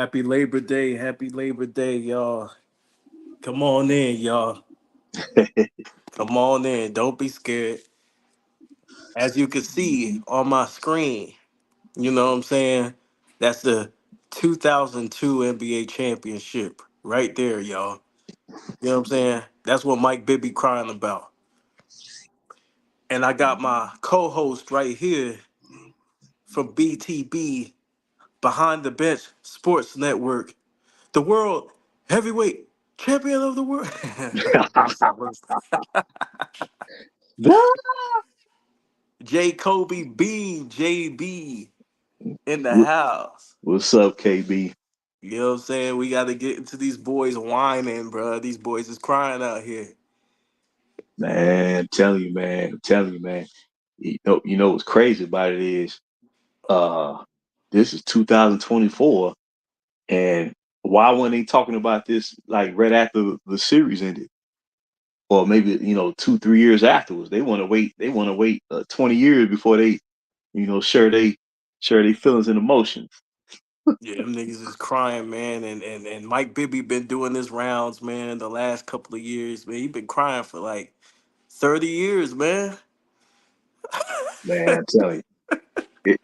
Happy Labor Day. Happy Labor Day, y'all. Come on in, y'all. Come on in. Don't be scared. As you can see on my screen, you know what I'm saying? That's the 2002 NBA championship right there, y'all. You know what I'm saying? That's what Mike Bibby crying about. And I got my co-host right here from BTB, Behind the Bench Sports Network, the world heavyweight champion of the world. Let me stop. J. Kobe B, JB in the house. What's up, KB? You know what I'm saying? We got to get into these boys whining, bro. These boys is crying out here. Man, I'm telling you, man. You know what's crazy about it is, uh, this is 2024, and why weren't they talking about this like right after the series ended, or maybe 2-3 years afterwards? They want to wait. They want to wait 20 years before they, share they feelings and emotions. Yeah, them niggas is crying, man. And Mike Bibby been doing this rounds, man, the last couple of years, man. He been crying for like 30 years, man. Man, I'm telling you,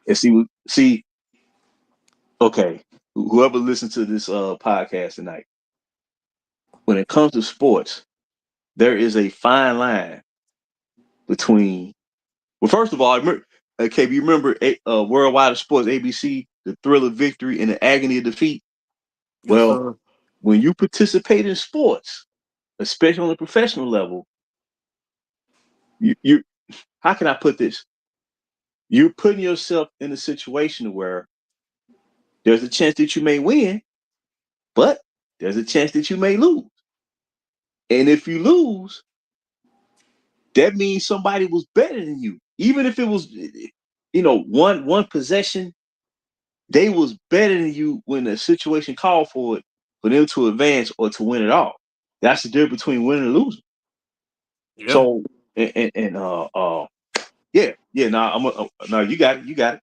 and see, okay, whoever listens to this podcast tonight, when it comes to sports, there is a fine line between. Well, first of all, okay, you remember Worldwide of Sports, ABC, the thrill of victory and the agony of defeat. Yes, Well, sir. when you participate in sports, especially on a professional level, you how can I put this? You're putting yourself in a situation where there's a chance that you may win, but there's a chance that you may lose. And if you lose, that means somebody was better than you. Even if it was, one possession, they was better than you when the situation called for it, for them to advance or to win it all. That's the difference between winning and losing. Yeah. So, yeah. Now no, you got it, you got it.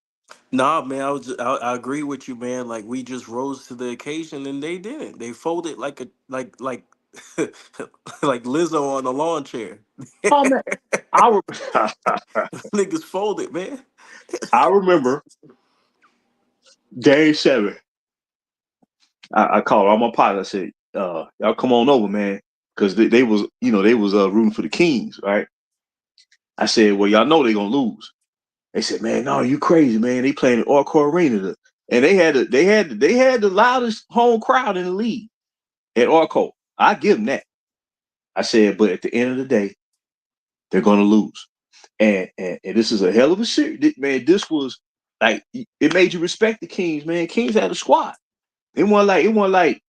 Nah, man, I agree with you, man. Like we just rose to the occasion, and they didn't. They folded like a like like Lizzo on the lawn chair. Oh man, I re- Niggas folded, man. I remember Game 7. I called all my pilots. I said, "Y'all come on over, man," because they was rooting for the Kings, right? I said, "Well, y'all know they gonna lose." They said, "Man, no, you crazy, man. They playing at Oracle Arena, and they had the loudest home crowd in the league at Oracle. I give them that." I said, "But at the end of the day, they're gonna lose, and this is a hell of a series, man. This was like it made you respect the Kings, man. Kings had a squad. It wasn't like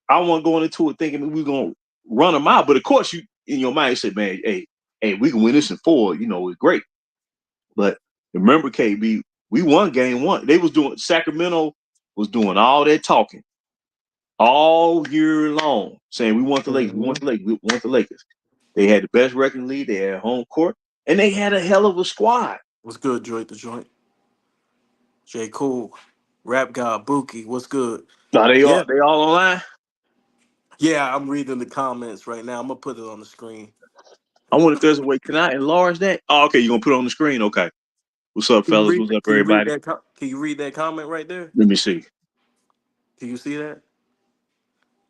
I wasn't going into it thinking we were gonna run them out, but of course you in your mind you said, man, hey, we can win this in 4. It's great." But remember, KB, we won game 1. Sacramento was doing all that talking all year long, saying we want the Lakers, we want Mhm. the Lakers, we want the Lakers. They had the best record in the league. They had home court, and they had a hell of a squad. What's good, Joint the Joint? J. Cool. Rap God Buki. What's good? Now they all Yeah. they all online. Yeah, I'm reading the comments right now. I'm gonna put it on the screen. I wonder if there's a way. Can I enlarge that? Oh, okay. You're gonna put it on the screen. Okay. What's up, Can you fellas? read What's up, can you read everybody? that can you read that comment right there? Let me see. Can you see that?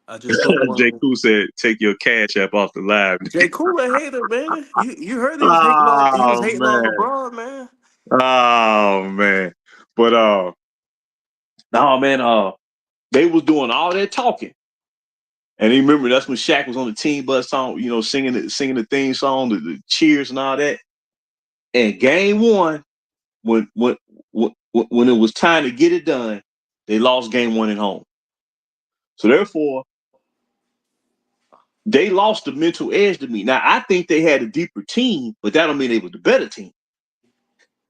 I just put J. one. Cool said, "Take your cash app off the live." J. Cool a hater, man. You heard he was Oh hating on man. LeBron, man. Oh man. But no man. They was doing all that talking, and you remember that's when Shaq was on the team bus song, singing the theme song, the cheers and all that. And game 1, when it was time to get it done, they lost game 1 at home. So therefore, they lost the mental edge to me. Now I think they had a deeper team, but that don't mean they was the better team.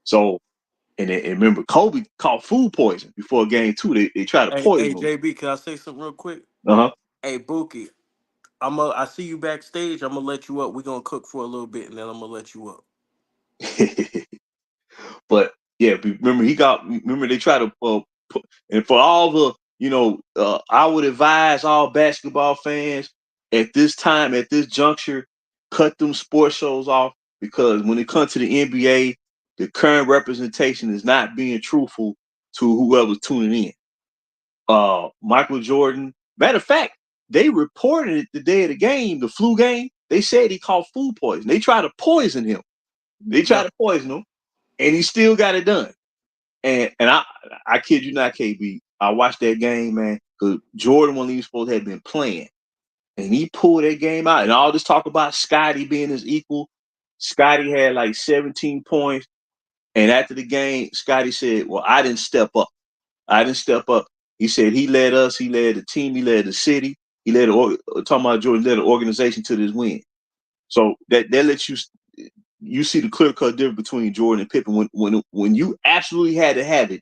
So and remember, Kobe caught food poison before game 2. They tried to Hey poison him. JB, can I say something real quick? Uh Hey Buki, I see you backstage. I'm gonna let you up. We're gonna cook for a little bit and then I'm gonna let you up. huh. But yeah, remember they tried to and for all I would advise all basketball fans at this time, at this juncture, cut them sports shows off because when it comes to the NBA, the current representation is not being truthful to whoever's tuning in. Michael Jordan, matter of fact, they reported it the day of the game, the flu game. They said he caught food poison. They tried to poison him. They tried Yep. to poison him, and he still got it done. And I kid you not, KB. I watched that game, man, because Jordan wasn't even supposed to have been playing, and he pulled that game out. And all this talk about Scotty being his equal. Scotty had like 17 points, and after the game, Scotty said, "Well, I didn't step up. I didn't step up." He said he led us, he led the team, he led the city, he led talking about Jordan led the organization to this win. So that lets you see the clear cut difference between Jordan and Pippen. When you absolutely had to have it,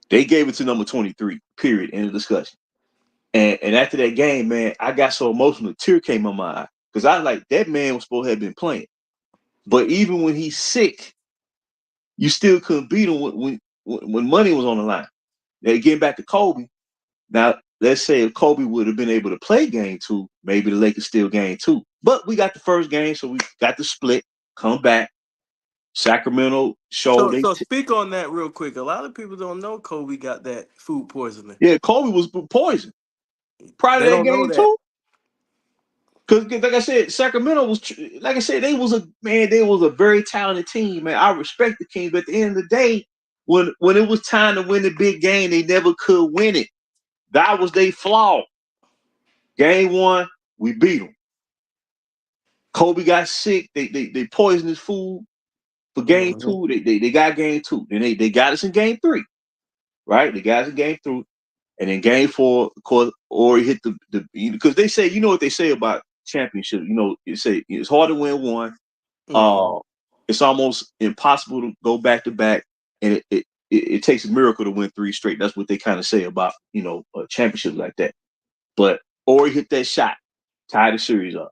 they gave it to number 23. Period. End of discussion. And after that game, man, I got so emotional, a tear came in my eye because I like that man was supposed to have been playing. But even when he's sick, you still couldn't beat him when money was on the line. Now getting back to Kobe. Now let's say if Kobe would have been able to play game two, maybe the Lakers still game two. But we got the first game, so we got the split. Come back. Sacramento showed So speak on that real quick. A lot of people don't know Kobe got that food poisoning. yeah, Kobe was poisoned prior to They that don't know game that. too. Because like I said, Sacramento was like I said, they was a very talented team, man. I respect the Kings, but at the end of the day, when it was time to win the big game, they never could win it. That was their flaw. Game one, we beat them. Kobe got sick. They poisoned his food for game Mhm. two. They got game two. Then they got us in game three, right? They got us in game three. And then game four, of course, or he hit the because they say, what they say about championship. You say it's hard to win one. Mhm. Uh, it's almost impossible to go back to back, and it takes a miracle to win three straight. That's what they kind of say about a championship like that. But Ori hit that shot, tied the series up,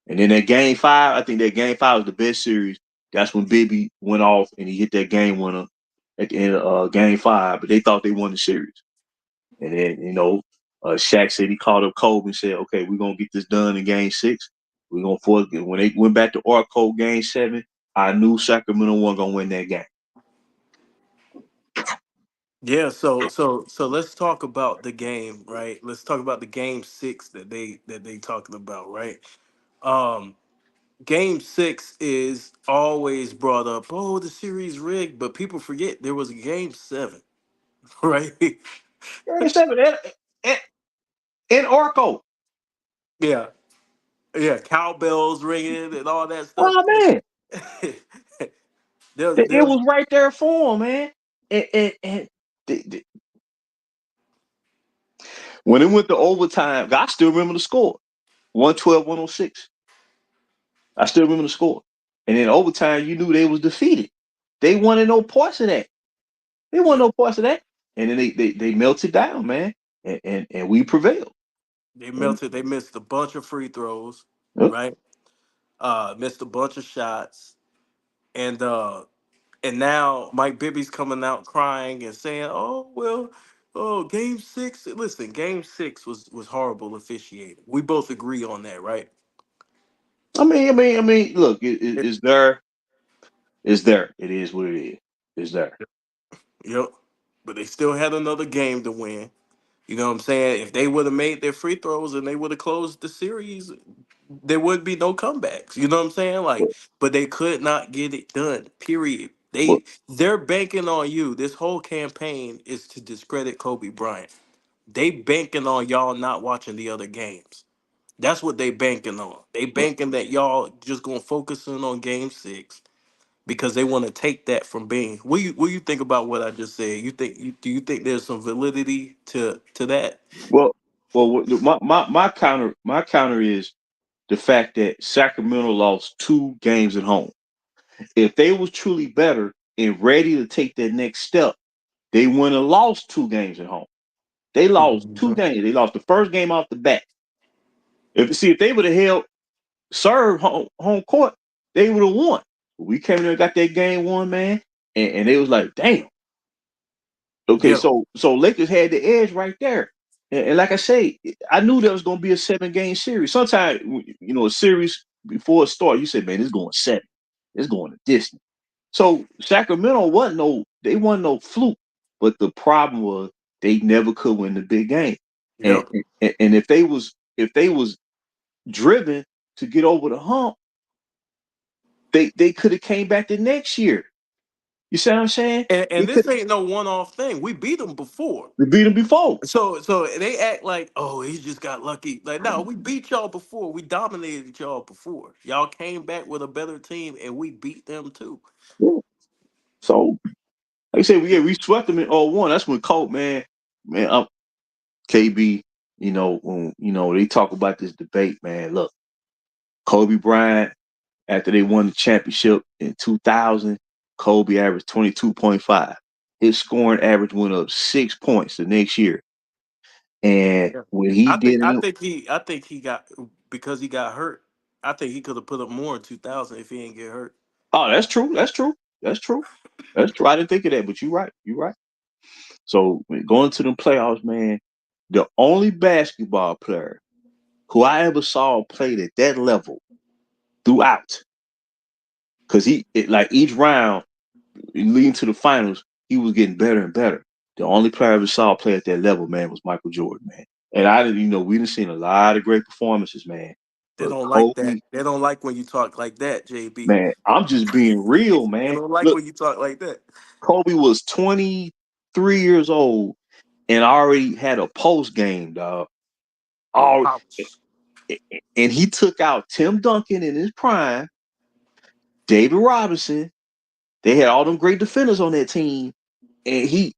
and then that game five, I think that game five was the best series. That's when Bibby went off and he hit that game winner at the end of game five. But they thought they won the series. And then, Shaq said he called up Kobe and said, okay, we're going to get this done in game six. We're going to force it. When they went back to Oracle game seven, I knew Sacramento wasn't going to win that game. Yeah, so let's talk about the game, right? Let's talk about the game six that they talking about, right? Um, game six is always brought up. Oh, the series rigged, but people forget there was a game seven, right? Game seven in, in Oracle. Yeah, yeah, cowbells ringing and all that stuff. Oh, man. It There's was right there for him, man. And the- when it went to overtime, I still remember the score 112-106. I still remember the score. And in overtime, you knew they was defeated. They wanted no parts of that. They want yeah, no parts of that. And then they melted down, man. And we prevailed. they And, melted. They missed a bunch of free throws, uh, right? Missed a bunch of shots, and now Mike Bibby's coming out crying and saying, "Oh well, oh game six. Listen, game six was horrible officiating. We both agree on that, right? I mean, look, Yep. it's there. It's there. It is what it is. It's there. Yep. But they still had another game to win. You know what I'm saying? If they would have made their free throws and they would have closed the series, there would be no comebacks. You know what I'm saying? But, Like, but they could not get it done. Period. but They're banking on you. This whole campaign is to discredit Kobe Bryant. They banking on y'all not watching the other games. That's what they banking on. They but banking that y'all just gonna focus in on game six because they want to take that from being. What you think about what I just said? Do you think there's some validity to that? well, my counter is the fact that Sacramento lost two games at home. If they was truly better and ready to take that next step, they wouldn't have lost two games at home. They lost two Mhm. games. They lost the first game off the bat. If they would have held served home court, they would have won. We came in there and got that game one, man, and they was like, damn. Okay, Yeah, so Lakers had the edge right there, and like I say, I knew there was going to be a 7 game series. Sometimes a series before it starts, you say, man, it's going 7, it's going to distance. So Sacramento they wasn't no fluke, but the problem was they never could win the big game, and yep. and if they was driven to get over the hump, they could have came back the next year. You see what I'm saying? And They could this ain't no one off thing. We beat them before. have beat them before. So they act like, oh, he just got lucky. Like, no, we beat y'all before. We dominated y'all before. Y'all came back with a better team, and we beat them too. Yeah. So like I said, we swept them in 0-1. That's when Colt, man, KB, when they talk about this debate, man. Look, Kobe Bryant, after they won the championship in 2000, Kobe averaged 22.5. His scoring average went up 6 points the next year. And Yeah. when he I think did I it, think he I think he got because he got hurt. I think he could have put up more in 2000 if he didn't get hurt. oh, that's true. That's true. That's true. That's true. I didn't think of that, but you're right. You're right. So going to the playoffs, man, the only basketball player who I ever saw played at that level throughout, because like each round leading to the finals, he was getting better and better. The only player I ever saw play at that level, man, was Michael Jordan, man. And I didn't, we didn't seen a lot of great performances, man. They But don't like that. Kobe, They don't like when you talk like that, JB. man, I'm just being real, They man. don't like Look, when you talk like that. Kobe was 23 years old and already had a post game, dog. All Ouch. and he took out Tim Duncan in his prime, David Robinson. They had all them great defenders on that team, and he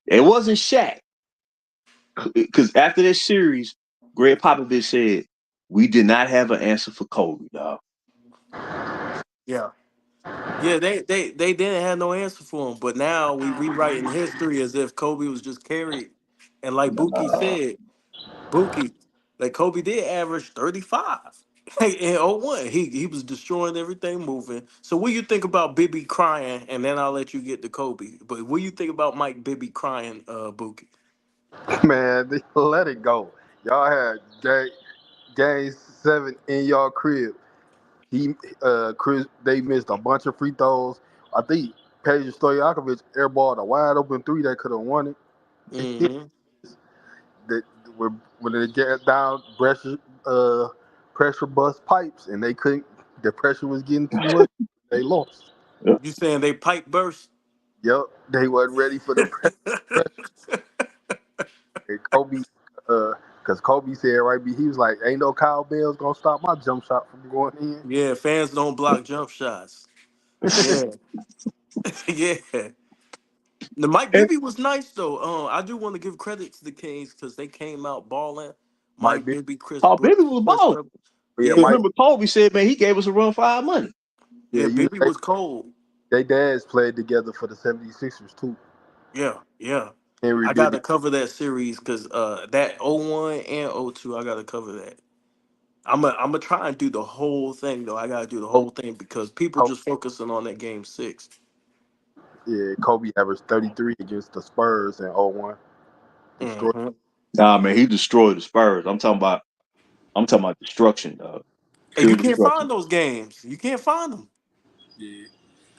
it wasn't Shaq, because after that series, Greg Popovich said we did not have an answer for Kobe, dog. Yeah. Yeah, they didn't have no answer for him, but now we rewriting history as if Kobe was just carried. And like Buki Nah. said, Buki, like Kobe did average 35 in '01. He was destroying everything moving. So what you think about Bibby crying, and then I'll let you get to Kobe. But what you think about Mike Bibby crying, Buki? Man, let it go. Y'all had game 7 in y'all crib. Chris, they missed a bunch of free throws. I think Peja Stojakovic airballed a wide open three that could have won it. Mm-hmm. that when they get down pressure bust pipes and they couldn't. The pressure was getting too much. They lost. Yeah. You saying they pipe burst? Yep, they wasn't ready for the pressure. And Kobe, because Kobe said he was like, "Ain't no cowbells gonna stop my jump shot from going in." Yeah, fans don't block jump shots. Yeah, yeah. The Mike And, Bibby was nice though. I do want to give credit to the Kings because they came out balling. Mike Mike Bibby, Bibby, Chris oh, Book, Baby was Chris balling. Webber. yeah, Because Yeah, Mike, remember, Kobe said, man, he gave us a run for our money. yeah, yeah. you know Bibby was cold. they dads played together for the 76ers too. Yeah, yeah. Henry I got Bibby, to cover that series because that '01 and '02, I got to cover that. I'm gonna try and do the whole thing though. I gotta do the Kobe, whole thing because people Kobe, just focusing on that game 6. yeah, Kobe averaged 33 against the Spurs in '01. Destroyed. Mm-hmm. Nah, man, he destroyed the Spurs. I'm talking about destruction, dog. And Pure you can't destruction. find those games. You can't find them. Yeah,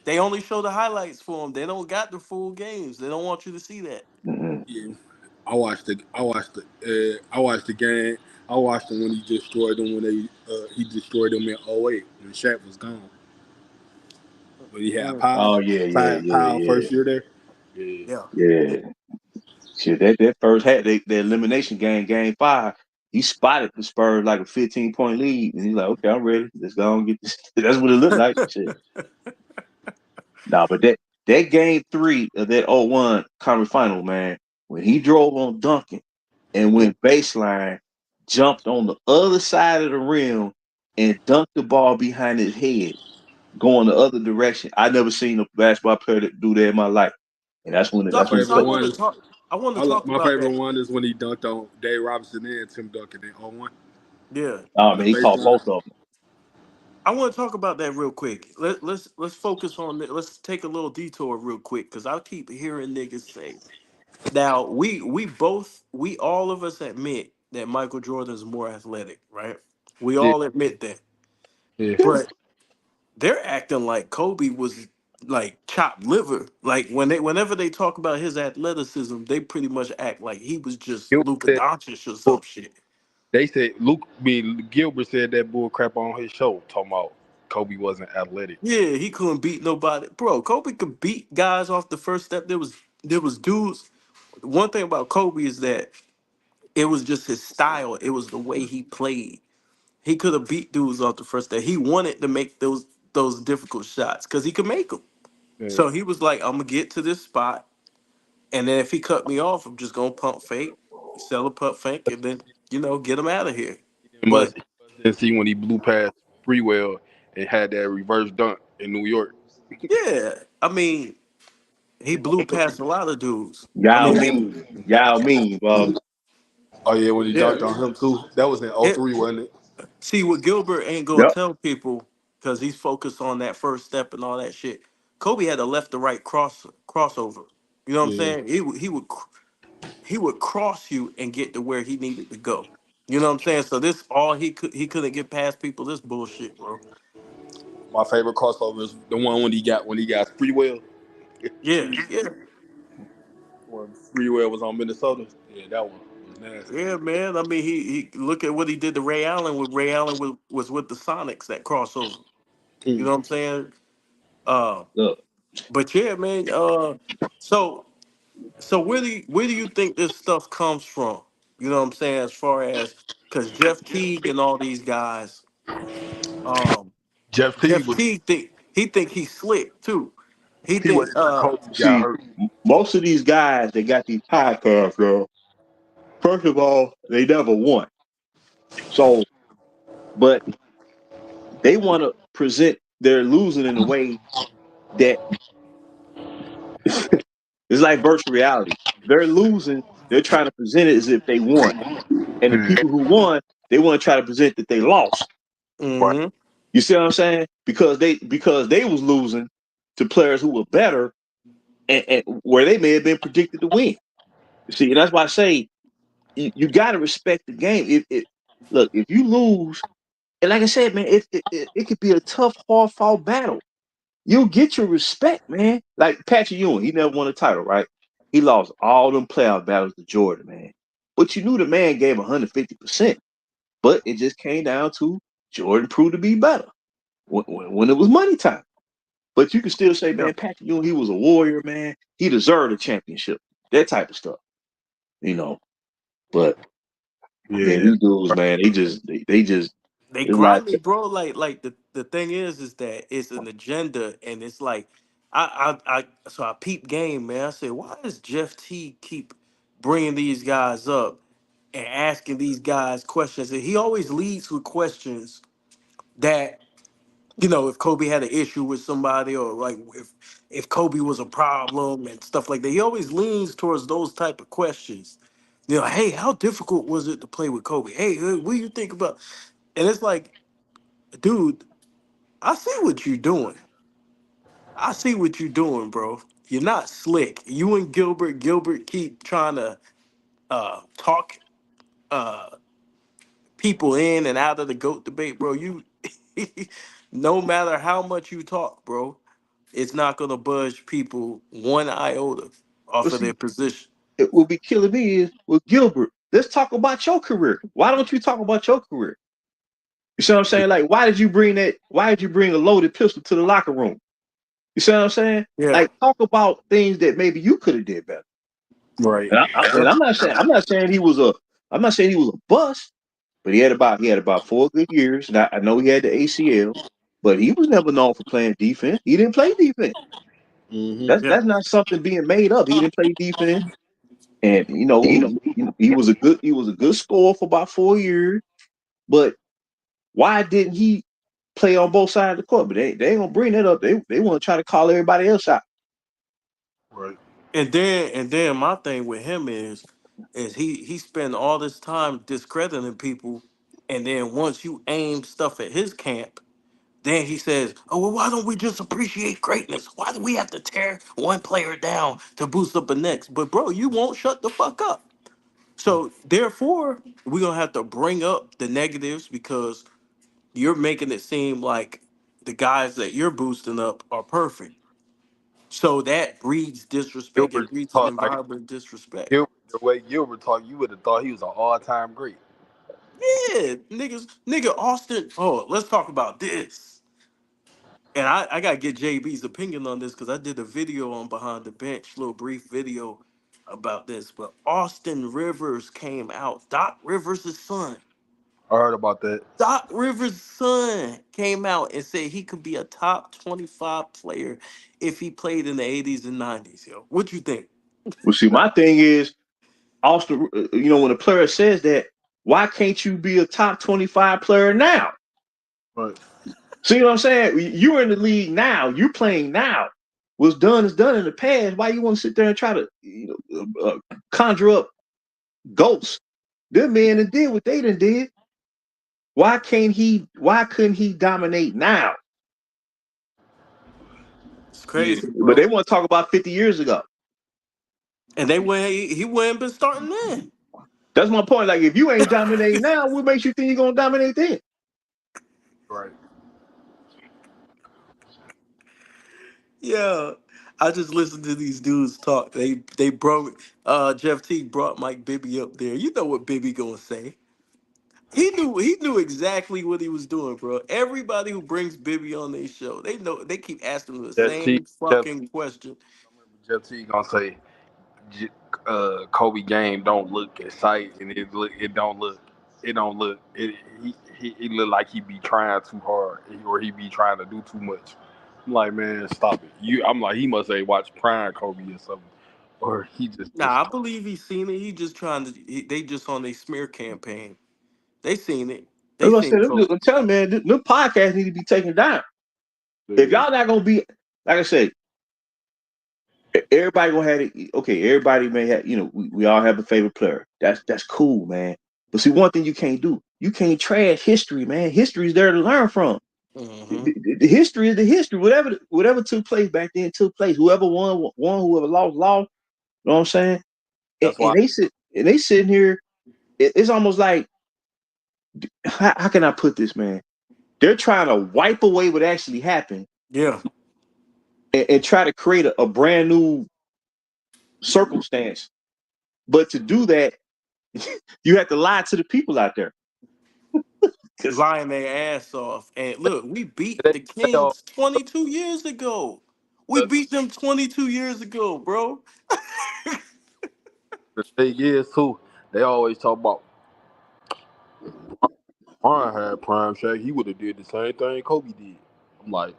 They only show the highlights for them. They don't got the full games. They don't want you to see that. Mm-mm. yeah. I watched the game. I watched them when he destroyed them when he destroyed them in '08 when Shaq was gone. When he had Mhm. Oh yeah, yeah, yeah, Powell yeah, first year there. Yeah. Yeah. yeah. Shit, that first hat, the elimination game, game 5, he spotted the Spurs like a 15-point lead, and he's like, okay, I'm ready. Let's go and get this. That's what it looked like. Shit. Nah, but that game 3 of that '01 conference final, man, when he drove on Duncan and Mm. went baseline, jumped on the other side of the rim and dunked the ball behind his head, going the other direction. I never seen a basketball player that do that in my life. And that's when My that's when So favorite I Kobe. want one to is talk. I want to talk my about favorite that. one is when he dunked on Dave Robinson and Tim Duncan in '01 Yeah. Oh on man, the he caught both baseline. of them. I want to talk about that real quick. Let's focus on that. Let's take a little detour real quick because I keep hearing niggas say Now we all of us admit that Michael Jordan is more athletic, right? We Yeah, all admit that. yeah. Yeah. But they're acting like Kobe was like chopped liver. Like whenever they talk about his athleticism, they pretty much act like he was just Gilbert Luka said, Doncic or bull- some shit. they said Gilbert said that bull crap on his show, talking about Kobe wasn't athletic. Yeah, he couldn't beat nobody. Bro, Kobe could beat guys off the first step. There was dudes. One thing about Kobe is that it was just his style. It was the way he played. He could have beat dudes off the first step. He wanted to make those difficult shots because he could make them. Yeah. So he was like, I'm gonna get to this spot, and then if he cut me off, I'm just gonna pump fake, sell a pump fake, and then get him out of here. But He must didn't see when he blew past Freewell and had that reverse dunk in New York. yeah, I mean, he blew past a lot of dudes. I Y'all mean, mean, y'all mean, Oh yeah, when he yeah. dunked on him too. That was in It, '03, wasn't it? see what Gilbert ain't gonna yep. tell people because he's focused on that first step and all that shit. Kobe had a left to right crossover. You know what I'm Yeah. saying? He would cross you and get to where he needed to go. You know what I'm saying? So this all he couldn't get past people. This bullshit, bro. My favorite crossover is the one when he got Freewell. Yeah, yeah, When Freewell was on Minnesota. Yeah, that one was nasty. yeah, man. I mean, he look at what he did to Ray Allen. With Ray Allen was with the Sonics that crossover. You Hmm. know what I'm saying? Uh, Look, but yeah, man. So so where do you think this stuff comes from? You know what I'm saying? As far as because Jeff Teague and all these guys, um, Jeff T Jeff was Teague think he's slick too. He he think wasn't there. Kobe got see, hurt. most of these guys that got these podcasts, girl. First of all, they never won. So, but they want to present their losing in a way that it's like virtual reality. They're losing. They're trying to present it as if they won, and the Yeah. people who won, they want to try to present that they lost. Right. mm-hmm. You see what I'm saying? Because they was losing to players who were better, and where they may have been predicted to win. You see, and that's why I say you got to respect the game. Look, if you lose, and like I said, man, it could be a tough, hard fought battle. You'll get your respect, man. Like Patrick Ewing, he never won a title, right? He lost all them playoff battles to Jordan, man. But you knew the man gave 150%. But it just came down to Jordan proved to be better when it was money time. But you can still say, Yeah. man, Patrick Ewing, he was a warrior, man. He deserved a championship. That type of stuff, you know. But man, Yeah. these dudes, man, they just They it's like grimy, bro. Like the thing is that it's an agenda, and it's like I peep game, man. I said, why does Jeff T keep bringing these guys up and asking these guys questions? And he always leads with questions that if Kobe had an issue with somebody, or like if Kobe was a problem and stuff like that. He always leans towards those type of questions. Hey, how difficult was it to play with Kobe? Hey, what do you think about? And it's like, dude, I see what you're doing. I see what you're doing, bro. You're not slick. You and Gilbert keep trying to talk uh, people in and out of the GOAT debate, bro. You, no matter how much you talk, bro, it's not gonna budge people one iota well, off of their see, position. it will be killing me is with Gilbert. Let's talk about your career. Why don't you talk about your career? You see what I'm saying? Like, why did you bring that? Why did you bring a loaded pistol to the locker room? You see what I'm saying? Yeah, Like, talk about things that maybe you could have did better. Right. And I'm not saying he was a bust, but he had about 4 good years. And I know he had the ACL, but he was never known for playing defense. He didn't play defense. Mm-hmm. That's yeah. that's not something being made up. He didn't play defense, and he was a good scorer for about 4 years. But why didn't he play on both sides of the court? But they ain't gonna bring that up. They want to try to call everybody else out. Right. And then my thing with him is he spent all this time discrediting people, and then once you aim stuff at his camp, Then he says, "Oh well, why don't we just appreciate greatness? Why do we have to tear one player down to boost up the next?" But bro, you won't shut the fuck up. So therefore, we're gonna have to bring up the negatives because you're making it seem like the guys that you're boosting up are perfect. So that breeds disrespect. It Gilbert breeds an talk like environment of disrespect. Gilbert, the way Gilbert talk, you would have thought he was an all-time great. Yeah, nigga Austin. Oh, let's talk about this. And I gotta get JB's opinion on this because I did a video on Behind the Bench, little brief video about this. But Austin Rivers came out. Doc Rivers' son. I heard about that. Doc Rivers' son came out and said he could be a top 25 player if he played in the 80s and 90s, yo. What you think? Well, see, my thing is, Austin, when a player says that, why can't you be a top 25 player now? Right. See what I'm saying? You're in the league now. You're playing now. What's done is done in the past. Why you want to sit there and try to conjure up ghosts? Them men that did what they done did. Why can't he? Why couldn't he dominate now? It's Yeah. crazy, But they bro. want to talk about 50 years ago. And he wouldn't been starting then. That's my point. Like, if you ain't dominating now, what makes you think you're gonna dominate then? Right. Yeah. I just listened to these dudes talk. They brought Jeff T brought Mike Bibby up there. You know what Bibby gonna say. He knew exactly what he was doing, bro. Everybody who brings Bibby on their show, they know they keep asking him the Jeff T. same Jeff. fucking question. Jeff T. Gonna say, Kobe game don't look exciting. And it don't look. It don't look. He look like he be trying too hard, or he be trying to do too much. I'm like, man, stop it. I'm like, he must say watch Prime Kobe or something, or he just Nah, I believe he's seen it. He just trying to. They just on their smear campaign. They seen it. They That's what I seen said. Kobe. I'm telling you, man, them podcasts need to be taken down. If dude, y'all not gonna be, like I said, everybody gonna have it. Okay, everybody may have. We all have a favorite player. That's cool, man. But see, one thing you can't do, you can't trash history, man. History is there to learn from. Hmm. The history is the history. Whatever took place back then took place. Whoever won. Whoever lost lost. You know what I'm saying? And, that's why. and they sitting here. It's almost like, how can I put this, man? They're trying to wipe away what actually happened Yeah, and try to create a brand new circumstance. But to do that, you have to lie to the people out there. Because lying their ass off. And look, we beat They, the they all, Kings 22 years ago. We beat them 22 years ago, bro. the thing is too. They always talk about Prime had Prime Shaq. He would have did the same thing Kobe did. I'm like,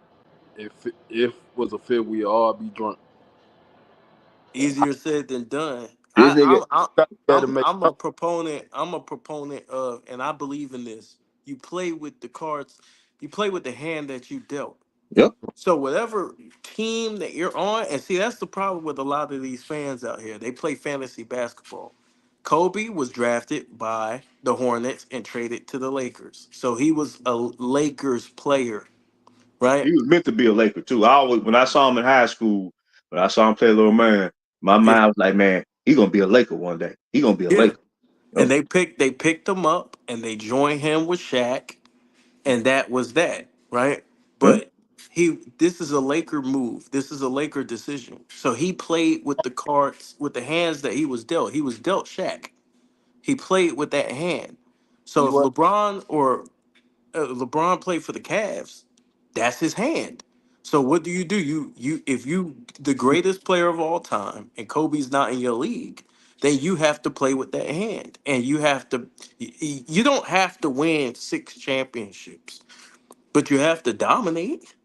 if was a fit, we all be drunk. Easier said than done. this I, nigga, I'm I'm Got to I'm make I'm a up. proponent. I'm a proponent of, and I believe in this. You play with the cards. You play with the hand that you dealt. yep, So whatever team that you're on, and see that's the problem with a lot of these fans out here. They play fantasy basketball. Kobe was drafted by the Hornets and traded to the Lakers. So he was a Lakers player, right? he was meant to be a Laker too. I always, when I saw him in high school, when I saw him play little man, my Yeah. mind was like, man, he gonna be a Laker one day. He gonna be a Yeah. Laker. And Yep, they picked him up and they joined him with Shaq, and that was that, right? yep, But this is a Laker move. This is a Laker decision. So he played with the cards, with the hands that he was dealt. He was dealt Shaq. He played with that hand. So He if was LeBron played for the Cavs, that's his hand. So what do? You if you the greatest player of all time and Kobe's not in your league, then you have to play with that hand, and you have to. You don't have to win 6 championships, but you have to dominate.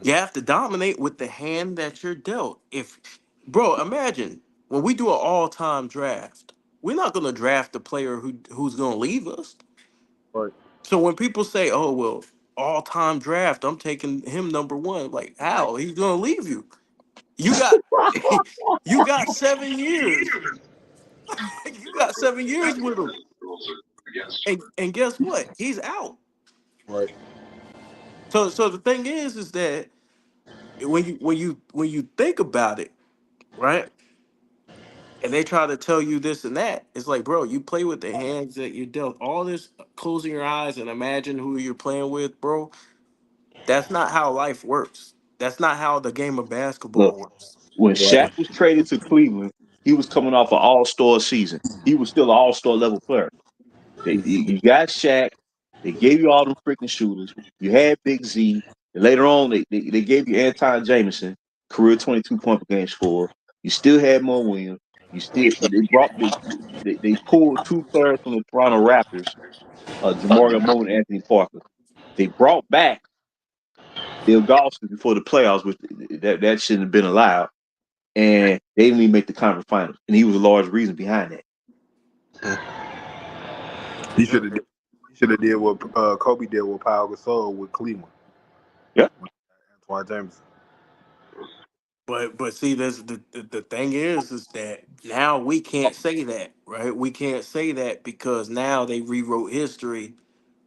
You have to dominate with the hand that you're dealt. If, bro, imagine when we do an all-time draft, we're not gonna draft a player who's gonna leave us. right. So when people say, "Oh well, all-time draft, I'm taking him number one," like how he's gonna leave you? You got you got 7 years. You got 7 years with him, and guess what? He's out. Right. So the thing is that when you think about it, right? And they try to tell you this and that. It's like, bro, you play with the hands that you dealt. All this closing your eyes and imagine who you're playing with, bro. That's not how life works. That's not how the game of Look, basketball works. when Right. Shaq was traded to Cleveland, he was coming off an All-Star season. He was still an All-Star level player. You got Shaq. They gave you all them freaking shooters. You had Big Z. And later on, they gave you Anton Jameson, career 22 point per game score. You still had Mo Williams. You still they pulled two players from the Toronto Raptors, Jamario Mo and Anthony Parker. They brought back Bill Galston before the playoffs, which that shouldn't have been allowed. And they didn't even make the conference finals. And he was a large reason behind that. He Yeah. should have. He should have did what Kobe did with Pau Gasol with Cleveland. Yeah. Antoine Jameson. But see, the thing is that now we can't say that, right? We can't say that because now they rewrote history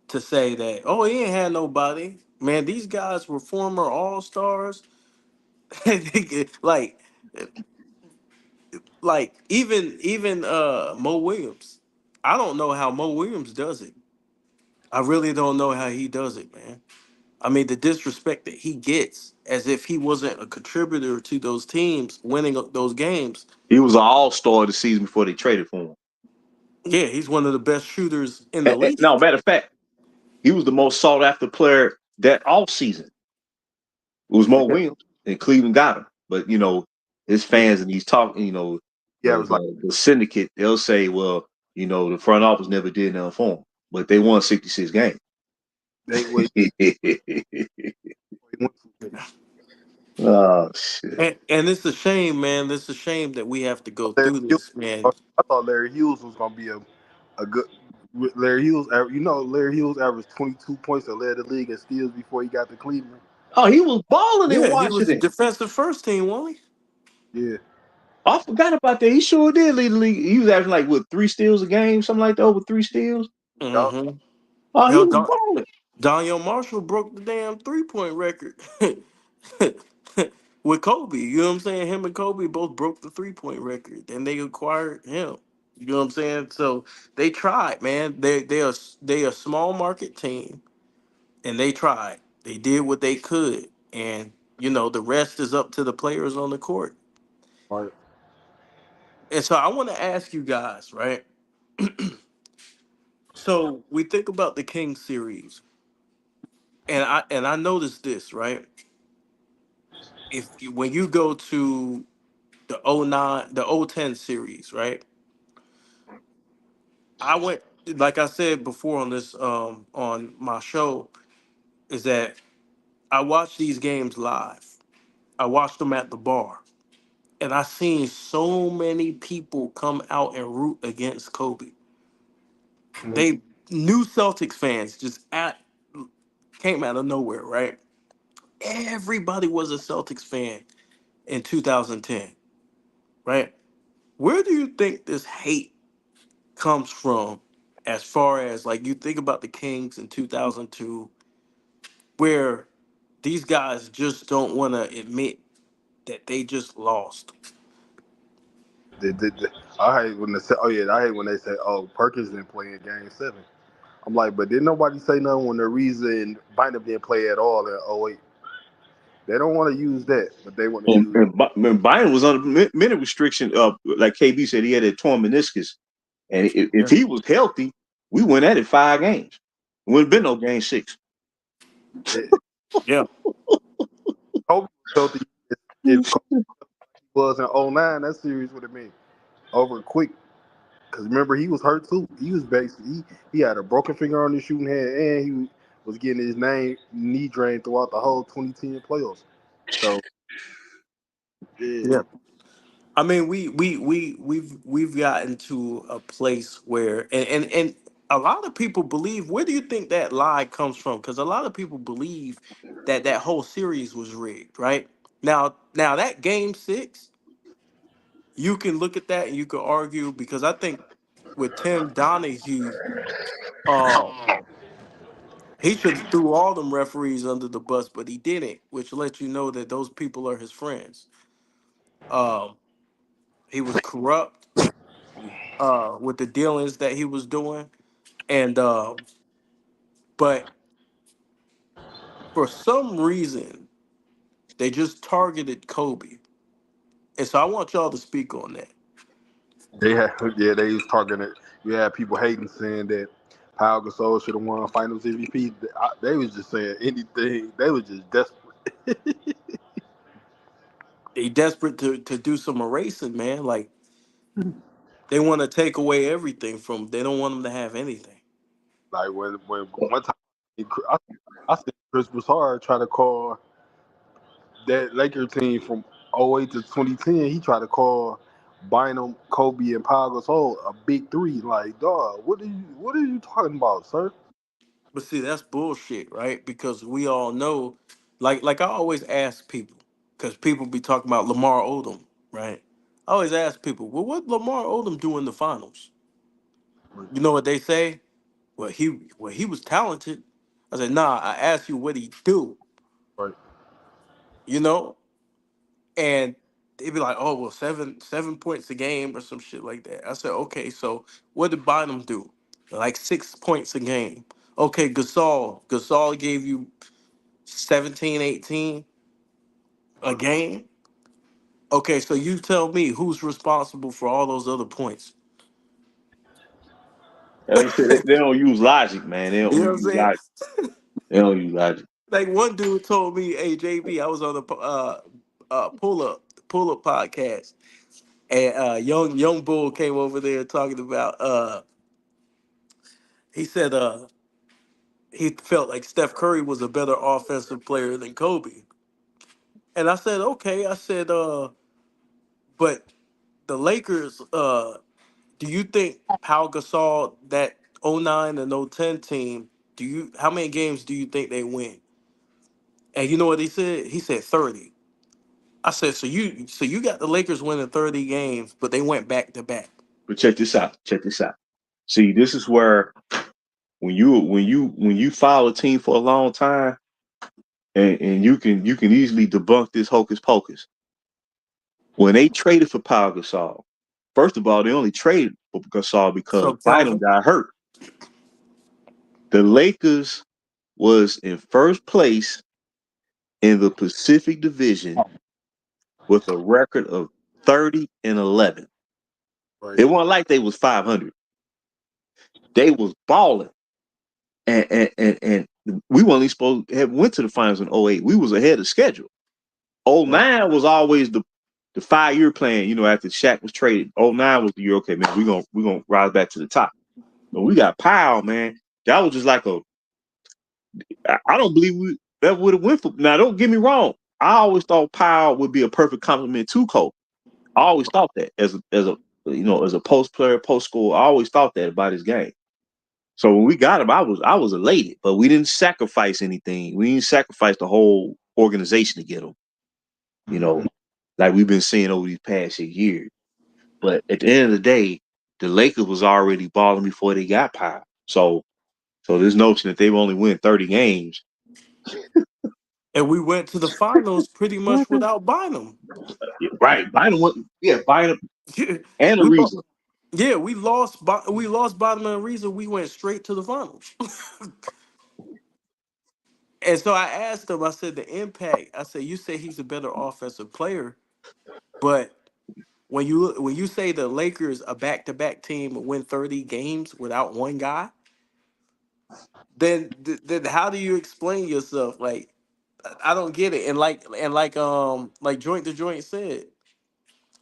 to say that, oh, he ain't had nobody. Man, these guys were former all stars. like even Mo Williams. I don't know how Mo Williams does it. I really don't know how he does it, man. I mean, the disrespect that he gets as if he wasn't a contributor to those teams winning those games. He was an all-star the season before they traded for him. Yeah, he's one of the best shooters in the league. No, matter of fact, he was the most sought after player that off season. It was Mo Yeah. Williams, and Cleveland got him. But his fans and he's talking, Yeah, it was like the syndicate, they'll say, well, the front office never did nothing for him, but they won 66 games. they wait. Oh shit! And it's a shame, man. It's a shame that we have to go Larry through Hughes, this, man. I thought Larry Hughes was gonna be a good. Larry Hughes, Larry Hughes averaged 22 points and led the league in steals before he got to Cleveland. Oh, he was balling in Yeah, he was Washington. defensive first team, wasn't Yeah, I forgot about that. He sure did lead the league. He was averaging like what 3 steals a game, something like that, over 3 steals. he? y'all, Mm-hmm. Oh, he Hell, was balling. Daniel Marshall broke the damn 3-point record with Kobe. You know what I'm saying? Him and Kobe both broke the 3-point record, and they acquired him. You know what I'm saying? So they tried, man. They a small market team, and they tried. They did what they could, and the rest is up to the players on the court. right. And so I want to ask you guys, right? So we think about the King series, and I noticed this, right? When you go to the '09, the '10 series, right? I went, like I said before on this on my show, is that I watched these games live. I watched them at the bar, and I seen so many people come out and root against Kobe. Mhm. They new Celtics fans came out of nowhere, right? Everybody was a Celtics fan in 2010, right? Where do you think this hate comes from, as far as like you think about the Kings in 2002, where these guys just don't want to admit that they just lost? I hate when they say, oh yeah, I hate when they say, oh, Perkins didn't play in Game 7. I'm like, but didn't nobody say nothing when the reason Bynum didn't play at all in '08? They don't want to use that, but they want to use. And Biden was on a minute restriction. Like KB said, he had a torn meniscus, and if Yeah. he was healthy, we went at it 5 games. It wouldn't have been no game 6. It, Yeah. Kobe was healthy. If Kobe was in '09, that series would have been over quick. Because remember, he was hurt too. He was basically he had a broken finger on his shooting hand, and he was getting his knee drained throughout the whole 2010 playoffs. So yeah, Yeah. I mean, we've gotten to a place where, and a lot of people believe. Where do you think that lie comes from? Because a lot of people believe that that whole series was rigged, right? Now that game 6, you can look at that and you can argue, because I think with Tim Donahue, um, He should have threw all them referees under the bus, but he didn't, which lets you know that those people are his friends. Um, he was corrupt with the dealings that he was doing, and but for some reason they just targeted Kobe, and so I want y'all to speak on that. They had, yeah, they was talking it. You had people hating, saying that Pau Gasol should have won Finals MVP. They was just saying anything. They was just desperate. They desperate to do some erasing, man. Like they want to take away everything from. They don't want them to have anything. Like when one time I, I seen Chris Broussard try to call that Laker team from '08 to 2010. He tried to call Bynum, Kobe, and Pau Gasol a big three. Like, dog, what are you talking about, sir? But see, that's bullshit, right? Because we all know, like I always ask people, because people be talking about Lamar Odom, right? I always ask people, well, what Lamar Odom do in the finals? Right, You know what they say? Well he was talented. I said, nah, I asked you what he do, right. you know? And they'd be like, oh well, seven points a game or some shit like that. I said, okay, so what did Bynum do? Like 6 points a game. Okay, Gasol gave you 17, 18 a game. Okay, so you tell me who's responsible for all those other points. Like I said, they don't use logic, man. They You know don't what I'm use saying? logic. They don't use logic. Like one dude told me, "Hey JB, I was on a pull up podcast, and young bull came over there talking about he said he felt like Steph Curry was a better offensive player than Kobe, and I said okay, I said but the Lakers do you think Pau Gasol that '09 and '10 team? Do you how many games do you think they win? And you know what he said? He said 30. I said, so you got the Lakers winning 30 games, but they went back to back. But check this out. Check this out. See, this is where when you follow a team for a long time, and you can easily debunk this hocus pocus. When they traded for Pau Gasol, first of all, they only traded for Gasol because So tell Bynum them. got hurt. The Lakers was in first place in the Pacific Division with a record of 30-11. Right. It wasn't like they was 500. They was balling. And we weren't even supposed to have went to the finals in '08. We was ahead of schedule. Right. '09 was always the 5 year plan, after Shaq was traded. '09 was the year, okay, man, we're gonna rise back to the top. But we got Powell, man. That was just like I don't believe we that would have went for. Now don't get me wrong. I always thought Powell would be a perfect complement to Cole. I always thought that as a post player, post scorer, I always thought that about his game. So when we got him, I was elated, but we didn't sacrifice anything. We didn't sacrifice the whole organization to get him, you know, like we've been seeing over these past 6 years. But at the end of the day, the Lakers was already balling before they got Powell. So this notion that they've only win 30 games, And we went to the finals pretty much without Bynum. yeah, right? Bynum and a we lo- reason. yeah, we lost Bynum and Reason. We went straight to the finals. And so I asked him, I said the impact, I said, you say he's a better offensive player, but when you say the Lakers a back to back team will win 30 games without one guy, then how do you explain yourself? Like I don't get it. And like Joint to Joint said,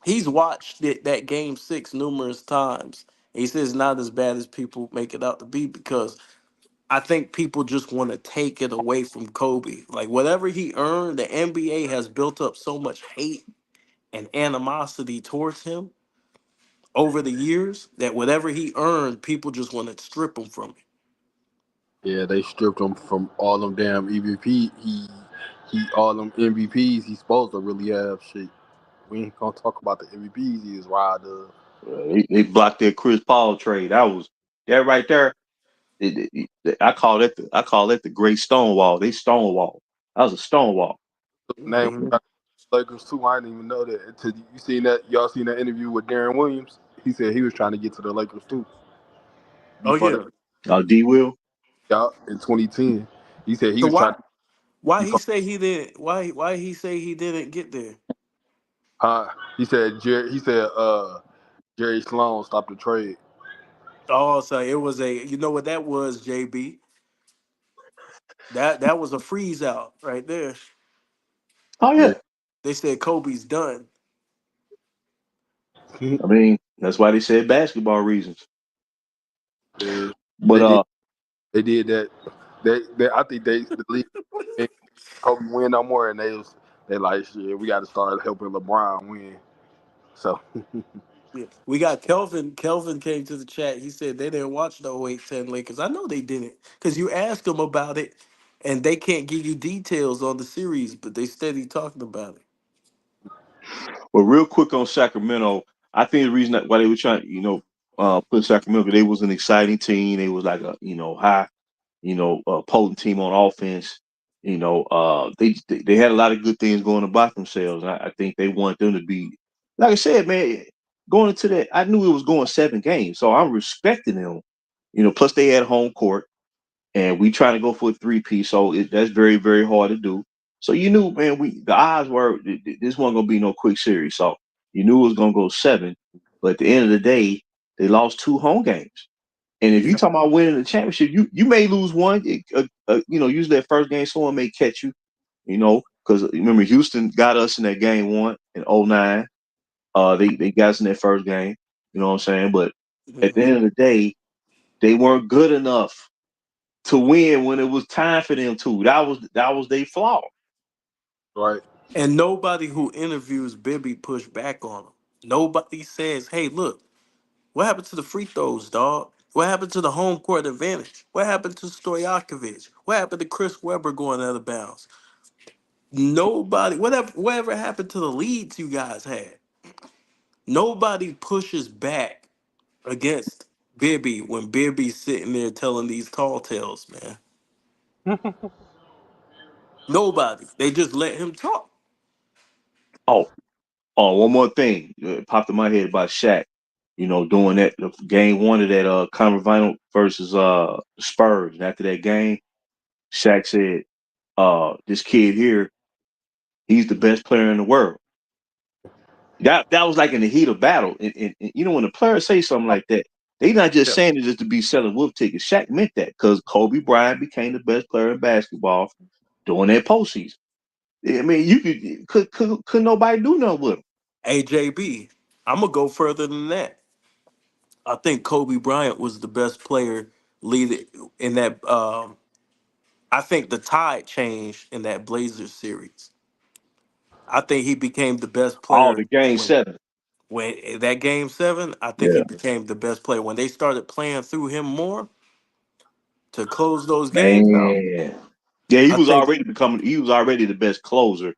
he's watched that game six numerous times. And he says it's not as bad as people make it out to be because I think people just want to take it away from Kobe. Like whatever he earned, the NBA has built up so much hate and animosity towards him over the years that whatever he earned, people just want to strip him from it. Yeah, they stripped him from all them damn EVP. He all them MVPs. He's supposed to really have shit. We ain't gonna talk about the MVPs. He is wild. They blocked their Chris Paul trade. That right there. I call it the Great Stonewall. They Stonewall. That was a Stonewall. Name Lakers too. I didn't even know that. Until you seen that, y'all seen that interview with Darren Williams? He said he was trying to get to the Lakers too Oh before they yeah. D Will. got in 2010. He said he So was trying why he before. say he didn't why he say he didn't get there? He said Jerry Sloan stopped the trade. Oh, so it was a you know what that was, JB? That was a freeze out right there. Oh Yeah, yeah. They said Kobe's done. I mean, that's why they said basketball reasons. they, But they did. They did that. I think the league made Kobe win no more, and they like shit. We got to start helping LeBron win. So Yeah. We got Kelvin. Kelvin came to the chat. He said they didn't watch the 08-10 Lakers. I know they didn't because you asked them about it and they can't give you details on the series, but they steady talking about it. Well, real quick on Sacramento, I think the reason that why they were trying, put Sacramento, they was an exciting team. They was like a, high, potent team on offense. They had a lot of good things going about themselves. And I think they want them to be, like I said, man, going into that, I knew it was going 7 games, so I'm respecting them. Plus they had home court. And we trying to go for a three-piece, so that's very, very hard to do. So you knew, man, the odds were this wasn't gonna be no quick series. So you knew it was gonna go 7, but at the end of the day, they lost 2 home games. And if you Yeah. talking about winning the championship, you may lose one. Usually that first game, someone may catch you. Because remember Houston got us in that game one in '09. They got us in that first game. You know what I'm saying? But at the Mhm. end of the day, they weren't good enough to win when it was time for them to. That was their flaw. right. And nobody who interviews Bibby push back on him. Nobody says, "Hey, look, what happened to the free throws, dog? What happened to the home court advantage? What happened to Stojakovic? What happened to Chris Webber going out of bounds?" Nobody, whatever happened to the leads you guys had? Nobody pushes back against Bibby when Bibby's sitting there telling these tall tales, man. Nobody. They just let him talk. Oh, one more thing popped in my head about Shaq. Doing that game one of that conference final versus Spurs. And after that game, Shaq said, "This kid here, he's the best player in the world." That was like in the heat of battle. And when the players say something like that, they not just Yeah. saying it just to be selling wolf tickets. Shaq meant that because Kobe Bryant became the best player in basketball during that postseason. I mean, you could nobody do nothing with him. AJB. I'm gonna go further than that. I think Kobe Bryant was the best player leader in that. I think the tide changed in that Blazers series. I think he became the best Oh, the player game when seven. that game 7. I think he Yeah, became the best player when they started playing through him more to close those games out. man. Yeah, he I was think already becoming. He was already the best closer.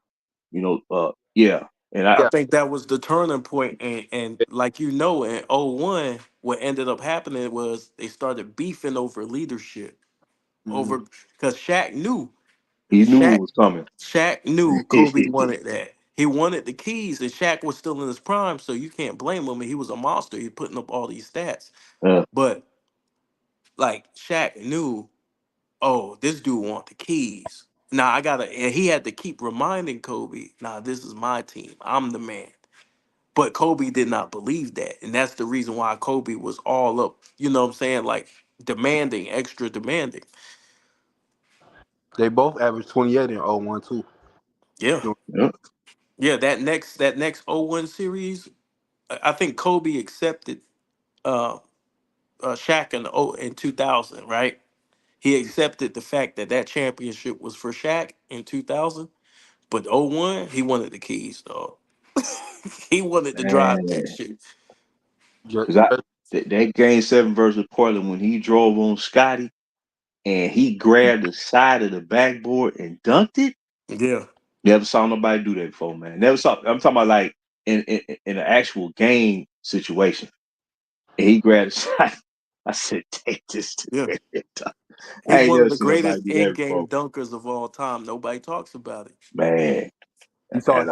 Yeah, and I Yeah. think that was the turning point, and like in '01, what ended up happening was they started beefing over leadership, Mhm. over because he knew Shaq it was coming. Shaq knew Kobe wanted that. He wanted the keys, and Shaq was still in his prime, so you can't blame him. He was a monster. He putting up all these stats, uh, but like Shaq knew, oh, this dude want the keys. Now I gotta, and he had to keep reminding Kobe, nah, this is my team. I'm the man. But Kobe did not believe that. And that's the reason why Kobe was all up, you know what I'm saying? Like demanding, extra demanding. They both averaged 28 in '01 too. Yeah. yeah, Yeah, that next 0-1 series, I think Kobe accepted uh Shaq in 2000, right? He accepted the fact that that championship was for Shaq in 2000, but 0-1, he wanted the keys, though. He wanted to drive that man. shit. Because that game seven versus Portland when he drove on Scotty and he grabbed the side of the backboard and dunked it. Yeah. Never saw nobody do that before, man. Never saw. I'm talking about like in an actual game situation. And he grabbed the side. I said, take this. Yeah. I He's ain't one of never the seen nobody greatest do that in-game before. dunkers of all time. Nobody talks about it. Man. You saw And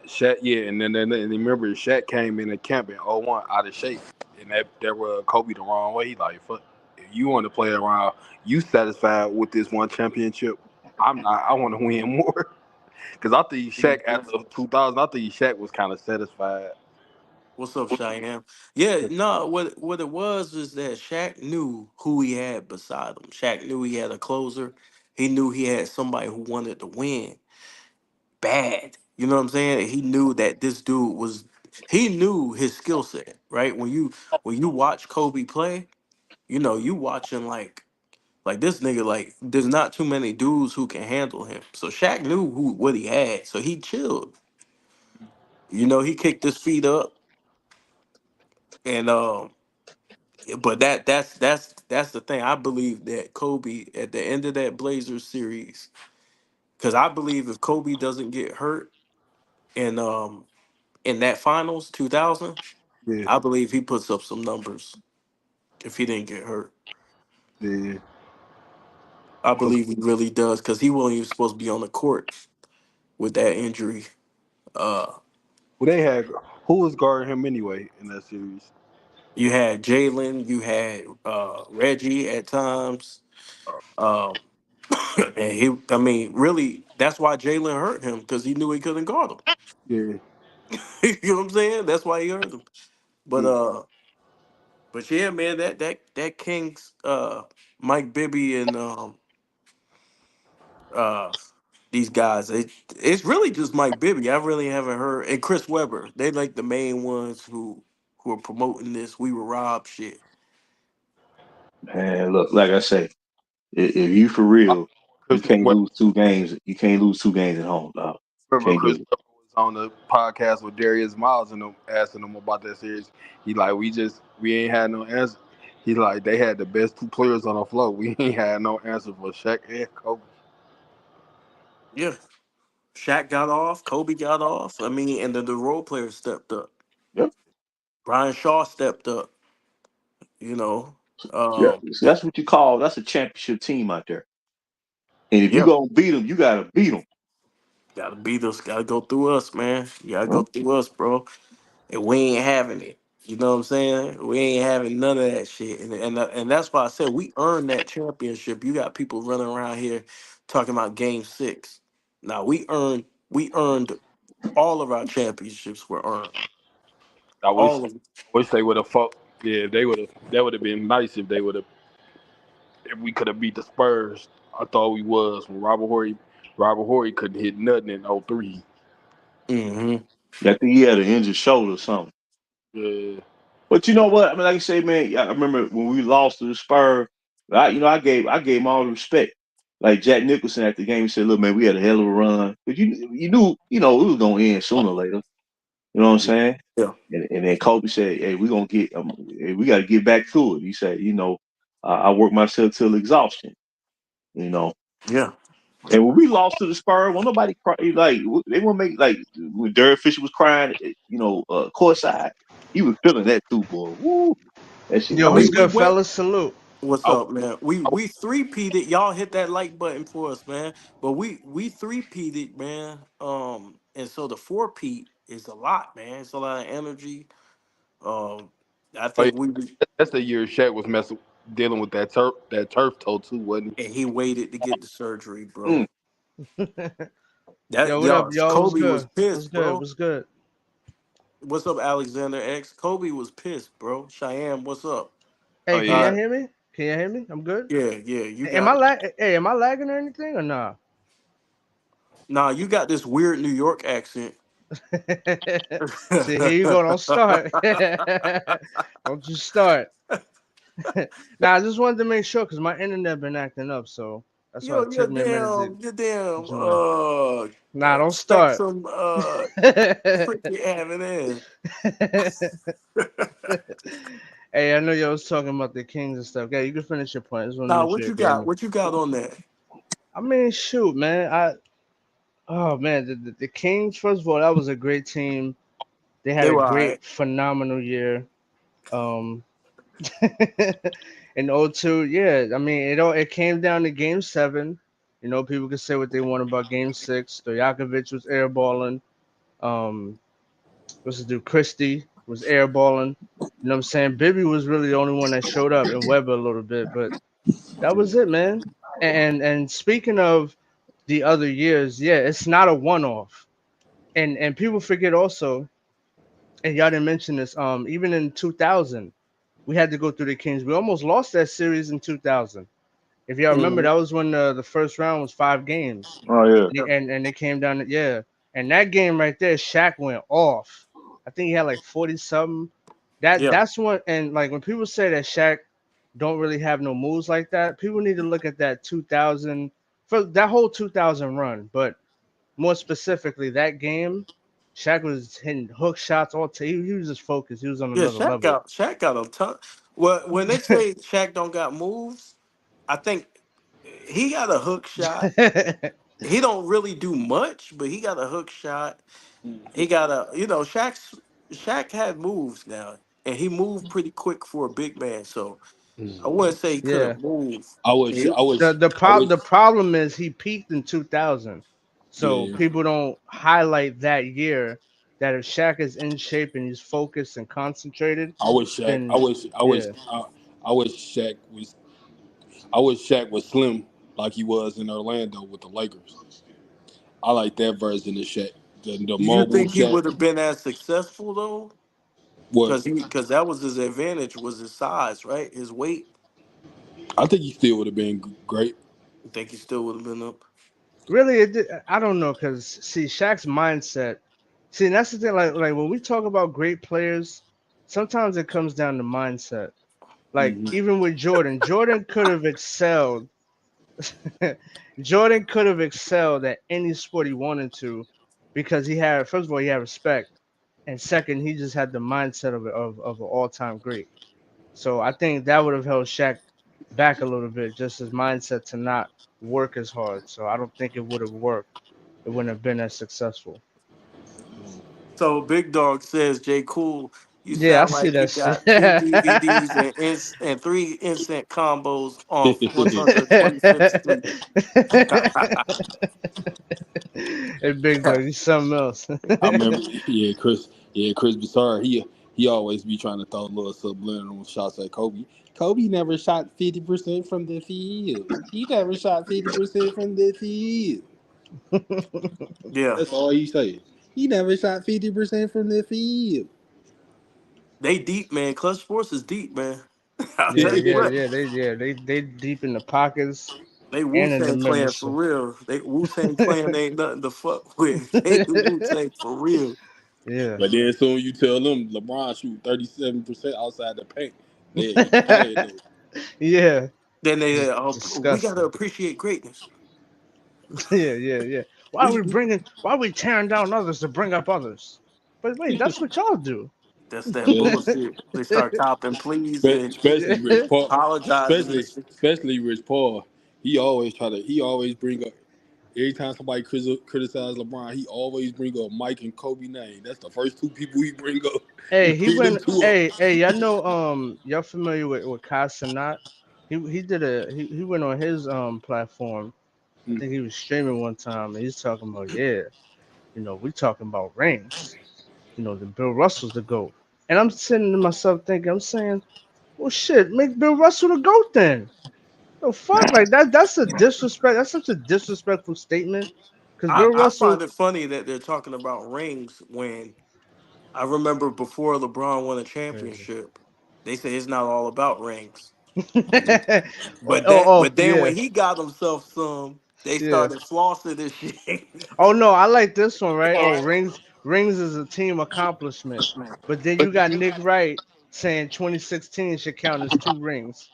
Shaq, yeah, and then remember Shaq came in the camp in '01 out of shape, and that rubbed Kobe the wrong way. He like, fuck, if you want to play around, you satisfied with this one championship. I'm not. I want to win more. Because I think Shaq after 2000, I think Shaq was kind of satisfied. What's up, Cheyenne? Yeah, no, what it was is that Shaq knew who he had beside him. Shaq knew he had a closer. He knew he had somebody who wanted to win bad. You know what I'm saying? He knew that this dude was. He knew his skill set, right? When you watch Kobe play, you watching like this nigga. Like there's not too many dudes who can handle him. So Shaq knew what he had, so he chilled. He kicked his feet up and but that's the thing. I believe that Kobe at the end of that Blazers series, because I believe if Kobe doesn't get hurt in that finals 2000, Yeah, I believe he puts up some numbers if he didn't get hurt. yeah. I Cause believe he really does because he wasn't even supposed to be on the court with that injury. Uh, who they had, who was guarding him anyway in that series? you had Jalen, you had Reggie at times. Um, and I mean, really, that's why Jalen hurt him because he knew he couldn't guard him. Yeah, You know what I'm saying? That's why he hurt him. But yeah. yeah, man, that Kings Mike Bibby and uh these guys, it's really just Mike Bibby. I really haven't heard, and Chris Webber. They like the main ones who are promoting this. We were robbed shit. man, look, like I say, if you for I real, you Chris can't Webber, lose 2 games. You can't lose 2 games at home, dog. remember Can't Chris do it. Webber was on the podcast with Darius Miles and them asking them about that series. He like, we ain't had no answer. He like, they had the best two players on the floor. We ain't had no answer for Shaq and Kobe. Yeah, Shaq got off, Kobe got off. I mean, and then the role players stepped up. Yep. Brian Shaw stepped up. You know, Yeah. um, So that's what you call that's a championship team out there. And if you yeah, gonna beat them, you gotta beat them. gotta beat us. Gotta go through us, man. You gotta go Well, through us, bro. And we ain't having it. You know what I'm saying? We ain't having none of that shit, and that's why I said we earned that championship. You got people running around here talking about Game 6. Now we earned all of our championships were earned. I wish All of them. wish they would have fought. Yeah, they would have. That would have been nice if they would have. If we could have beat the Spurs, I thought we was when Robert Horry couldn't hit nothing in '03. Hmm. I think he had an injured shoulder or something. Yeah, But you know what? I mean, like I say, man, I remember when we lost to the Spurs. I gave him all the respect. Like Jack Nicholson at the game, he said, "Look, man, we had a hell of a run, but you knew, it was gonna end sooner or later. You know what I'm saying?" Yeah, And then Kobe said, "Hey, we got to get back to it." He said, I worked myself till exhaustion. You know, yeah. and when we lost to the Spurs, when nobody cry, like they want to make like when Derek Fisher was crying, courtside, he was feeling that too, boy. Woo, that shit Yo, I what's mean, crazy. we good, went. fellas? Salute. What's I, up, man? We three-peated. Y'all hit that like button for us, man. But we three-peated, man. And so the four-peat is a lot, man. It's a lot of energy. Um, I oh yeah, think that's the year Shaq was dealing with that turf toe too, wasn't and he waited to get the surgery, bro. Mm. That Yo, what up, yo, y'all? What's Kobe was good? What's pissed, good? bro. What's good? What's up, Alexander X? Kobe was pissed, bro. Cheyenne, what's up? he? Oh Hey, can yeah, y'all Uh, hear me? Can y'all hear me? I'm good. yeah, yeah. You Am I got Hey, am I lagging or anything or nah? nah. You got this weird New York accent. See, here you go. Don't start. Don't you start. Nah, I just wanted to make sure because my internet been acting up, so that's why Yo, it took me a minute to your damn join. Nah, don't start. spectrum freaking having in. Hey, I know y'all was talking about the Kings and stuff. Yeah, you can finish your point. I just want to Nah, make sure what you you can hear got? me. What you got on that? I mean, shoot, man. Oh man, the Kings. First of all, that was a great team. They had They a were all right. great, phenomenal year. Um, In '02, yeah. I mean, it came down to Game 7. People can say what they want about Game 6. Stojakovic was airballing. Um, what's the dude? Christie was airballing. You know what I'm saying? Bibby was really the only one that showed up, and Weber a little bit, but that was it, man. And speaking of the other years, yeah, it's not a one-off. And people forget also, and y'all didn't mention this. Even in 2000, we had to go through the Kings. We almost lost that series in 2000. If y'all remember, Mhm. that was when the first round was 5 games, Oh yeah. Yep. and it came down to, yeah. And that game right there, Shaq went off. I think he had like 40 something. Yeah. That's when, and like when people say that Shaq don't really have no moves like that, people need to look at that 2000, for that whole 2000 run, but more specifically that game. Shaq was hitting hook shots all. He was just focused. He was on Yeah, another level. Shaq got a ton. Well, when they say Shaq don't got moves, I think he got a hook shot. He don't really do much, but he got a hook shot. He got a Shaq had moves now, and he moved pretty quick for a big man. So I wouldn't say he Yeah. couldn't move. I wish, He, He, I wish, I the wish. problem is he peaked in 2000, so Yeah, people don't highlight that year. That if Shaq is in shape and he's focused and concentrated, I wish Shaq. then yeah. I wish Shaq was. I wish Shaq was slim like he was in Orlando with the Lakers. I like that version of Shaq, the do you mobile think he Shaq. would have been as successful though? What Because that was his advantage was his size, right? His weight. I think he still would have been great. I think he still would have been up. Really, I don't know, because see Shaq's mindset. See, and that's the thing. Like when we talk about great players, sometimes it comes down to mindset. Like Hmm. even with Jordan, Jordan could have excelled. Jordan could have excelled at any sport he wanted to, because he had, first of all, he had respect, and second, he just had the mindset of an all time great. So I think that would have held Shaq back a little bit, just his mindset to not work as hard. So I don't think it would have worked. It wouldn't have been as successful. So Big Dog says, J. Cool, you Yeah, I sound see like you that shit. got 2 DVDs and 3 instant combos on 125th Street. Hey, big dog, you something else. I remember, Chris Bassard. He always be trying to throw little subliminal shots at Kobe. Kobe never shot 50% from the field. He never shot 50% from the field. Yeah, That's all he say. He never shot 50% from the field. they deep, man. Clutch Sports is deep, man. I'll Yeah, tell you yeah, what. they deep in the pockets They Wu and in the Tang Clan for membership. real. They Wu Tang Clan ain't nothing to fuck with. They the Wu Tang for real. Yeah. But then soon you tell them LeBron shoot 37% outside the paint, they get quiet though. Yeah. Then they Just we gotta disgusting. appreciate greatness. Yeah, yeah, yeah. We Why are we tearing down others to bring up others? But wait, that's what y'all do. that's that Yeah. bullshit. They start copping pleas and Especially Rich Yeah. Paul, apologizing and shit. especially Rich Paul. He always bring up every time somebody criticize LeBron, he always bring up Mike and Kobe name. That's the first two people he bring up. He Hey, he bring them went. two up. Hey, y'all know, y'all familiar with Kai Cenat? He went on his platform. I Mm. think he was streaming one time, and he's talking about, yeah, we talking about rings. The Bill Russell's the GOAT. And I'm sitting to myself thinking, I'm saying, well, shit, make Bill Russell the GOAT then. The fuck, like that's a disrespect. That's such a disrespectful statement. Because Bill I Russell, find it funny that they're talking about rings when I remember before LeBron won a crazy. championship, they say it's not all about rings. oh, oh, But then yeah, when he got himself some, they yeah. started flossing this shit. Oh no, I like this one, right? Oh, rings is a team accomplishment. But then you got Nick Wright saying 2016 should count as 2 rings.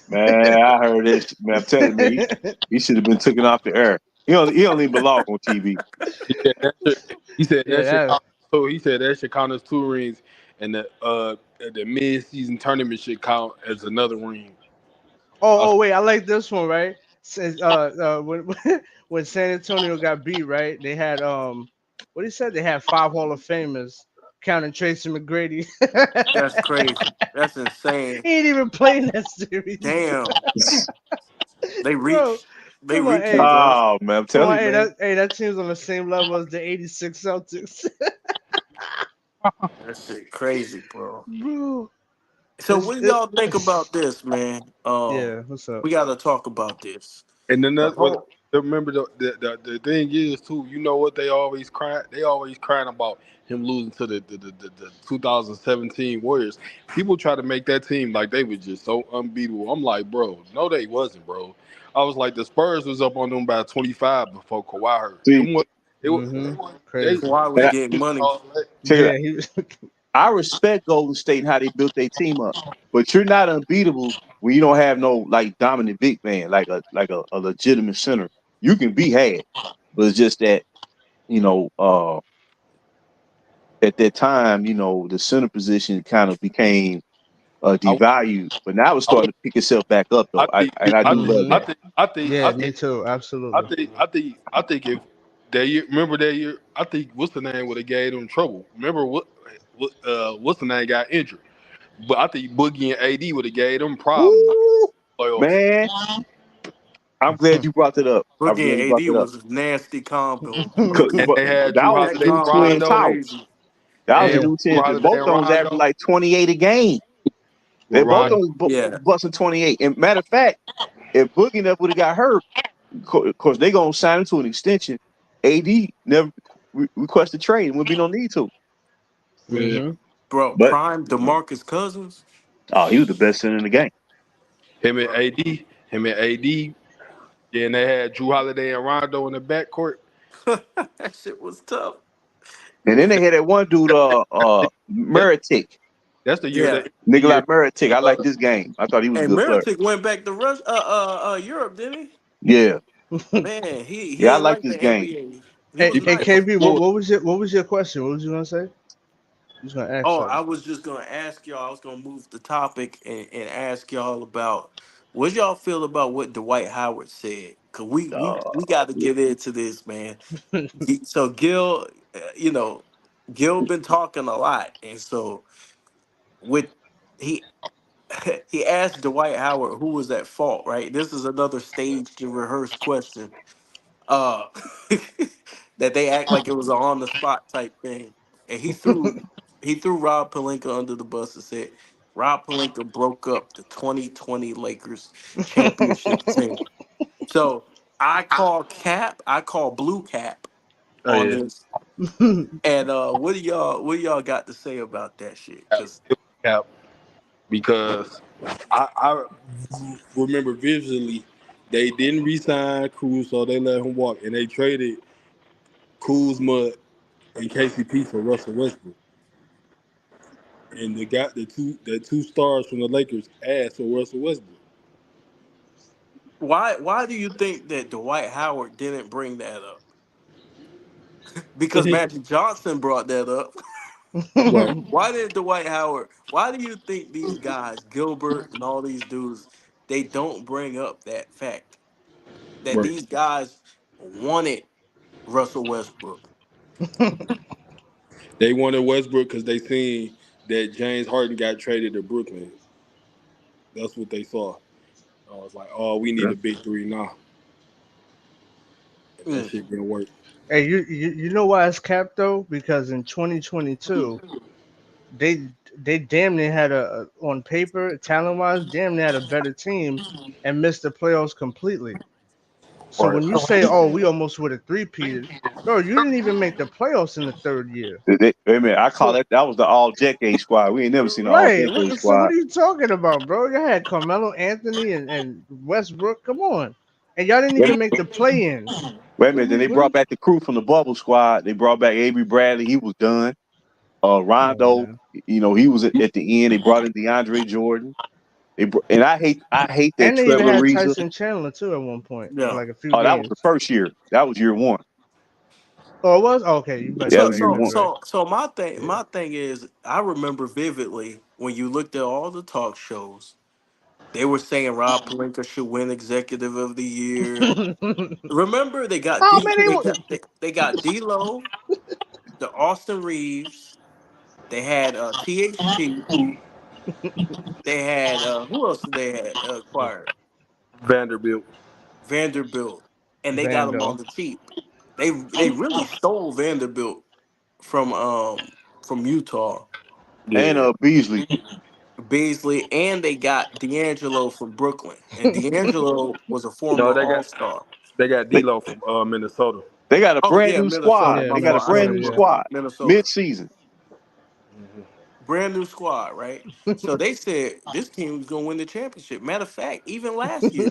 Man, I heard this. Man, I'm telling you, man, he should have been taken off the air. He don't even belong on TV. He said that shit. He said Yeah, that shit. that. He said that should count as two rings, and the mid season tournament should count as another ring. I, Oh, wait, I like this one, right? Says when when San Antonio got beat, right? They had what he said, they had 5 Hall of Famers counting Tracy McGrady. That's crazy. That's insane. He ain't even playing that series. Damn. They Bro, reached. They come on, reaching, hey. bro. Oh man, I'm Come on, telling you, man. that team's on the same level as the '86 Celtics, That shit crazy, bro. bro. So It's what do it. y'all think about this, man? Yeah, what's up? We gotta talk about this. And then The that's what whole remember the thing is too. You know what they always cry? They always crying about him losing to the 2017 Warriors. People try to make that team like they were just so unbeatable. I'm like, bro, no, they wasn't, bro. I was like, the Spurs was up on them by 25 before Kawhi hurt. See, Them was, it was Mm-hmm. they Crazy. Kawhi was and I, getting money. check it out. Yeah, he. I respect Golden State and how they built their team up, but you're not unbeatable when you don't have no like dominant big man, like a legitimate center. You can be had, but it's just that you know, at that time, the center position kind of became I, devalued, but now it's I, starting to pick itself back up I though. think I I do think love Mm-hmm. I that. think I think I Yeah, me think too. Absolutely. I think if that year, remember that year, I think what's the name would have gave them trouble. Remember what's the name got injured, but I think Boogie and AD would have gave them problems Ooh, playoffs. man, I'm glad you brought that up. I'm Boogie glad and you brought AD that up. was a nasty combo. 'Cause- And but they had that Drew was That the Holiday new and combo twin was Rondo, towers. crazy. That was the and Yeah. new Drew 10. Holiday Both of and them was averaging Rondo like 28 a game. with Both of Rondo. them was Yeah. busting 28. And matter of fact, if Boogie never would have got hurt, of course they gonna sign him to an extension. AD never requested trade, and would be no need to. Yeah, Mm-hmm. Bro, But prime DeMarcus Cousins. oh, he was the best center in the game. Bro. him and AD. Yeah, and they had Drew Holiday and Rondo in the backcourt. That shit was tough. And then they had that one dude, That, Meritic, that's the year Yeah. that the Nikolai year. Meritic. I like Uh, this game. I thought he was a And good player. Meritic went back to Europe, didn't he? Yeah, Man, he yeah, I ain't like like this the game. NBA. He Hey, was he hey, played nice. for KB, Florida. what was your question? What was you gonna say? You was gonna ask Oh, something. I was just gonna ask y'all. I was gonna move the topic and ask y'all about what y'all feel about what Dwight Howard said. Cause we got to get into this, man. So Gil, Gil been talking a lot, and so with he he asked Dwight Howard who was at fault, right? This is another staged and rehearsed question. Uh, that they act like it was an on the spot type thing, and he threw Rob Pelinka under the bus and said Rob Pelinka broke up the 2020 Lakers championship team. So I call blue cap Oh on yeah, this. And what do y'all got to say about that shit? Cause it was cap because I remember visually they didn't re-sign Cruz, so they let him walk, and they traded Kuzma and KCP for Russell Westbrook, and they got the two stars from the Lakers asked for Russell Westbrook. why do you think that Dwight Howard didn't bring that up? Because Magic Johnson brought that up. Right. Why did Dwight Howard? Why do you think these guys, Gilbert and all these dudes, they don't bring up that fact that Right. these guys wanted Russell Westbrook? They wanted Westbrook because they seen that James Harden got traded to Brooklyn. That's what they saw. I was like, oh, we need a big three now, and that Mm. shit didn't work. Hey, you know why it's capped though? Because in 2022, they they damn near had on paper, talent wise, damn near had a better team and missed the playoffs completely. So Right. when you say, "Oh, we almost would have three-peated," bro, you didn't even make the playoffs in the third year. Wait a minute, I call So that was the all decade squad. We ain't never seen an all right, decade so what squad. are you talking about, bro? You had Carmelo Anthony and Westbrook. Come on, and y'all didn't Wait, even make the play-in. wait a minute, then they What are brought you? back the crew from the bubble squad. They brought back Avery Bradley, he was done. Come on, Rondo, man. he was at the end. They brought in DeAndre Jordan. And I hate that And they even Trevor had Ariza. Tyson Chandler too at one point for Yeah. like a few Oh, that was the games. first year. That was year one. Oh, it was okay. You right. Yeah, that You So was right. year You so right. one. You right. so so my thing Yeah. my thing is I remember vividly when you looked at all the talk shows, they were saying Rob Pelinka should win Executive of the Year. Remember they got Oh D man, they got D'Lo, the Austin Reeves. They had THT. They had who else did they had acquired? Vanderbilt. Vanderbilt, and they got them on Vando. the cheap. They really stole Vanderbilt from Utah, And Yeah. Beasley. Beasley, and they got D'Angelo from Brooklyn. And D'Angelo was a former No, All Star. they got They, D'Lo from Minnesota. they got a Oh brand yeah, new Minnesota. squad. Yeah, My They got a fault. I brand said new Minnesota. Brooklyn, squad Minnesota. mid-season. Brand new squad, right? So they said this team was gonna win the championship. Matter of fact, even last year,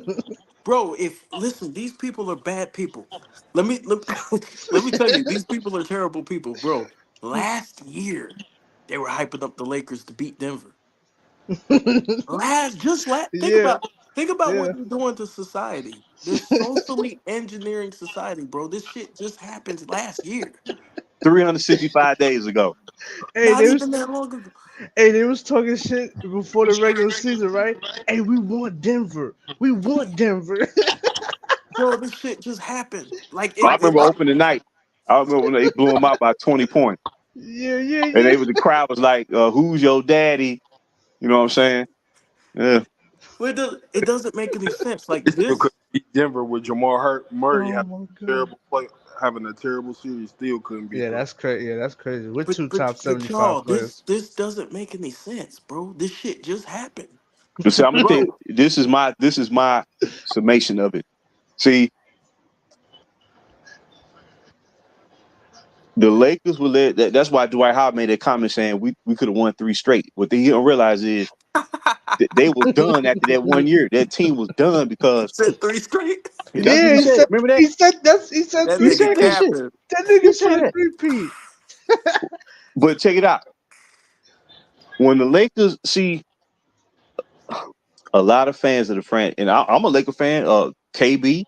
bro. If listen, these people are bad people. Let me tell you, these people are terrible people, bro. Last year, they were hyping up the Lakers to beat Denver. Think Yeah, about what yeah. they're doing to society. They're socially engineering society, bro. This shit just happened last year. 365 days ago. Hey, Not they was even that long ago. talking shit before the regular season, right? Hey, we want Denver. We want Denver. Bro, this shit just happened. Like I remember it opening night. I remember when they blew them out by 20 points. Yeah, yeah, And yeah. the crowd was like, who's your daddy? You know what I'm saying? Yeah. it doesn't make any sense. Like They still this, couldn't beat Denver with Jamal Murray Oh my god. having a terrible series. Still couldn't beat Yeah, them. that's crazy. Yeah, that's crazy. With but two but top but 75 y'all, players. this doesn't make any sense, bro. This shit just happened, But see, I'm gonna tell you, bro. this is my summation of it. See, the Lakers will let that's why Dwight Howard made that comment saying we could have won 3 straight. What they don't realize is they was done after that 1 year. That team was done because Said three straight. that's what Yeah, he said. Remember that? he said That He three nigga said that straight. shit. capping. That He nigga said said that. three-peat. But check it out. When the Lakers see a lot of fans of the franchise, and I'm a Laker fan, KB,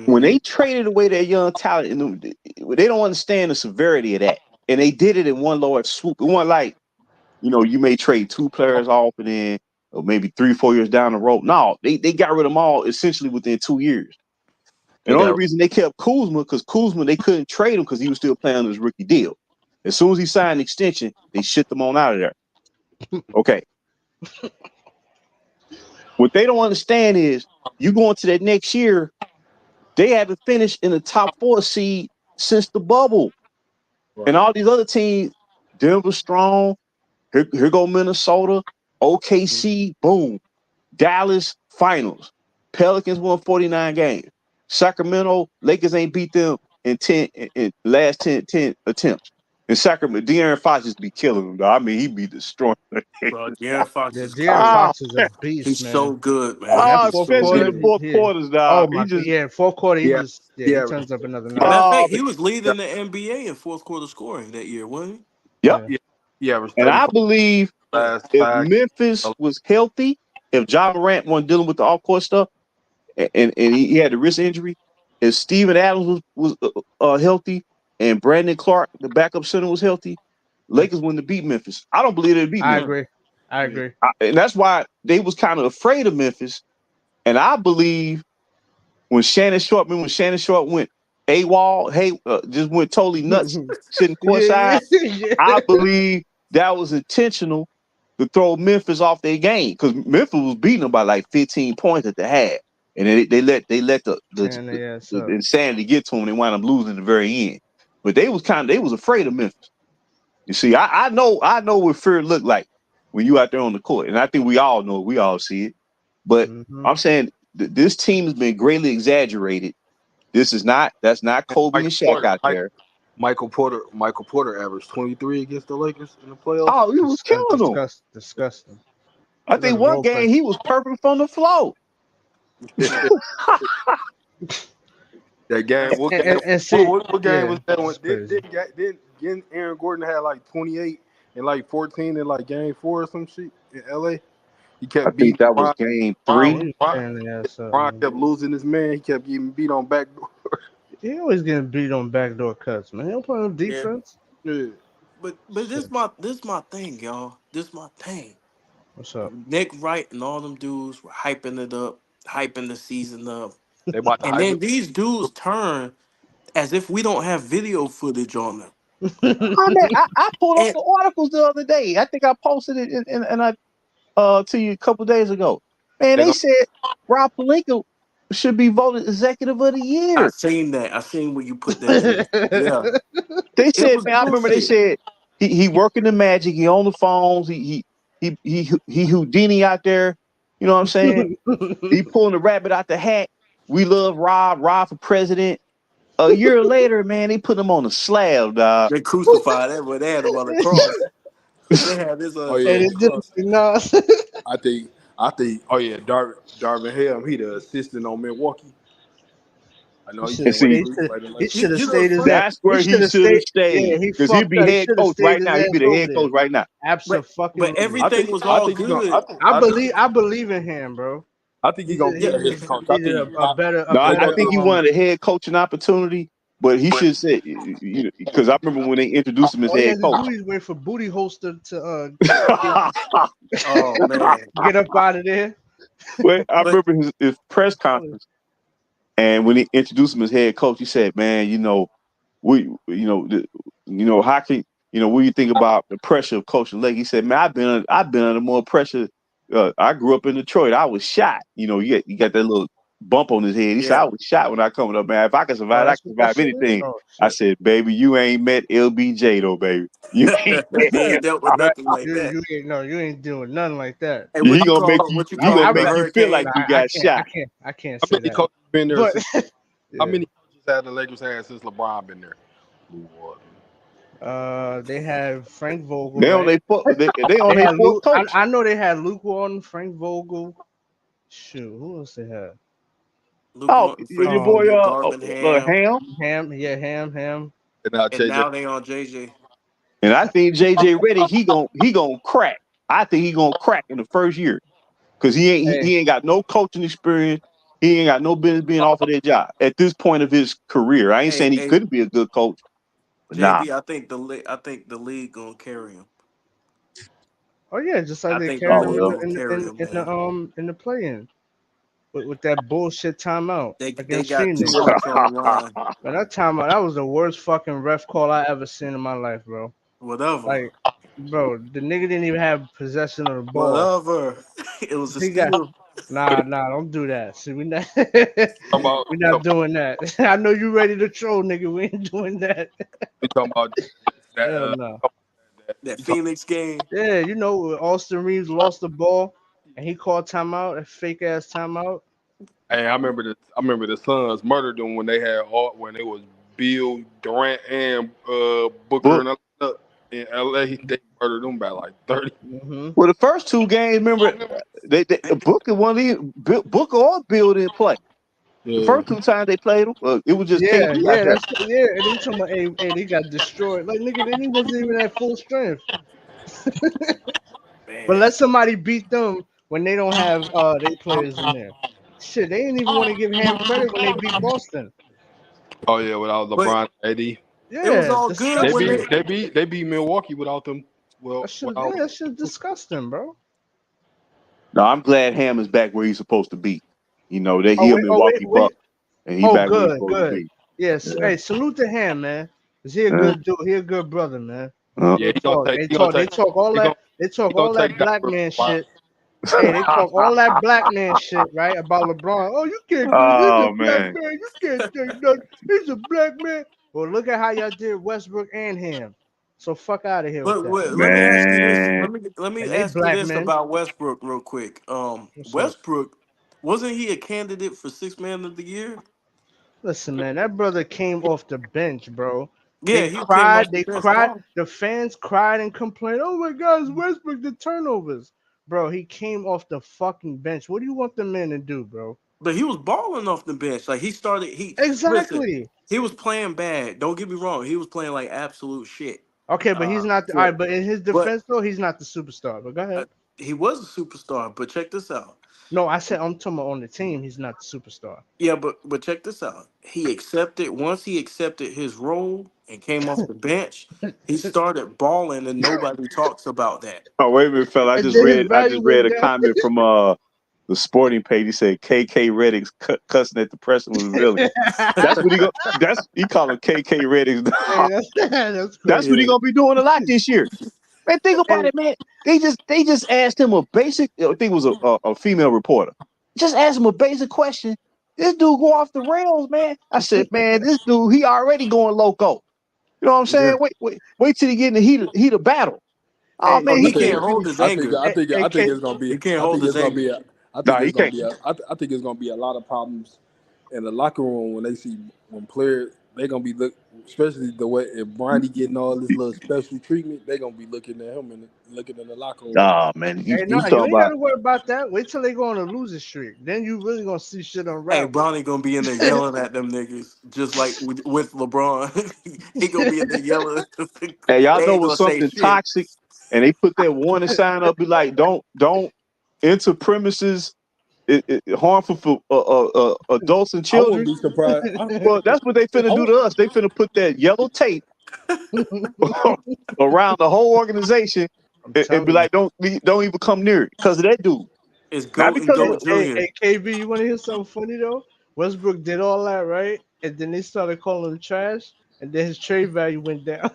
when Hmm. they traded away their young talent, they don't understand the severity of that. And they did it in one large swoop. It wasn't like, you may trade 2 players off and then or maybe 3, 4 years down the road. No, they got rid of them all essentially within 2 years. And They the only got reason they kept Kuzma, because Kuzma, they couldn't trade him because he was still playing on his rookie deal. As soon as he signed an extension, they shipped him on out of there. Okay. What they don't understand is you go into that next year, they haven't finished in the top 4 seed since the bubble. And right. all these other teams, Denver strong, here go Minnesota, OKC, boom. Dallas finals. Pelicans won 49 games. Sacramento, Lakers ain't beat them in 10 in last 10 attempts. And Sacramento, De'Aaron Fox just be killing them, though. I mean, he be destroying them. Bro, De'Aaron Fox Yeah, is De'Aaron crazy. Ah, Fox is a beast, He's so man. good, Yeah, man. that He's fourth so especially in quarter, the good. fourth quarters, oh dog. He my god, just yeah, fourth quarter, Yeah, he yeah, turns up another Matter notch. of oh fact, he was leading the NBA in fourth quarter scoring that year, wasn't he? yep. Yeah, yeah. He averaged And I 35 believe Yeah. last if 5 Memphis games. was healthy, if John Morant wasn't dealing with the off court stuff, and he had the wrist injury, if Steven Adams was healthy, and Brandon Clark, the backup center, was healthy, Lakers wouldn't have beat Memphis. I don't believe they'd beat I Memphis, No. agree. I Yeah. agree. and that's why they was kind of afraid of Memphis. And I believe when Shannon Sharp went AWOL, just went totally nuts, sitting Yeah, courtside. yeah, I believe that was intentional to throw Memphis off their game because Memphis was beating them by like 15 points at the half, and they let and yeah, the so insanity get to them. They wound up losing at the very end, but they was afraid of Memphis. You see, I know what fear looked like when you out there on the court, and I think we all know it. We all see it. But hmm I'm saying this team has been greatly exaggerated. That's not And Kobe and Shaq out there. Michael Porter averaged 23 against the Lakers in the playoffs. Oh, he was killing them. disgusting. I They let think him one roll play. game he was perfect from the floor. That game, what game? And see, What game yeah, was that one? it's crazy. Didn't Aaron Gordon had like 28 and like 14 in like game 4 or some shit in LA? He I kept think beating that was Brian. game Brian, He three. was Brian, tearing the ass up, Brian man. kept losing his man. He kept getting beat on backdoor. He always getting beat on backdoor cuts, man. He don't play no Yeah. defense. Yeah. But Shit. this my thing, y'all. This my thing. What's up? Nick Wright and all them dudes were hyping it up, hyping the season up. They about to And hype then it. these dudes turn as if we don't have video footage on them. I mean, I pulled up And the articles the other day. I think I posted it and I to you a couple days ago. Man, They they gonna said Rob Palenka should be voted executive of the I year. seen that. I seen where you put that shit. Yeah, They it said, was man, I remember they bullshit. said he working the magic, he on the phones, he Houdini out there. You know what I'm saying? He pulling the rabbit out the hat. We love Rob for president. A year later, man, they put him on a slab, dog. They crucified that boy. They had him on the cross. They had this oh shit yeah, And on it the didn't cross. no. I think oh yeah, Darvin Ham, he the assistant on Milwaukee. I know He he should And have can't wait see, till he play the Lakers. he should have You know, it's stayed his funny. ass. that's He where should he have should have stayed. Yeah, stayed. he Because he'd fucked be up. He head should have coach stayed right his now. He'd ass be the over head there. coach right now. But Absolutely. everything was all good. I I believe in him, bro. I think he He gonna did. get Yeah, a head coach. He I did think a better No, I think he um. wanted a head coaching opportunity, but he should say, because I remember when they introduced him as All he head has to coach. do is wait for Booty Holster to get, oh man. get up out of there. Well, I But remember his press conference, and when he introduced him as head coach, he said, "Man, how can what do you think about the pressure of coaching Lake?" He said, "Man, I've been under more pressure. I grew up in Detroit. I was shot. You got that little bump on his head. He said, I yeah, was shot when I coming up, man. If I can Oh, survive, I that's can what that survive shit is. anything." Oh I shit. said, "Baby, you ain't met LBJ though, baby. You ain't met he him. ain't dealt with Right. nothing like You that. you ain't no you ain't doing nothing like that. Hey, He what you gonna make call you. what you He I call gonna him? I'm The make not. you feel like hurricane? Nah, you got shot." I can't how say many that. coaches been there But since how yeah. many coaches have the Lakers had since LeBron been there? Blue water. They had Frank Vogel, They on right? they on They their had fourth Luke. coach. I know they had Luke Walton, Frank Vogel. Shoot, who else they had? Luke Oh, Walton, Frank your boy Vogel, Darvin Ham, Ham. Ham. Yeah, Ham. And now and JJ. now they on JJ. And I think JJ Redick, he gonna crack. I think he gonna crack in the first year because he ain't he, Hey, he ain't got no coaching experience. He ain't got no business being offered that job at this point of his career. I ain't Hey, saying he hey, couldn't be a good coach, but nah. JB, I think the league gonna carry him. oh yeah, just like I they think the carried Oh him league well. gonna carry him, man. in the play-in with that bullshit timeout They against got too Phoenix. much on the line. Man, that timeout that was the worst fucking ref call I ever seen in my life, bro. Whatever, Like, bro, the nigga didn't even have possession of the ball. whatever. It was a He got steal. nah, don't do that. See, we not Talking about, we not doing that. I know you ready to troll, nigga. We ain't doing that. we talking about that. Hell no. That You talking, Phoenix game. Yeah, you know, Austin Reeves lost the ball and he called timeout, a fake ass timeout. hey, I remember the Suns murdered them when they had all when it was Bill Durant and Booker Book. and in LA. They murdered them by like 30. Hmm. Well, the first two games, remember, they Booker one Booker or Bill didn't play. The Yeah. first two times they played him, it was just Yeah, KD out yeah, there. yeah. And they talking about, hey, they got destroyed. Like, nigga, then he wasn't even at full strength. But Man, let somebody beat them when they don't have they players in there. Shit, they didn't even want to give Ham credit when they beat Boston. Oh yeah, without but LeBron, AD. it was Yeah, all good They when beat disgusting. they. they beat they beat Milwaukee without them. Well, without That shit's disgusting, bro. No, I'm glad Ham is back where he's supposed to be. That Oh he a wait, Milwaukee Buck, wait. and he Oh, back where he's good, supposed to good. be. Yes. Yeah. Hey, salute to Ham, man. Is he a Yeah. good dude? He a good brother, man. yeah, Real talk. They talk all he gonna that. They talk he gonna all that take that black for a man while. shit. Hey, they talk all that black man shit, right? About LeBron. Oh, you can't do this. He's a Oh black man. man. You can't do nothing. He's a black man. Well, look at how y'all did Westbrook and him. So fuck out of here with But that. let me ask you this. Man. Let me And they ask you black this men. about Westbrook real quick. What's up? Westbrook, wasn't he a candidate for six man of the year? Listen, man, that brother came off the bench, bro. Yeah, he came off the They bench cried. ball. The fans cried and complained. Oh my God, it's Westbrook the turnovers, bro. He came off the fucking bench. What do you want the man to do, bro? But he was balling off the bench. Like he started. He listen. Exactly. He was playing bad. Don't get me wrong. He was playing like absolute shit. Okay, but he's not. All For right, but in his but defense, though, he's not the superstar. But go uh, ahead. he was a superstar. But check this out. No, I said I'm talking about on the team. He's not the superstar. Yeah, but check this out. He accepted once he accepted his role and came off the bench. He started balling, and nobody talks about that. Oh wait a minute, fella. I And just then his read I value just read went a down. comment from the sporting page. He said KK Reddick's cussing at the person was villain. That's what he go. That's he call him KK Reddick's. Hey, that's That's crazy. what he Yeah. gonna be doing a lot this year. Man, think about Hey, it, man. They just asked him a basic. I think it was a female reporter. Just asked him a basic question. This dude go off the rails, man. I said, man, this dude he already going loco. You know what I'm Yeah. saying? Wait till he get in the heat of battle. Oh hey, man, Oh, I he he think can't can't. hold his I think anger. I think I think K, it's gonna be He can't I hold think his it's gonna be anger. a, I think Nah, he it's gonna can't. be a, I think it's gonna be a lot of problems in the locker room when they see when players they gonna be look, especially the way if Bronny getting all this little special treatment, they gonna be looking at him and looking in the locker room. Ah man, hey, you nah, you talking ain't about? gotta worry about that. Wait till they go on a losing streak. Then you really gonna see shit Hey, unravel. Bronny gonna be in there yelling at them niggas, just like with LeBron. He gonna be in there yelling. Hey, y'all They know ain't what's gonna say something shit. toxic? And they put that warning sign up, be like, don't enter premises. It harmful for adults and I wouldn't children. be surprised. Well, that's what they finna I do would, to us. They finna put that yellow tape around the whole organization I'm and be telling you. like, don't even come near it because of that dude. It's Not Goat and because of Hey, Goat hey, Junior. hey, KB, you want to hear something funny though? Westbrook did all that, right? And then they started calling him trash, and then his trade value went down.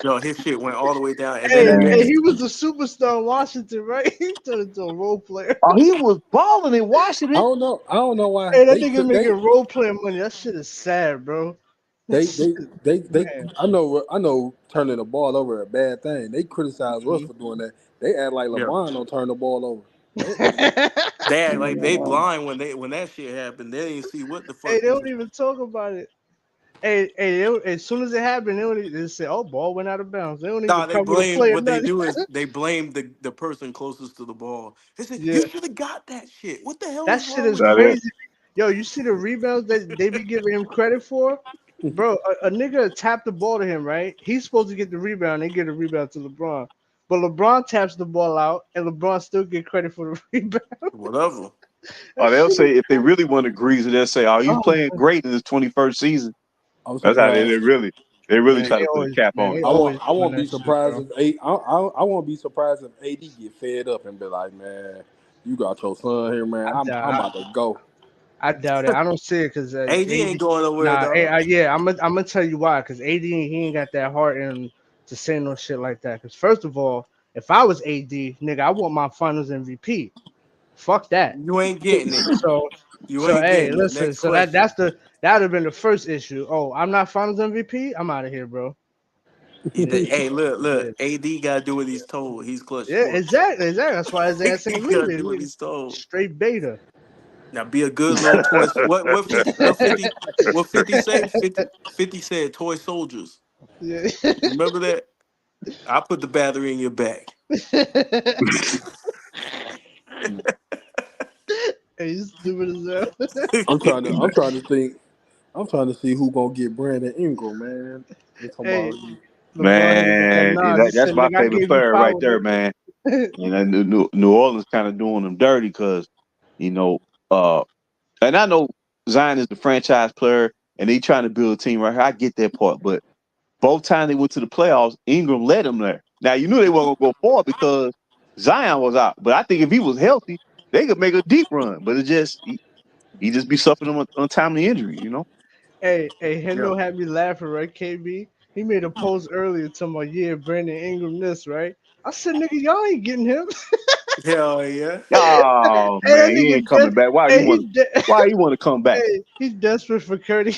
Yo, his shit went all the way down, and then Hey, the man. hey, next he was a superstar in Washington, right? He turned into a role player. Oh, he was balling in I Washington. don't know. I don't know why Hey, that they nigga could making role player money. That shit is sad, bro. they That's, they they. man. I know turning the ball over a bad thing. They criticize us Mhm. for doing that. They act like yeah, LeBron don't turn the ball over. They, they act like they Man. blind when that shit happened. They didn't see what the Hey, fuck. they don't even talk about it. As soon as it happened, they say, "Oh, ball went out of bounds." They don't even Nah, they cover the blame play or what they nothing. do is they blame the person closest to the ball. They say you Yeah, should have got that shit. What the hell that is shit wrong is with That you? is. crazy. Yo, you see the rebounds that they be giving him credit for? Bro, a nigga tapped the ball to him, right? He's supposed to get the rebound. They get a rebound to LeBron. But LeBron taps the ball out, and LeBron still get credit for the rebound. Whatever. That Or they'll shit is, say if they really want to grease it, they'll say, "Oh, you oh, playing great in his 21st season." I'm That's how surprised. they really man, try to put a cap on they it. always I doing won't be that shit, surprised bro. if I won't be surprised if AD get fed up and be like, man, you got your son here, man. I I'm doubt, about to go. I doubt it. I don't see it because AD ain't going nowhere, nah, dog. yeah, I'm gonna tell you why. Because AD, he ain't got that heart in him to say no shit like that. Because first of all, if I was AD, nigga, I want my Finals MVP. Fuck that. You ain't getting it. So, You ain't hey, getting it. listen. Next So question. that'd have been the first issue. Oh, I'm not Finals MVP. I'm out of here, bro. Yeah, Hey, look. yeah, AD got to do what he's told. He's clutch yeah, sports. exactly, exactly. That's why his ass He ain't got to leaving. do what Nigga, he's told. straight beta. Now be a good little toy. What 50 say? 50 said toy soldiers. Yeah. Remember that? I put the battery in your back. Hey, you stupid as hell. I'm trying to think. I'm trying to see who gonna get Brandon Ingram, man. They talking Hey, about LeBron hit him with that Man, Nas. He that's said, my "Nigga, I favorite gave you player right power, there, man. nigga." You know, New Orleans kind of doing them dirty because, you know, uh, and I know Zion is the franchise player and he trying to build a team right here. I get that part, but both times they went to the playoffs, Ingram led them there. Now you knew they weren't gonna go far because Zion was out, but I think if he was healthy, they could make a deep run. But it just he just be suffering untimely injury, you know. Hey, Yeah. Hendo had me laughing, right, KB? He made a post earlier talking about, yeah, Brandon Ingram this, right? I said, nigga, y'all ain't getting him. Hell yeah. Oh Hey, that man, he nigga, ain't coming back. hey, Why you want to come back? hey, he's desperate for Curry.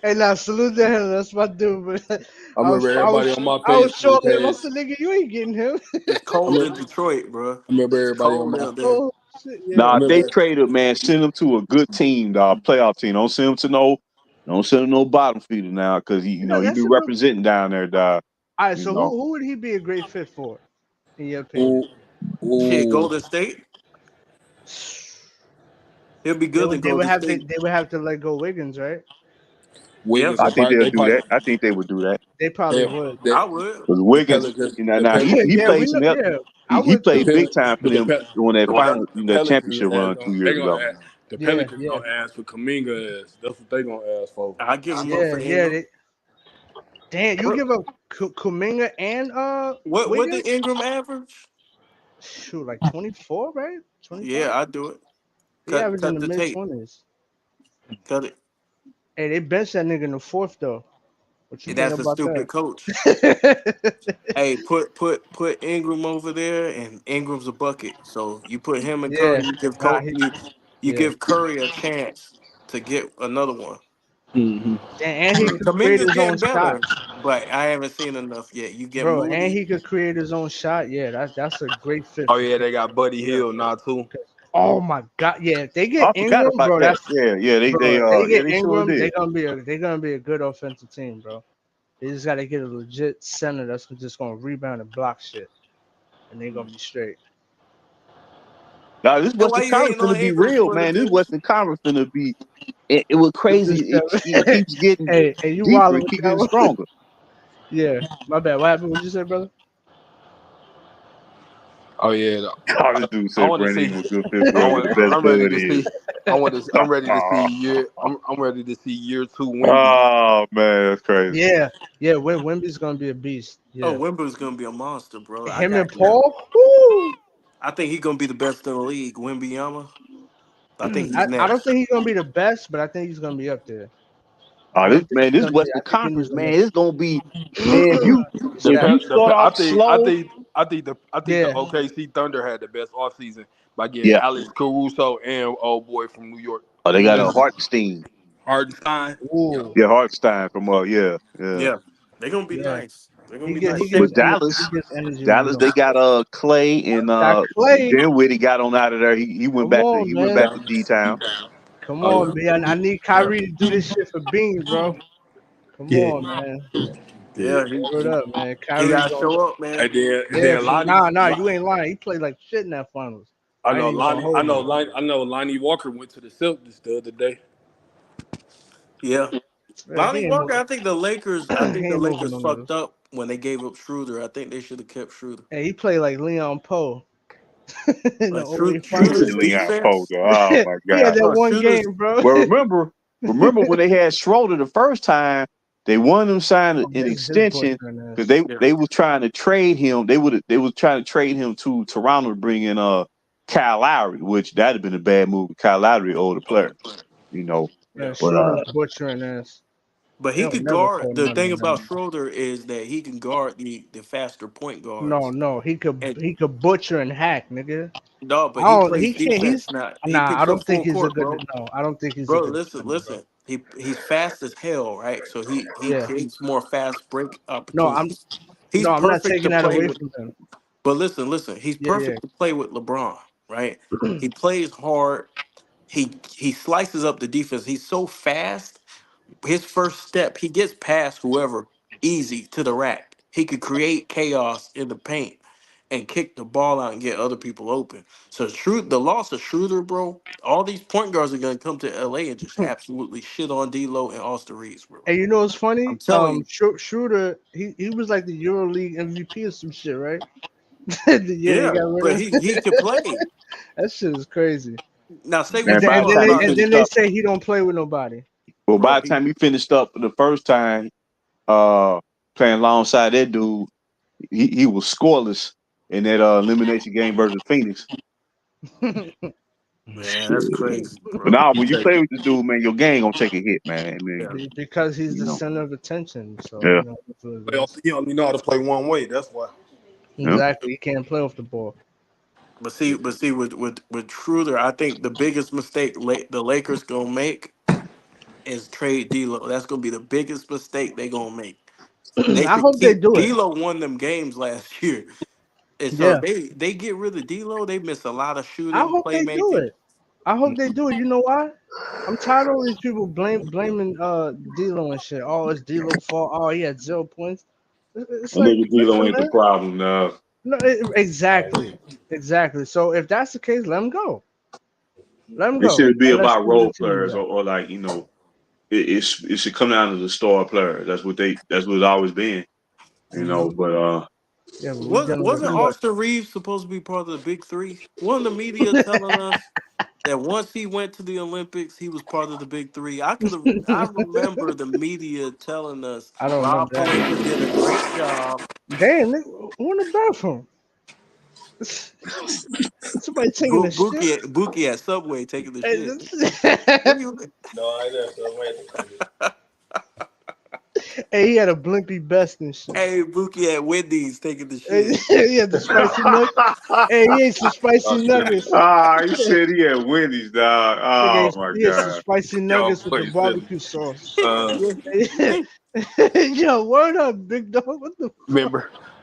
Hey, now salute to him. That's my dude. But I remember everybody on my I was Facebook short with him. I page. said, nigga, you ain't getting him. It's I cold in remember, Detroit, bro. I remember It's everybody on cold my out there. Oh shit, I yeah. Nah, if they remember trade him, man, send him to a good team, dog, playoff team. Don't send him no bottom feeder now, because he That's be a good. representing down there, dog. All right, You so know. who would he be a great fit for, in your opinion? ooh, Shit, ooh, Golden State. He'll be They good in would Golden State. they would have to let go Wiggins, right? Yeah, Wiggins I will think probably they'll they do probably that. I think they would do that. They probably they, would. they, I would. Because the Wiggins, Pelicans the now Pelicans he Yeah, played we know. Yeah, I he would the played too. big Pel- time for but the them Pel- during that final the that Pelicans championship run gonna 2 years ago. the Yeah, Pelicans yeah, gonna ask for Kaminga ass. That's what they gonna ask for. I give him up yeah, for yeah. Ingram. Damn, you give up Kuminga and What did Wiggins? Ingram average? shoot, like 24, right? 25. Yeah, I do it. He averaged in Cut the the mid tape. 20s. Cut it. Hey, they benched that nigga in the fourth though. What you think That's a about stupid that? coach. Hey, put Ingram over there, and Ingram's a bucket. So you put him and Yeah, Curry. nah, he, You yeah, give Curry a chance to get another one. Hmm. and he could create Kaminga's his own getting shot, better, but I haven't seen enough yet. You get bro. And Moody. he could create his own shot. Yeah, that's a great fit Oh for yeah, Phoenix. they got Buddy Yeah. Hill now too. Oh my god, yeah. If they I get forgot Ingram, about bro, that. that's Yeah, yeah, bro. If they yeah, get they sure Ingram, did. they're gonna be a good offensive team, bro. They just gotta get a legit center that's just gonna rebound and block shit, and they're gonna be straight. Now this And why Western you Conference hating on gonna be Ingram's real, point man. This ability? Western Conference gonna be it was crazy. It keeps getting Hey, you deeper. wilding It with keeps that getting one? stronger. Yeah, my bad. What happened? What you say, brother? Oh yeah, Oh, this dude I said want to Brandon see. Ingram good fit for him. The best I'm ready stud to is. see. I'm ready to see year. I'm ready to see year two Wimby. Oh man, that's crazy. Yeah, yeah. Wimby's gonna be a beast. Oh, Yeah, Wimber's gonna be a monster, bro. I him and got him. Paul. Woo! I think he's gonna be the best in the league. Wimbyama. I think he's I don't next. think he's gonna be the best, but I think he's gonna be up there. Oh, I this don't think man, he's this gonna be. I Western think he needs Conference, to man, make. it's gonna be man. If you The if Yeah, you Pe- the start Pe- off slow, I think the yeah. OKC Thunder had the best offseason by getting yeah. Alex Caruso and old boy from New York, Oh, they got a Mm. Hartenstein. Hardenstein. Yeah. Ooh, Yeah, Hartenstein from yeah, yeah. Yeah, they're gonna be yeah. nice. They're gonna He be get nice he But gives shape. energy. He Dallas, gives energy when he's Dallas, on. they got Clay and Got Clay. Dinwiddie got on out of there. He went Come back to on, man. D Town. Come Oh on, yeah. man. I need Yeah. Kyrie to do this shit for Bean, bro. Come Yeah. on, man. Yeah. Yeah, Word up, man. he Kyrie gotta going. show up, man. And Yeah, then for Lonnie. nah, you ain't lying. He played like shit in that finals. I ain't even gonna hold you. I know Lonnie Walker went to the Celtics the other day. Yeah, Yeah, he Lonnie ain't Walker. moving. I think the Lakers. I He think the ain't moving Lakers no fucked needles. up when they gave up Schroeder. I think they should have kept Schroeder. Hey, he played like Leon Poe in the Like '08 Look Schroeder's at finals. Leon defense. Pogo. Oh my He had God. that No, one Schroeder's. game, bro. Well, remember when they had Schroeder the first time, they wanted him sign Oh, an his extension boyfriend because is. Yeah, they were trying to trade him. They was trying to trade him to Toronto to bring in Kyle Lowry, which that'd have been a bad move. Kyle Lowry, older player, you know. yeah. But Schroeder's butchering ass. But They he don't could never guard. call him The out thing on about that. Schroeder is that he can guard the faster point No, guards. no, And he could butcher and hack, nigga. no, but I he don't. plays He can't. defense He's now. He nah. I picks up don't think full he's a court, good. bro. No, I don't think he's a Bro, good listen, defender, bro. listen. He's fast as hell, right? So he Yeah. creates more fast break No, I'm. opportunities. He's No, I'm not perfect to taking that play away with. from him. But listen. He's Yeah, perfect to play with LeBron, right? yeah. He plays hard. He slices up the defense. He's so fast. His first step, he gets past whoever easy to the rack. He could create chaos in the paint and kick the ball out and get other people open. So the loss of Schroeder, bro, all these point guards are gonna come to LA and just absolutely shit on D'Lo and Austin Reeves, bro. And you know what's I'm funny? telling you. Schroeder, he was like the EuroLeague MVP or some shit, right? The year they Yeah, got rid but of he him. could play. That shit is crazy. Now say man, what you by the want time he about And him, then finished they up, say he don't play with nobody. well, bro. by the time he finished up the first time, uh, playing alongside that dude, he was scoreless in that elimination game versus Phoenix. Man, that's crazy, But bro. now You when you take play with this dude, man, your game gonna take a hit, man. I mean, yeah. Because he's you the know, center of attention. So yeah, that's what it Well, is. he only know how to play one way. That's why. yeah. Exactly. He can't play off the ball. But see, with Schroeder, I think the biggest mistake the Lakers gonna make is trade D'Lo. That's gonna be the biggest mistake they gonna make. They I should hope they keep do it. D'Lo won them games last year, and so Yeah. if they get rid of D'Lo, they miss a lot of I shooting, hope they do playmaking. it. I hope they do it. You know why? I'm tired of all these people blaming D'Lo and shit. Oh, it's D'Lo fault. Oh, he had 0 points. It's A like, nigga D'Lo listen, ain't the man. problem now. No, exactly, exactly. So if that's the case, let him go. Let him It go, should be and let's about see where the role team is players at. or like it should come down to the star player. That's what it's always been, you know. Mhm. But Yeah, but we dealing with Wasn't you know, Austin Reeves supposed to be part of the big three? Wasn't the media telling us that once he went to the Olympics, he was part of the big three? I remember the media telling us I don't Rob remember that. Palenka did a great job. Damn, nigga, who in the bathroom? Somebody taking a shit. Bookie at Subway taking the Hey, shit. What this- you? No, I ain't that. hey, he had a blimpy vest and shit. Hey, Bookie at Wendy's taking the Hey, shit. he had the spicy nuggets. Hey, he ate some spicy nuggets. He said he had Wendy's, dog. Oh my He ate some god. spicy Yo, nuggets with the boy, silly. barbecue sauce. Uh, Yo, word up, big dog. What the fuck?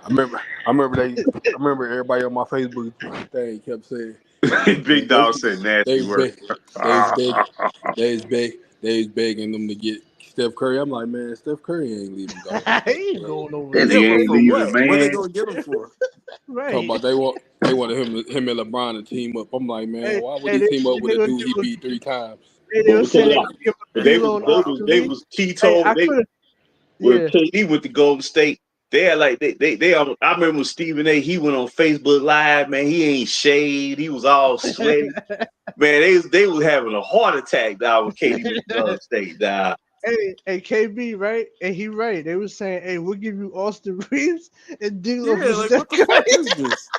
remember, I remember everybody on my Facebook thing kept saying, Big man, dog said nasty they was work. beg, they was beg, they was beg, they was begging them to get Steph Curry. I'm like, man, Steph Curry ain't leaving Golden he State, ain't bro. going over That there, Yeah, nigga but ain't man. for leaving, what? What they man. gonna get him for? Talking Right. about they wanted him and LeBron to team up. I'm like, man, Hey, why would hey, he they, team up with they a gonna dude give he him, beat 3 times? hey, they But were because saying they look, could give him D'Lo and Austin they Reeves. was T Hey, told I could have, when yeah. KD went to Golden State, they had like I remember when Stephen A. He went on Facebook Live, man. He ain't shaved. He was all sweaty. Man, they was having a heart attack, dog, when KD went to Golden State, dog. Hey, KB, right? And he right. They were saying, hey, we'll give you Austin Reeves and D'Lo Yeah, for like Steph what the fuck Curry. is this?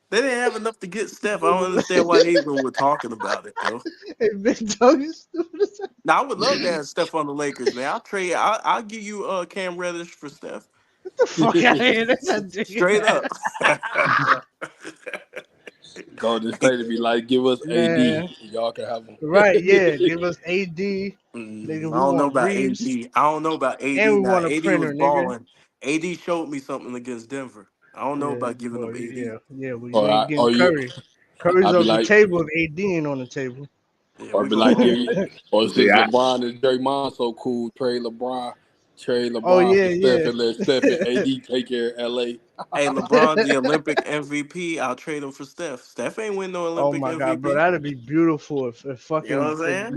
They didn't have enough to get Steph. I don't understand why they even were talking about it though. Hey, big dog is stupid as hell. Now I would love to have Steph on the Lakers, man. I'll trade. I'll give you Cam Reddish for Steph. Get the fuck out of here. That's not digging Straight that. up. Golden State to be like, give us AD, Man. y'all can have him. Right, yeah. Give us AD. Nigga, I we don't know want about AD. Reeves. I don't know about AD. And we Now want a AD was printer, nigga. balling. AD showed me something against Denver. I don't know Yeah, about giving well, them AD. yeah. Well, you Or ain't I, getting or you, Curry. Curry's I'd be off the like, table if AD ain't on the table. Yeah, or we be gonna like, go. or See, since LeBron and Draymond so cool, trade Oh LeBron yeah, for Steph yeah. and let Steph and AD take care of LA. Hey, LeBron, the Olympic MVP. I'll trade him for Steph. Steph ain't win no Oh Olympic my god, bro, MVP. that'd be beautiful if You know fucking what I'm saying?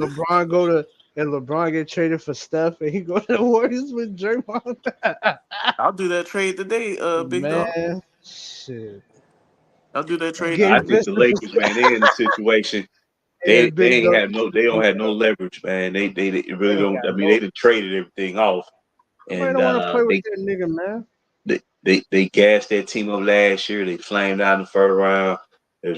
if LeBron get traded for Steph and he go to the Warriors with Draymond. I'll do that trade today, big dog. Man, shit. I'll do that trade I Gabe today. think the Vincent Lakers, man, they in a situation. yeah, They big ain't dog. have they don't have no leverage, man. They They really ain't don't. got I mean, no. they done traded everything off, Nobody and don't want to play with that nigga, man. they gassed that team up last year. They flamed out in the first round. Hey,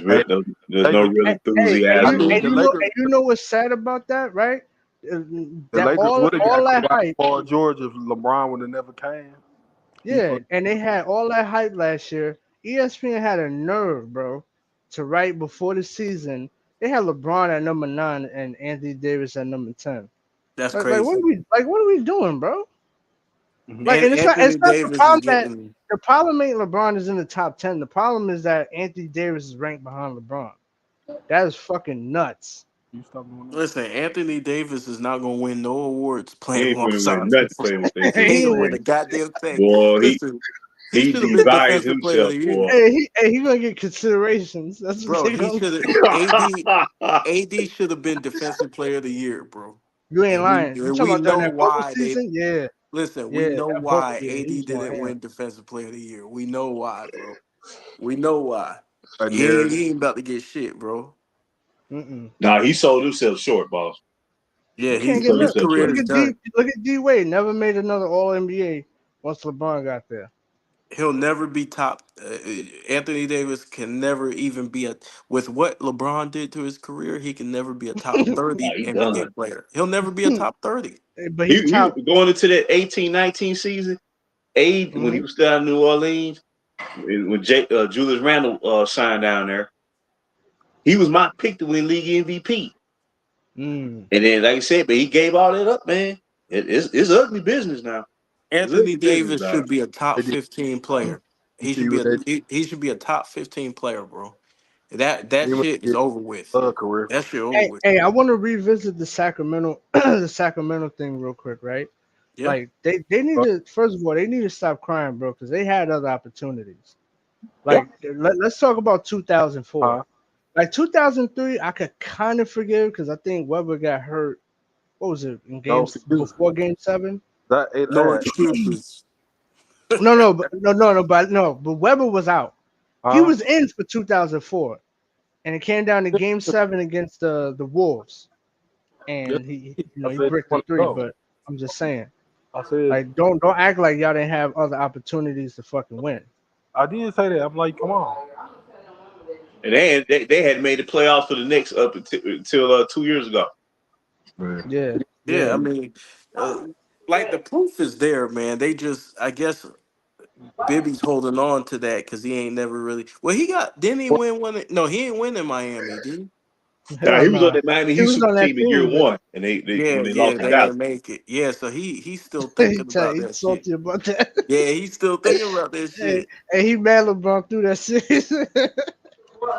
There's no Lakers, real I enthusiasm. think the Lakers, And you know what's sad about that, right? the That Lakers would have all got that Kawhi hype, Paul George if LeBron would have never came. He yeah, put, and they had all that hype last year. ESPN had a nerve, bro, to write before the season. They had LeBron at number 9 and Anthony Davis at number 10. That's Like crazy. what are we doing, bro? Mhm. Like, And and Anthony it's not the Davis is problem that getting. the problem ain't LeBron is in the top 10. The problem is that Anthony Davis is ranked behind LeBron. That is fucking nuts. You stop doing that. Listen, Anthony Davis is not gonna win no awards He playing ain't finna win alongside. nothing playing with that He team, ain't He gonna ain't win man. a goddamn thing. Boy, Listen, he he should have been divided defensive player of himself, the year, boy. he gonna get considerations. That's what bro. they He gonna should have. do. AD should have been defensive player of the year, bro. You ain't And we lying. You and talking we about during know that bubble why they season? Yeah, listen. We yeah, know that bubble. why Yeah, AD he was going didn't ham. win defensive player of the year. We know why, bro. We know why. A He ain't, narrative. he ain't about to get shit, bro. Mm-mm. Nah, he sold himself short, boss. Yeah, You can't He get sold his himself career short. is done. Look at D Wade. Never made another All NBA once LeBron got there. He'll never be top. Anthony Davis can never even be a with what LeBron did to his career. He can never be a top Nah, 30 he NBA done. player. He'll never be a top 30. But he He top. going into that 18-19 season. When he Mm-hmm. was still out in New Orleans, when Julius Randle signed down there, he was my pick to win league MVP. Mm. And then, like I said, but he gave all that up, man. It's ugly business now. It's Anthony ugly business, Davis dog. should be a top They did. 15 player. You He see should be what they he should be a top 15 player, bro. That even shit is get over with. career. That shit over with. Hey, I want to revisit the Sacramento the Sacramento thing real quick, right? Yeah. Like they need to first of all they need to stop crying, bro, because they had other opportunities. Like let's talk about 2004. Huh? Like 2003, I could kind of forgive because I think Weber got hurt. What was it in No games excuse. before Game 7? That it No had. excuses. But Weber was out. He Huh? was in for 2004, and it came down to Game 7 against the Wolves, Yes, and he I he said bricked the want to three. go. But I'm just saying, I said like, don't act like y'all didn't have other opportunities to fucking win. I did say that. I'm like, come on. and they had made the playoffs for the Knicks up until 2 years ago. Man. Yeah, Yeah, I yeah. mean, uh, like the proof is there, man. They just, I guess, Bibby's holding on to that because he ain't never really. Well, he got. Didn't he win one? No, he ain't win in Miami, did he? Now Hell he was on no. that Miami He Heat was super on that team in year team, but one, and they Yeah, when they yeah, lost to they Dallas. ain't make it. Yeah, so he's still he thinking about he's that shit. salty about that. Yeah, he's still thinking about that Hey, shit. hey, he mad LeBron through that series.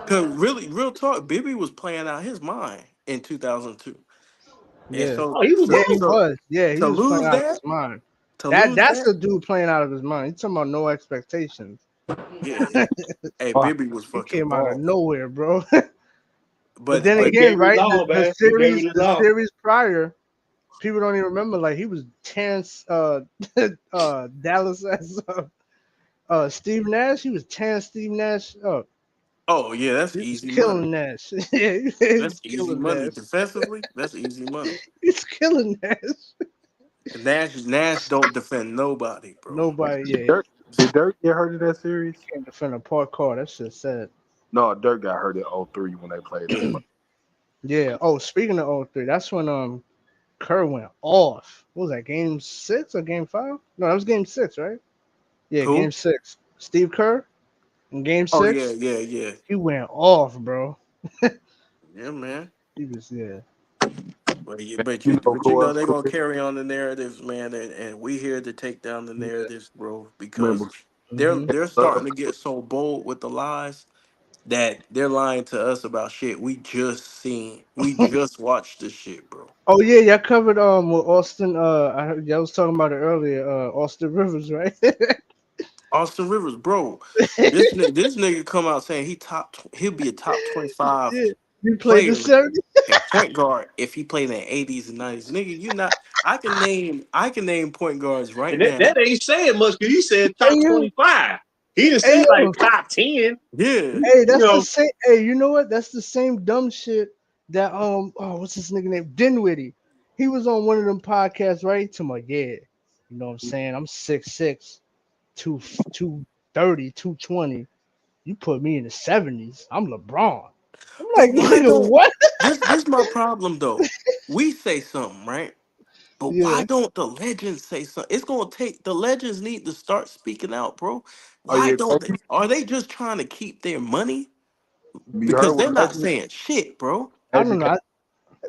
Cause really, real talk, Bibby was playing out his mind in 2002, and Yeah, so Oh, he was yeah, so he gone. so was. Yeah, he to was playing lose out of his that, mind. to That lose that's that, the dude playing out of his mind. He's talking about no expectations. yeah. Hey, Oh, Bibby was He fucking came out of balling, nowhere, bro. But but then Oh, he but again, gave it his right? The, all, the man. He gave it series, his the all. series prior, people don't even remember. Like he was chance, Dallas as Steve Nash. He was chance Steve Nash up. oh yeah, that's He was easy money. killing Nash. Yeah, he was That's easy killing money Nash. defensively. That's easy money. He's killing Nash. And Nash don't defend nobody, bro. Nobody, yeah, Did Dirk get hurt in that series? can't defend a park car. That shit sad. No, Dirk got hurt in '03 when they played them. Yeah. Oh, speaking of '03, that's when Kerr went off. What was that, game 6 or game 5? No, that was game 6, right? Yeah, game Who? 6. Steve Kerr in game Oh yeah, 6, yeah, yeah, he went off, bro. yeah, man. He was, yeah. But Man, you know you who know else they're could gonna carry on the narratives, man, and we here to take down the Yeah. narratives, bro, because remember? Hmm. they're Uh, starting to get so bold with the lies that they're lying to us about shit we just seen. We just watched this shit, bro. Oh yeah, y'all covered with Austin. I heard y'all was talking about it earlier. Austin Rivers, right? Austin Rivers, bro. This nigga come out saying he'll be a top 25 Yeah, you played the player 70. at point guard if he played in the 80s and 90s. Nigga, you not. I can name point guards right And that, now. that ain't saying much because he said Hey top you, 25. He didn't hey say like yo, top 10. Yeah. You hey, that's the know, same. Hey, you know what? That's the same dumb shit that oh, what's this nigga name? Dinwiddie. He was on one of them podcasts, right? To my yeah, you know what I'm saying? I'm 6'6", 230, 220. You put me in the 70s. I'm LeBron. I'm But like, why nigga, don't what? this my problem though? We say something, right? But why Yeah. don't the legends say something? It's gonna take the legends need to start speaking out, bro. oh Why yeah, don't they? Are they just trying to keep their money? you heard Because what they're not saying shit, bro. I don't Magic know.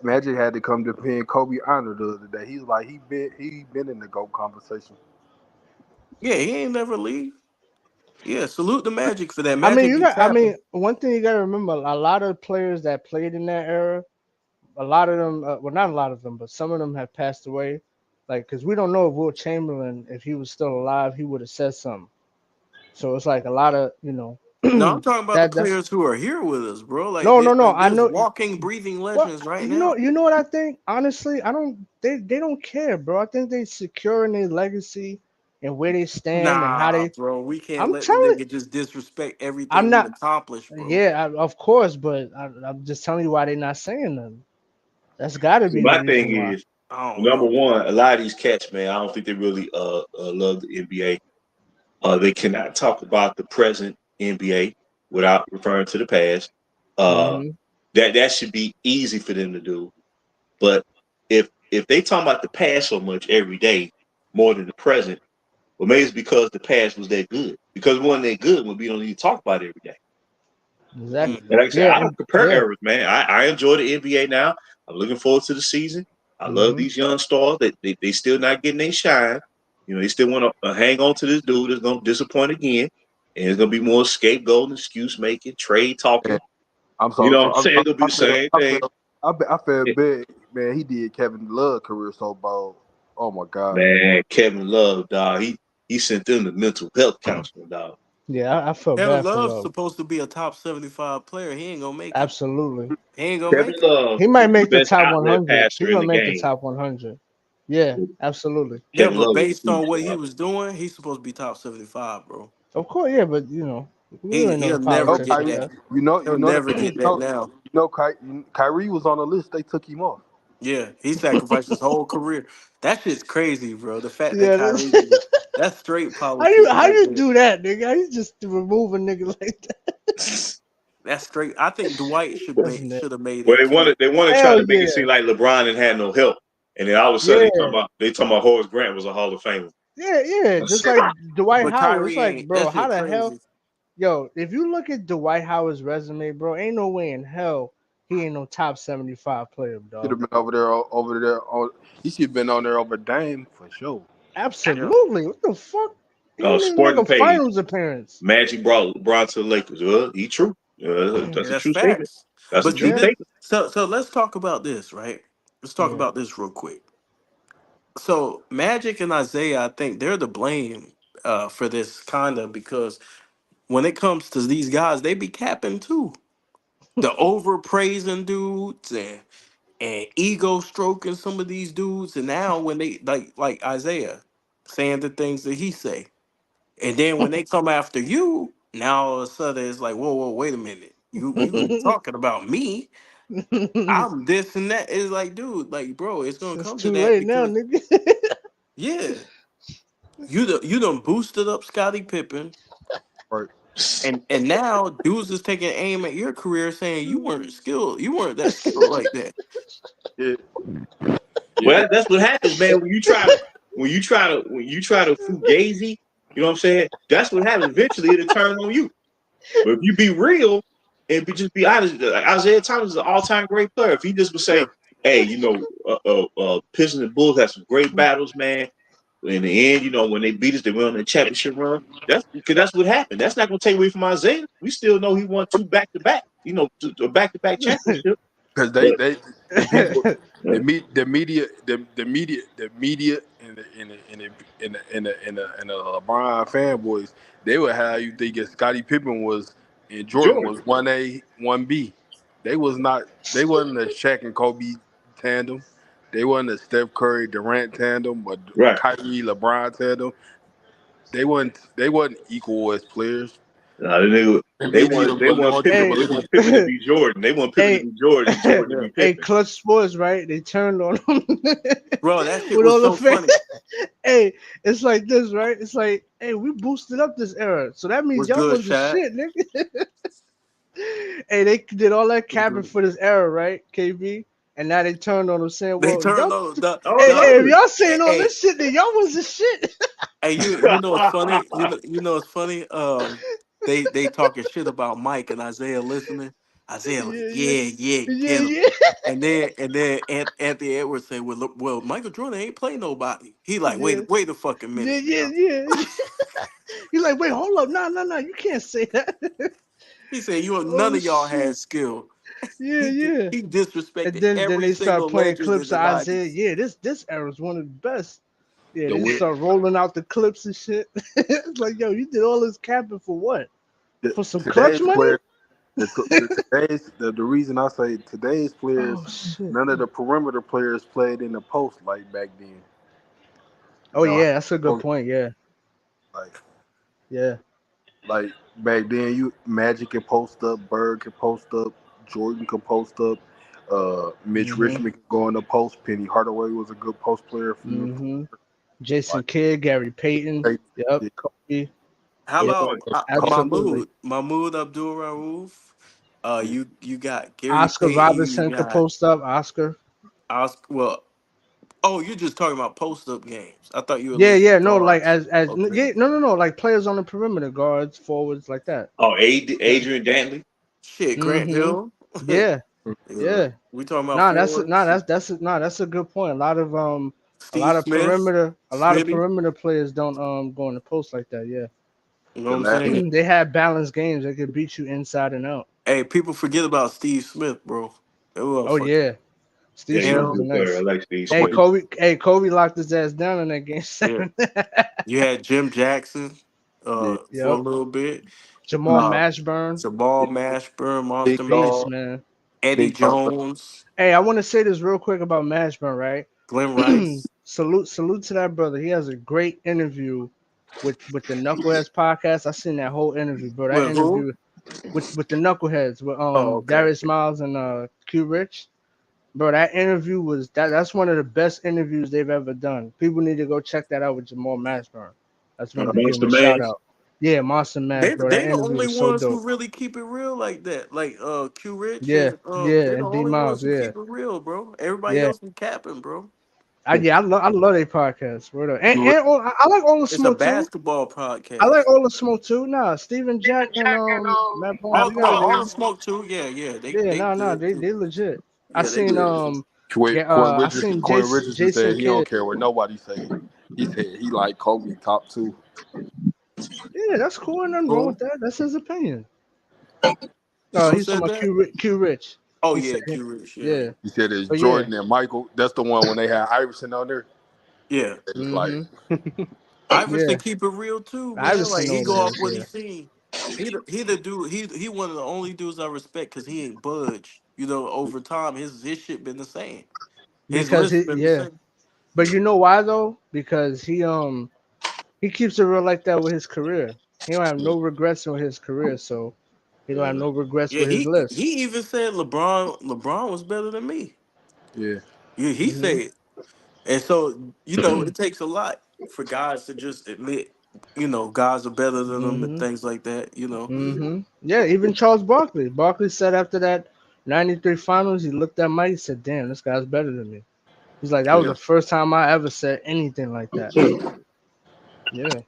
Magic had to come to paying Kobe honor the other day. He was like he been in the GOAT conversation. Yeah, he ain't never leave. Yeah, salute the Magic for that. I mean, Magic you be got. I mean, capping. one thing you gotta remember: a lot of players that played in that era, a lot of them, well, not a lot of them, but some of them have passed away. Like, because we don't know if Will Chamberlain, if he was still alive, he would have said something. So it's like a lot of, No, I'm talking about the that's players who are here with us, bro. Like no, no, no. I there's know. walking, breathing Well, legends right you know, now. you know what I think. Honestly, I don't. They don't care, bro. I think they secure in their legacy and where they stand and how Nah, they. bro, we can't I'm let the telling. nigga just disrespect I'm everything we not. accomplished, bro. Yeah, of course, but I'm just telling you why they're not saying nothing. That's got to see, be the my reason thing why. is, I don't number know. one, a lot of these cats, man, I don't think they really love the NBA. They cannot talk about the present NBA without referring to the past. Uh, Hmm. that should be easy for them to do. But if they talk about the past so much every day more than the present, well, maybe it's because the past was that good. Because it wasn't that good when we don't need to talk about it every day. Exactly. And Mm-hmm. like I said, Yeah, I don't and compare yeah. eras, man. I enjoy the NBA now. I'm looking forward to the season. I love Hmm. these young stars that they still not getting their shine. You know, they still want to hang on to this dude that's going to disappoint again. And it's going to be more scapegoat and excuse making, trade talking. Man, I'm You so know so what I'm saying? It's going to be the same thing. I felt bad, man. He did Kevin Love career so bold. Oh my god. Man, Kevin Love, dog. He sent them to mental health counseling, dog. Yeah, I felt Kevin bad for Love's Love. supposed to be a top 75 player. He ain't gonna make it. Absolutely. He ain't gonna Kevin make it. Love He might is the make the best top outlet 100. He passer in gonna the make the game. top 100. Yeah, absolutely. Yeah, Kevin but Love is a based on what he superstar. was doing, he's supposed to be top 75, bro. Of course, yeah, but we already know the He'll never Oh, politics get with Kyrie, that. that. He'll never get that now. Kyrie was on the list. They took him off. Yeah, he sacrificed his whole career. That shit's crazy, bro. The fact that Yeah, Kyrie did it, that's straight how you politicking how right you there. do that, nigga? How you just remove a nigga like that? That's straight. I think Dwight Wasn't it? should have made Well, it too. they wanted to try Hell to make it yeah, seem like LeBron didn't have no help, and then all of a sudden yeah, they talking about Horace Grant was a Hall of Famer. yeah. Just like Dwight But Howard. It's Kyrie like, ain't. That bro, how shit the hell? crazy. Yo, if you look at Dwight Howard's resume, bro, ain't no way in hell he ain't no top 75 player, Should dog. have been over there. He should have been on there over Dame for sure. Yeah, Absolutely. What the fuck? He Oh, didn't even make sporting a page. finals appearance. Magic brought LeBron to the Lakers. Well, he true. yeah, That's a that's true statement. facts. That's a But see true Yeah, this. statement. So let's talk about this, right? Let's talk yeah. about this real quick. So Magic and Isaiah, I think they're to blame for this kind of because when it comes to these guys, they be capping too. The overpraising dudes and ego stroking some of these dudes, and now when they like Isaiah saying the things that he say, and then when they come after you, now all of a sudden it's like, whoa, wait a minute, you talking about me? I'm this and that. It's like, dude, like, bro, it's gonna It's come to too that late now, because nigga. yeah, you done boosted up Scottie Pippen, Right. and now dudes is taking aim at your career, saying you weren't that skilled like that. Yeah. Yeah. Well, that's what happens, man. When you try to fugazi, you know what I'm saying? That's what happens. Eventually, it'll turn on you. But if you be real and just be honest, like Isaiah Thomas is an all-time great player. If he just would say, Yeah, "Hey, Pistons and Bulls had some great battles, man. In the end, when they beat us, they went on the championship run. That's because that's what happened. That's not going to take away from Isaiah. We still know he won two back-to-back, a back-to-back championship. Because But the people, the media, and the LeBron fanboys, they would have you thinking Scottie Pippen was and Jordan Jordan, was 1A, 1B. They was not. They wasn't a Shaq and Kobe tandem. They wasn't a Steph Curry Durant tandem or right? Kyrie LeBron tandem. They wasn't. They wasn't equal as players. They, The they media want they want anointed Pippen. them hey, a They want leader. Pippen to be Jordan. They want Pippen to hey, be Jordan and Jordan to Yeah. be hey, Pippen. Clutch Sports, right? They turned on him bro, that shit with was all the so fans. funny. Hey, it's like this, right? It's like, hey, we boosted up this era, so that means Was y'all good, was the Shaq. shit, nigga. Hey, they did all that Was capping good. for this era, right, KB? And now they turned on him saying, They "Well, turned y'all, on Oh the hey, if y'all hey, saying all hey, this shit, then y'all was the shit." hey, you know it's funny. You know it's funny. They talking shit about Mike and Isaiah listening. Isaiah like, Yeah, yeah, yeah, yeah, get him. yeah, And then Anthony Edwards say, well, look, well, Michael Jordan ain't play nobody. He like, yeah, wait a fucking yeah, minute yeah, now. yeah. He's like, wait, hold up, no, you can't say that. He said, none Oh of y'all shit, had skill. yeah, He yeah. he And disrespected then every they start single playing legend in clips the of Isaiah. '90s. Yeah, this era is one of the best. Yeah, The they just win. start rolling out the clips and shit. It's like, yo, you did all this capping for what? For some clutch Today's money? player. The reason I say today's Oh players, shit. none of the perimeter players played in the post like back then. You Oh know, yeah, that's a good point. Yeah, like yeah. like back then, you Magic can post up, Bird can post up, Jordan can post up, Mitch Mhm, Richmond can go in the post. Penny Hardaway was a good post player from the mhm. Jason like Kidd, Gary Payton. they, Yep, yeah, Kobe. How Good Yep, point. about absolutely. Mahmoud Abdul Rauf? yeah. You got Gary Oscar Payton. You Robinson could got post up. Oscar. Oscar. Well, oh, you're just talking about post up games. I thought you were Yeah, listing yeah. No, like guards. as Okay. yeah, no. Like players on the perimeter, guards, forwards, like that. Oh, Adrian Dantley. Shit, Grant Mm-hmm. Hill. Yeah, Yeah. yeah. We talking about Nah, forwards. that's a good point. A Steve lot of Smith, Smitty. perimeter players don't go in the post like that. Yeah, You know The what I'm last saying? they had balanced games. They could beat you inside and out. Hey, people forget about Steve Smith, bro. That Oh motherfucker. yeah, Steve Yeah, he was Smith a was Him. good player. I nice. like Steve Hey Smith. Kobe locked his ass down in that game Yeah. 7. You had Jim Jackson yeah, for a Yep. little bit. Jamal Uh Mashburn, Jabal Mashburn, big Monster beast Mash, dog, man. Eddie big dog. Jones, Hey, I want to say this real quick about Mashburn, right? Glenn Rice. Salute to that brother. He has a great interview with the Knuckleheads podcast. I seen that whole interview, bro. That With who? interview with the Knuckleheads with Oh, okay. Darius Miles and Q Rich. Bro, that interview was that's one of the best interviews they've ever done. People need to go check that out with Jamal Mashburn. That's one to give him Monster a shout Mash. out. Yeah, Monster Mash, bro. That They the interview only was so ones who dope. really keep it real like that. Like Q Rich Yeah, and yeah, they the and D only ones Miles, who yeah, keep it real, bro. Everybody yeah. else be capping, bro. I love their podcast. Word up. You I like all the It's a smoke too. basketball I like podcast. all the smoke too. Nah, Steven Jack and Matt Barnes, All yeah, all they the smoke too. Yeah, yeah. yeah, They nah, good too. they legit. I Yeah, they seen good too. I seen Quinn Richardson Jason said he Kidd. don't care what nobody say. He said he like Kobe top two. Yeah, that's cool. Nothing wrong Who? with that. That's his opinion. Who He's talking said about that? Q Rich. Oh He yeah, said, Q Rich. Yeah, yeah, He said it's but yeah, Jordan and Michael. That's the one when they had Iverson on there. yeah. It's like mm-hmm, Iverson yeah. keep it real too, man. Iverson Like know he what go it off is. what he Yeah, seen. He the dude. He one of the only dudes I respect because he ain't budge. You know, over time his shit been the same. His because list been the yeah, same. but you know why though? Because he keeps it real like that with his career. He don't have yeah, no regrets with his career, so he don't have yeah, no regrets Yeah, with his list. he even said LeBron was better than me. yeah, Yeah, he Hmm said. And so, you know, it takes a lot for guys to just admit, you know, guys are better than them and hmm things like that, you know. Yeah, even Charles Barkley. Barkley said after that '93 finals, he looked at Mike. He said, "Damn, this guy's better than me." He's like, "That was yeah, the first time I ever said anything like that." Yeah,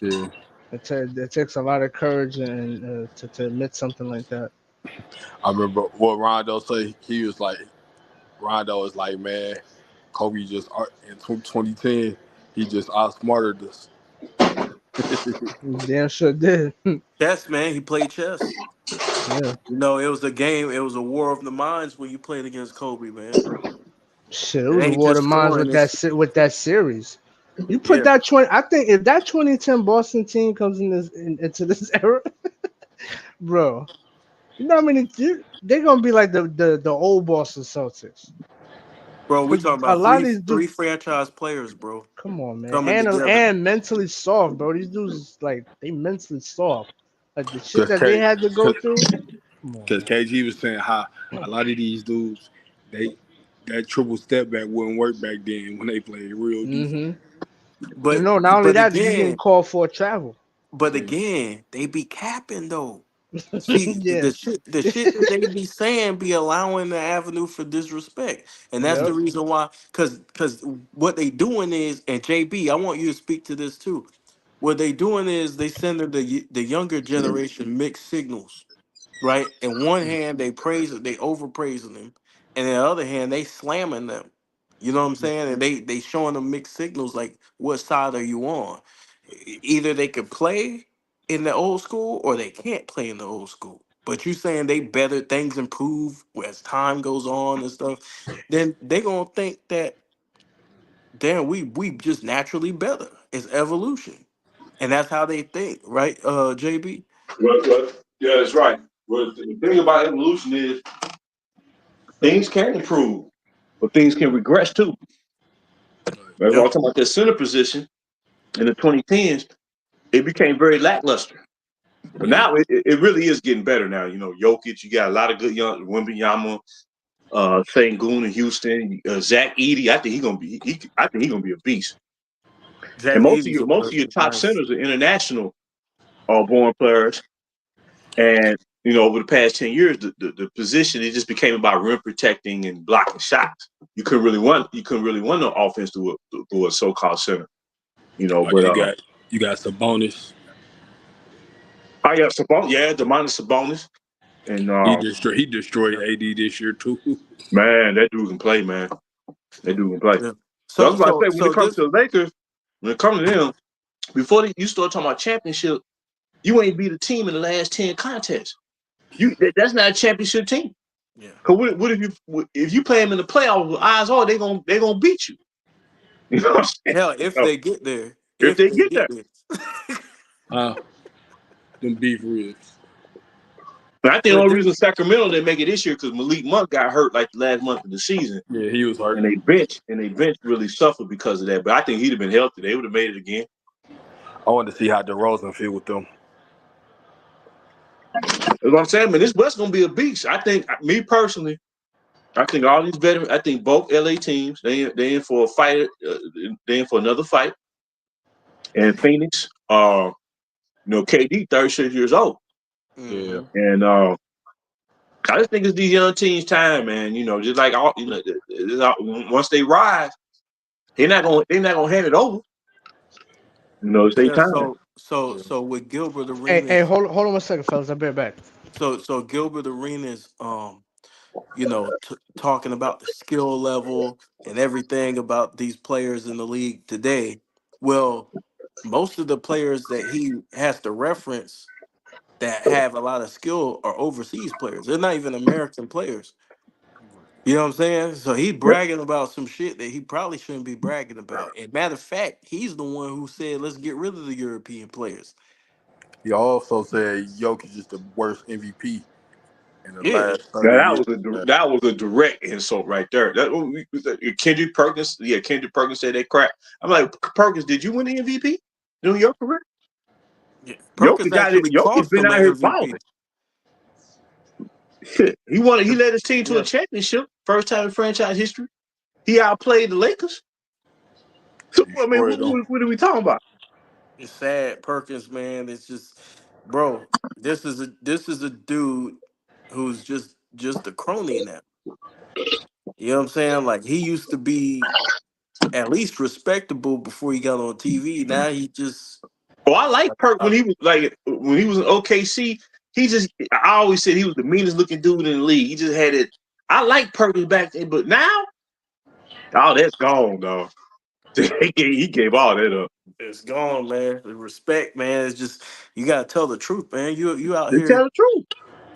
yeah. it takes a lot of courage and to admit something like that. I remember what Rondo say. He was like, Rondo was like, man, Kobe just in 2010, he just outsmarted us. He damn sure did. Chess, man, he played chess. Yeah, You know, it was a game, it was a war of the minds when you played against Kobe, man. shit, it It was a ain't water just mines scoring with this. with that series. You put Yeah. that 20. I think if that 2010 Boston team comes into this era, bro, you know how many they're gonna be like the old Boston Celtics. Bro, we Because talking a about lot of these three dudes, franchise players, bro, come on, man, coming together. and mentally soft, bro. These dudes is like they mentally soft. Like the shit Because that they had to go through. Come on, man. KG was saying how a lot of these dudes, they that triple step back wouldn't work back then when they played real defense. Mm-hmm. But No, not only but that, you getting again, called for travel. but Yeah. again, they be capping though. See, Yeah. the shit that they be saying be allowing the avenue for disrespect, and that's the Yep. reason why. Cause what they doing is, and JB, I want you to speak to this too. What they doing is they sending the younger generation mixed signals, right? In one hand, they overpraising them, and in the other hand, they slamming them. You know what I'm saying? And they showing them mixed signals, like what side are you on? Either they could play in the old school or they can't play in the old school. But you saying they better things improve as time goes on and stuff, then they gonna think that damn we just naturally better. It's evolution. And that's how they think, right? JB? Yeah, that's right. Well, the thing about evolution is things can improve, but things can regress too. That's why I'm Yeah. talking about that center position in the 2010s. It became very lackluster. But Yeah. now it really is getting better now. You know, Jokic, you got a lot of good young Wembyama, Sengun in Houston, Zach Edey. I think he's gonna be I think he's gonna be a beast. And Zach Edey's a most of your top nice. centers are international born players. And you know, over the past 10 years, the position it just became about rim protecting and blocking shots. You couldn't really run no offense through a so-called center. You know, Like but you got Sabonis. I got Sabonis, yeah, Demonis Sabonis, and He destroyed Yeah. AD this year too. man, that dude can play, man. That dude can play. Yeah. So I was So about to so say when it so comes this to the Lakers, when it comes to them, you start talking about championship, you ain't beat a team in the last 10 contests. That's not a championship team. yeah. Cause what if you play them in the playoffs with eyes on, they gonna beat you. You know what I'm saying? Hell, if So, they get there. if If they they get get there. there. Huh? Them beef ribs. But I think the But only this reason Sacramento didn't make it this year because Malik Monk got hurt like the last month of the season. Yeah, he was hurt. And they bench really suffered because of that. But I think he'd have been healthy. They would have made it again. I wanted to see how DeRozan feel with them. That's what I'm saying, man. This West gonna be a beast. I think, me personally, I think all these veterans. I think both LA teams they in for a fight. They in for another fight. And Phoenix. KD 36 years old, Yeah. Mm-hmm. and I just think it's these young teams' time, man. Just like all once they rise, they're not gonna hand it over. It's their Yeah. time. So with Gilbert Hey, Arenas, hold on one second, fellas. I'll be right back. so Gilbert Arenas, talking about the skill level and everything about these players in the league today. Well, most of the players that he has to reference that have a lot of skill are overseas players. They're not even American players. You know what I'm saying? So he Yep. bragging about some shit that he probably shouldn't be bragging about. And matter of fact, he's the one who said, "Let's get rid of the European players." He also said Jokic is the worst MVP in the Yeah, last Now 30 that years. was a direct insult right there. Kendrick Perkins, yeah, Kendrick Perkins said that crap. I'm like, Perkins, did you win the MVP during your career? yeah. Perkins Got it. actually Jokic cost been him out an here balling. MVP. Shit, he led his team to a Yeah, championship, first time in franchise history. He outplayed the Lakers. So I mean, Destroyed them. what are we talking about? it's sad. Perkins, man, it's just, bro. This is a dude who's just a crony now. You know what I'm saying? Like he used to be at least respectable before he got on TV. Now he just Oh, I like Perk uh, when he was in OKC. I always said he was the meanest looking dude in the league. He just had it. I like Perkins back then, but now, oh, that's gone, dog. He gave all that up. it's gone, man. The respect, man. It's just you gotta tell the truth, man. You out To tell here the truth.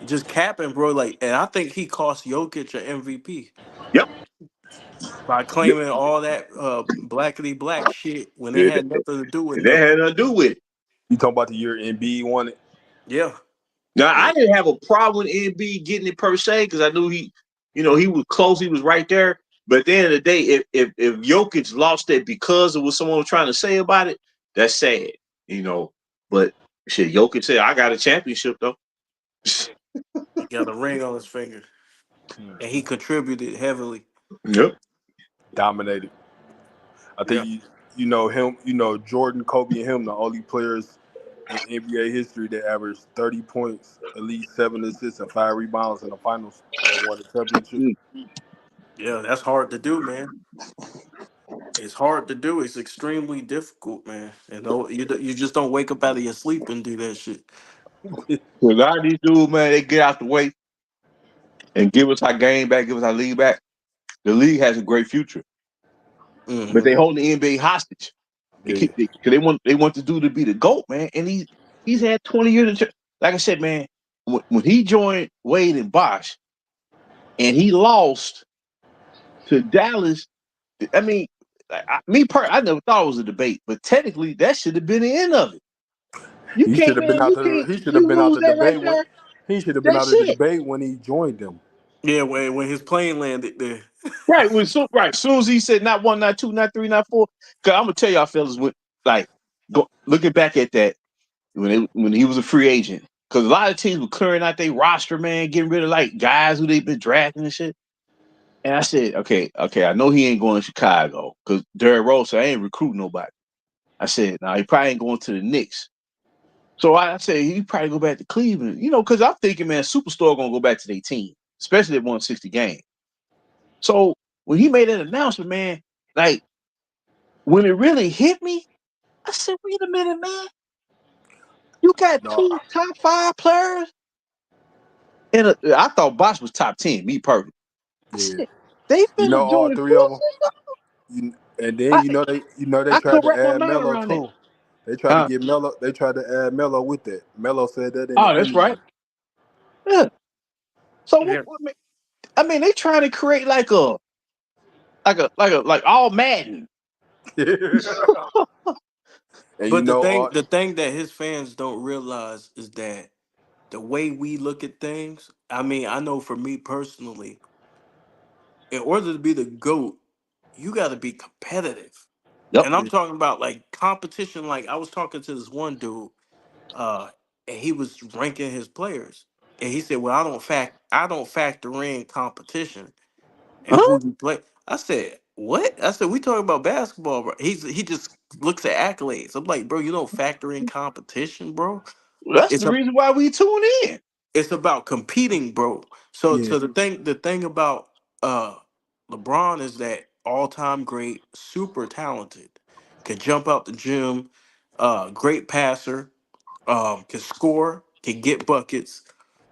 just capping, bro. Like, and I think he cost Jokic an MVP Yep. by claiming all that blackity black shit when it That had nothing to do with nothing. had nothing to do with it. You talking about the year Embiid won it? Yeah, Now yeah, I didn't have a problem with NB getting it per se because I knew he was close, he was right there. But at the end of the day, if Jokic lost it because of what someone was trying to say about it, that's sad, you know. But shit, Jokic said, "I got a championship though." he got a ring on his finger, and he contributed heavily. Yep. Dominated. I think Yeah, you know him. You know Jordan, Kobe, and him, the only players in NBA history that averaged 30 points, at least 7 assists, and 5 rebounds in the finals that won the championship. Mm. yeah, that's hard to do, man. It's hard to do. It's extremely difficult, man. And you just don't wake up out of your sleep and do that shit. So a lot of these dudes, man, they get out the way and give us our game back, give us our league back. The league has a great future, but they Hmm. hold the NBA hostage. Yeah, They want the dude to be the GOAT, man. And he's had 20 years of like I said, man, when he joined Wade and Bosh and he lost to Dallas, I mean, I never thought it was a debate, but technically that should have been the end of it. You he should can't, have been man, out you the. can't, He should have you been out lose the that right debate when. there. He should have been out That's of the it. debate when he joined them. Yeah, when his plane landed there. Right. Soon as he said not one, not two, not three, not four. Cause I'm gonna tell y'all fellas like looking back at that when he was a free agent. Cause a lot of teams were clearing out their roster, man, getting rid of like guys who they've been drafting and shit. And I said, okay, I know he ain't going to Chicago because Derrick Rose said I ain't recruiting nobody. I said, nah, he probably ain't going to the Knicks. So I said he probably go back to Cleveland, because I'm thinking, man, Superstar gonna go back to their team, especially at 160 games. So when he made that announcement, man, like when it really hit me, I said, wait a minute, man, you got No, two top five players, and I thought Bosh was top 10, me personally. I yeah. said they You know finna all join three of them. forces. And then I they I tried could to wrap my add mind Melo around that. too. They tried to Uh, get Melo. They tried to add Melo with that. Melo said that in oh, the that's interview. right. Yeah. So Yeah. I mean, they trying to create like all Madden. And you But the know thing all. the thing that his fans don't realize is that the way we look at things, I mean, I know for me personally, in order to be the GOAT, you gotta be competitive. Yep. And I'm talking about like competition. Like I was talking to this one dude, uh, and he was ranking his players. And he said, "Well, I don't factor in competition and Huh? who you play." I said, "What?" I said, "We talking about basketball, bro." He just looks at accolades. I'm like, bro, you don't factor in competition, bro. Well, that's It's the a reason why we tune in. it's about competing, bro. So Yeah, so the thing about uh LeBron is that all time great, super talented, can jump out the gym, great passer, can score, can get buckets,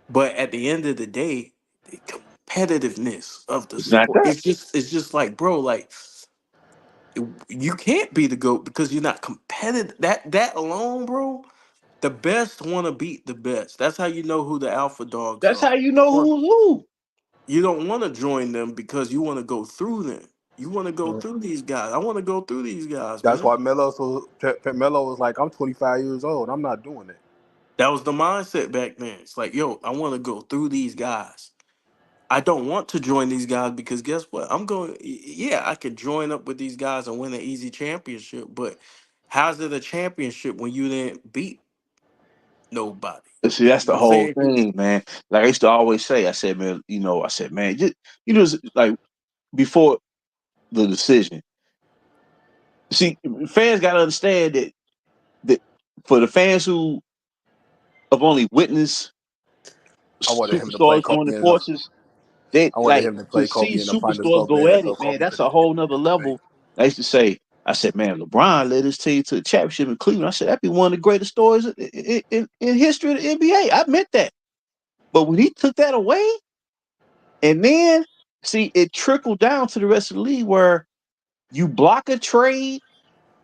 but at the end of the day, the competitiveness of the It's not sport, that. it's just like, bro, like you can't be the GOAT because you're not competitive. That alone, bro, the best want to beat the best. That's how you know who the alpha dogs That's are. how you know Or who's who. you don't want to join them because you want to go through them. You want to go through these guys. I want to go through these guys, that's man. why Melo was like, I'm 25 years old. I'm not doing it. That was the mindset back then. It's like, yo, I want to go through these guys. I don't want to join these guys because guess what? Yeah, I could join up with these guys and win an easy championship, but how's it a championship when you didn't beat nobody? And see, that's You know the what I'm whole saying? thing, man. Like I used to always say, I said, man, just, like before the decision. See, fans got to understand that for the fans who have only witnessed I wanted him to play superstars join Kobe the in the. forces, they I wanted like him to to play see Kobe in the finals so superstars go bad, at so it, man. Kobe That's could a have hit whole nother the ring. level. I used to say, I said, man, LeBron led his team to the championship in Cleveland. I said that'd be one of the greatest stories in history of the NBA. I meant that. But when he took that away, and then see it trickled down to the rest of the league where you block a trade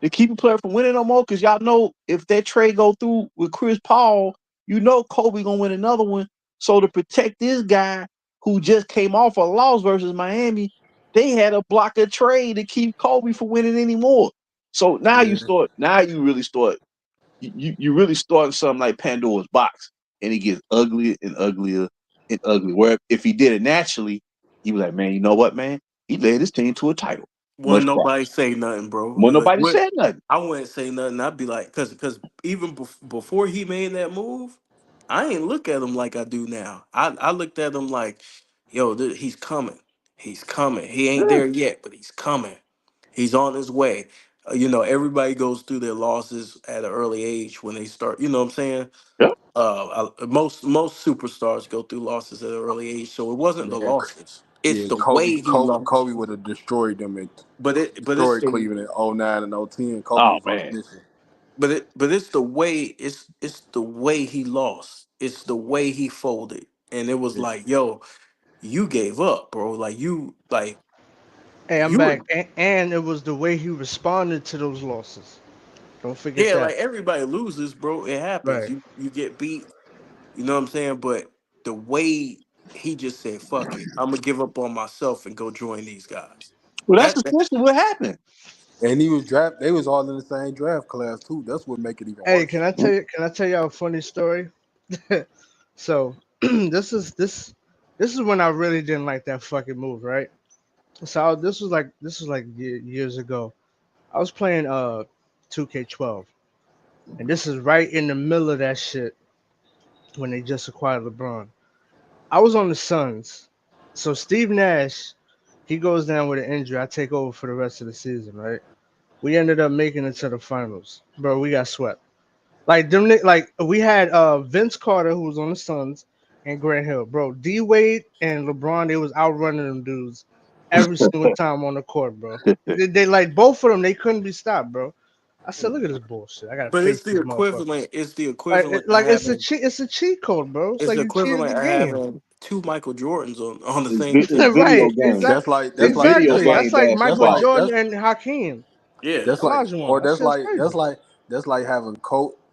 to keep a player from winning no more, because y'all know if that trade go through with Chris Paul, you know Kobe gonna win another one. So to protect this guy who just came off a loss versus Miami, they had to block a trade to keep Kobe from winning anymore. So Yeah, now you really start, you really start something like Pandora's box, and it gets uglier and uglier and uglier. Where if he did it naturally, he was like, man, you know what, man, he led his team to a title. Wasn't Much problem. nobody say nothing, bro. Well, nobody said nothing. I wouldn't say nothing. I'd be like, cause even before he made that move, I ain't look at him like I do now. I looked at him like, yo, he's coming. He's coming. He ain't Yeah, there yet, but he's coming. He's on his way. Everybody goes through their losses at an early age when they start. You know what I'm saying? yeah. Most superstars go through losses at an early age, so it wasn't the man. losses. It's Yeah, the Kobe, way he Kobe, lost. Kobe would have destroyed them and But it's destroyed the Cleveland in '09 and '10. Kobe Oh was on a man. mission. but it's the way it's the way he lost. It's the way he folded, and it was Yeah. like, yo, you gave up, bro. Hey, I'm You back. were And it was the way he responded to those losses. Don't forget yeah, like that. everybody loses, bro. It happens. Right. You get beat. You know what I'm saying? But the way he just said, "Fuck it, I'm gonna give up on myself and go join these guys." Well, that's That essentially what happened. And he was draft. They was all in the same draft class too. That's what make it even Hey, worse. can I tell you? Can I tell y'all a funny story? So this is when I really didn't like that fucking move, right? So this was like years ago. I was playing 2K12, and this is right in the middle of that shit when they just acquired LeBron. I was on the Suns, so Steve Nash, he goes down with an injury. I take over for the rest of the season, right? We ended up making it to the finals, bro. We got swept. Like we had Vince Carter who was on the Suns and Grant Hill, bro. D Wade and LeBron, they was outrunning them dudes every single time on the court, bro. They like both of them, they couldn't be stopped, bro. I said, look at this bullshit. I gotta But it's face the these equivalent. motherfuckers. It's the Like, equivalent of like having. it's a cheat code, bro. It's It's like the you cheated the equivalent of game. having two Michael Jordans on the It's, same it's team. video Right, game. That's like It's video that's exactly. like game That's like that's Michael like basketball. Jordan that's and Hakeem Yeah, that's like Olajuwon. or That shit's crazy. that's like having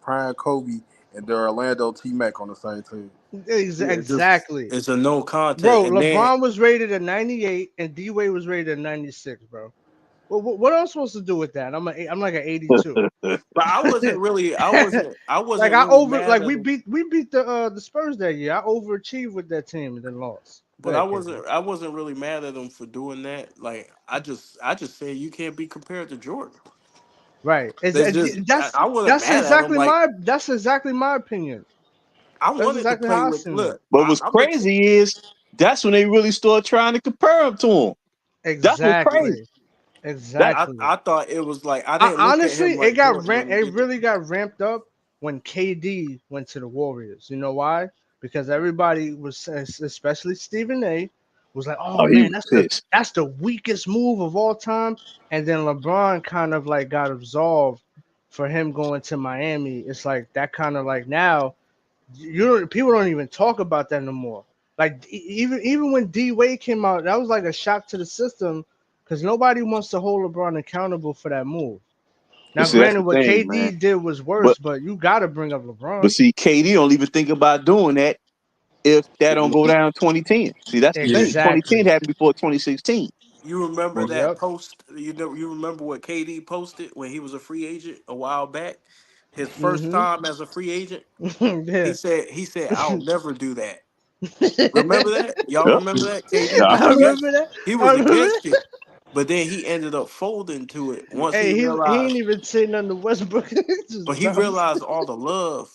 Prime Kobe and the Orlando T Mac on the same team. yeah. Just Exactly. it's a no contest, Bro, and then. LeBron was rated at 98 and D Wade was rated at 96, bro. What am I supposed to do with that? I'm like an 82. But I wasn't really. I wasn't. I Like wasn't really mad at him. we beat the Spurs that year. I overachieved with that team and then lost. Go But I ahead, KP. wasn't. I wasn't really mad at him for doing that. Like I just said you can't be compared to Jordan. Right. That's just. I wasn't That's mad at him. exactly Like my opinion. I That's wanted to exactly play how I with. seen that. Look, But what's I'm gonna. crazy is that's when they really start trying to compare him to him. That's what's crazy. Exactly. Exactly. I thought it was like I didn't look at Honestly, him like Jordan when he it did it. really got ramped up when KD went to the Warriors. You know why? Because everybody was, especially Stephen A, was like, "Oh Oh, he man, was pissed. that's the weakest move of all time." And then LeBron kind of like got absolved for him going to Miami. It's like that kind of like now you don't people don't even talk about that no more. Like even when D Wade came out, that was like a shock to the system because nobody wants to hold LeBron accountable for that move. But Now, see, that's granted, the what thing, man. KD did was But worse, but you got to bring up but LeBron. see, KD don't even think about doing that if that don't go down 2010. See, that's the Yeah. thing. 2010 Exactly. happened before 2016. You remember Well, that Yep. post? You know, you remember what KD posted when he was a free agent a while back? His first Mhm. time as a free agent. Yeah. He said I'll never do that. Remember that? Y'all Yep. remember that? KD Yeah. was I remember against that. he I was remember against that. it. But then he ended up folding to it once he Hey, he ain't realized even say nothing to Westbrook. but Just he bounced. realized all the love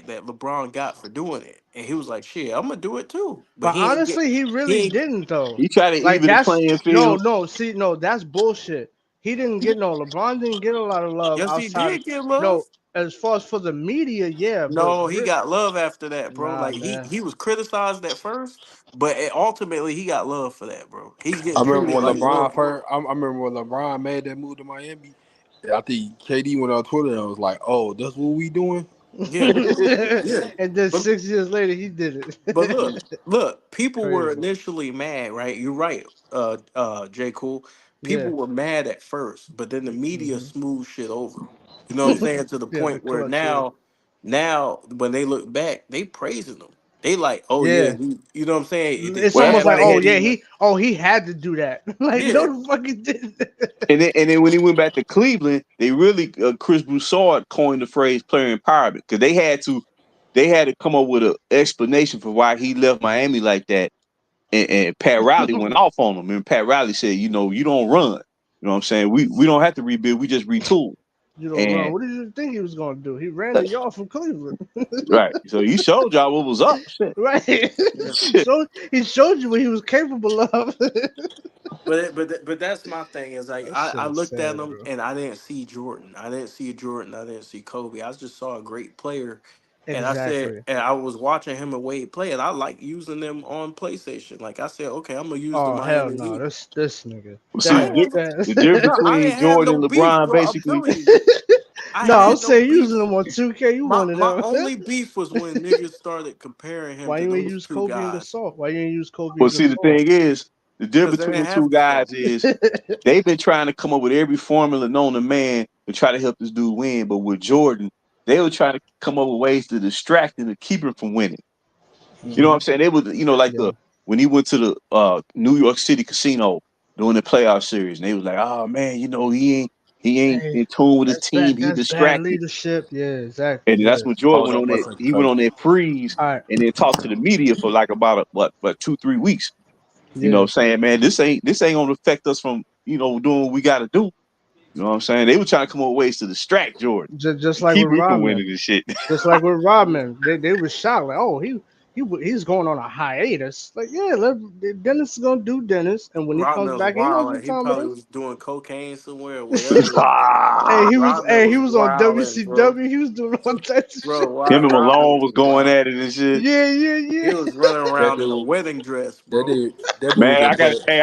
that LeBron got for doing it. And he was like, shit, I'm gonna do it too. But But honestly, he really he ain't didn't though. He tried to Like even the that's playing no, field. no. See, no, that's bullshit. He didn't get no. LeBron didn't get a lot of love yes, he outside. did get love. No, as far as for the media, yeah, but No, he got love after that, bro. nah, Like man. he was criticized at first, but ultimately he got love for that, bro. He's I getting remember treated when like a little LeBron boy. first. I remember when LeBron made that move to Miami. I think KD went on Twitter and was like, "Oh, that's what we doing." Yeah, yeah. And then But 6 years later, he did But look, it. people were Crazy. initially mad, right? You're right, J. Cool. Yeah. People were mad at first, but then the media Hmm. smoothed shit over. You know what I'm saying? To the Yeah, the point where clutch. Yeah. now when they look back, they praising them. They like, oh yeah, Yeah. you know what I'm saying? It's Well, that's almost Bad like, why they oh had. yeah, media, he had to do that. Like, yeah. no, the fuck he didn't. And then when he went back to Cleveland, they really Chris Broussard coined the phrase player empowerment because they had to come up with an explanation for why he left Miami like that. And Pat Riley went off on him. And Pat Riley said, you don't run. You know what I'm saying? We don't have to rebuild. We just retool. You don't run. And What did you think he was gonna do? He ran uh, to y'all from Cleveland. right. So he showed y'all what was up. Shit. Right. Yeah. Shit. He showed you what he was capable of. But that's my thing is like That I shit is looked at sad, them bro. and I didn't see Jordan. I didn't see Jordan. I didn't see Kobe. I just saw a great player. And I said, Exactly. and I was watching him and Wade play, and I like using them on PlayStation. Like I said, okay, I'm gonna use the Oh hell Miami no, Heat. this nigga. Well, Go see, I the, ahead. ain't, di- Go the difference bro, I between didn't have Jordan no and beef, LeBron bro. I'm basically. telling you, I No, I'm had no saying using beef. them on 2K. You one of My them. only beef was when niggas started comparing him Why to you ain't those use two Kobe and guys Gasol? Why you ain't use Kobe Well, and see, the Gasol? thing is, the difference because they between didn't the two have guys Gasol. is they've been trying to come up with every formula known to man to try to help this dude win. But with Jordan, they were trying to come up with ways to distract him to keep him from winning. You know what Hmm. I'm saying? They was, like Yeah. when he went to the New York City casino during the playoff series, and they was like, "Oh man, he ain't Hey, in tune with his that's bad. team. He That's bad distracted." leadership. Yeah, exactly. And that's Yeah. when Jordan Hold went on on one that. second, He went Coach. on that freeze All right. and then talked to the media for like about 2-3 weeks. Yeah. Saying, man, this ain't gonna affect us from doing what we got to do. You know what I'm saying? They were trying to come up with ways to distract Jordan Just and like keep with him from Rodman. winning this shit. Just like with Rodman, they were shocked. Like, oh, he's going on a hiatus. Like, yeah, Dennis is gonna do Dennis, and when he comes Rodman was back, he knows wild. what Like he time it probably is. was doing cocaine somewhere, whatever he was doing. Ah, Rodman He was was on wilding, bro. WCW. He was doing all types of Bro, shit. him and Rodman Malone was was going wild. at it and shit. Yeah, yeah, He yeah. was running That around in a dude, wedding dress, that bro. dude, that dude Man, just played.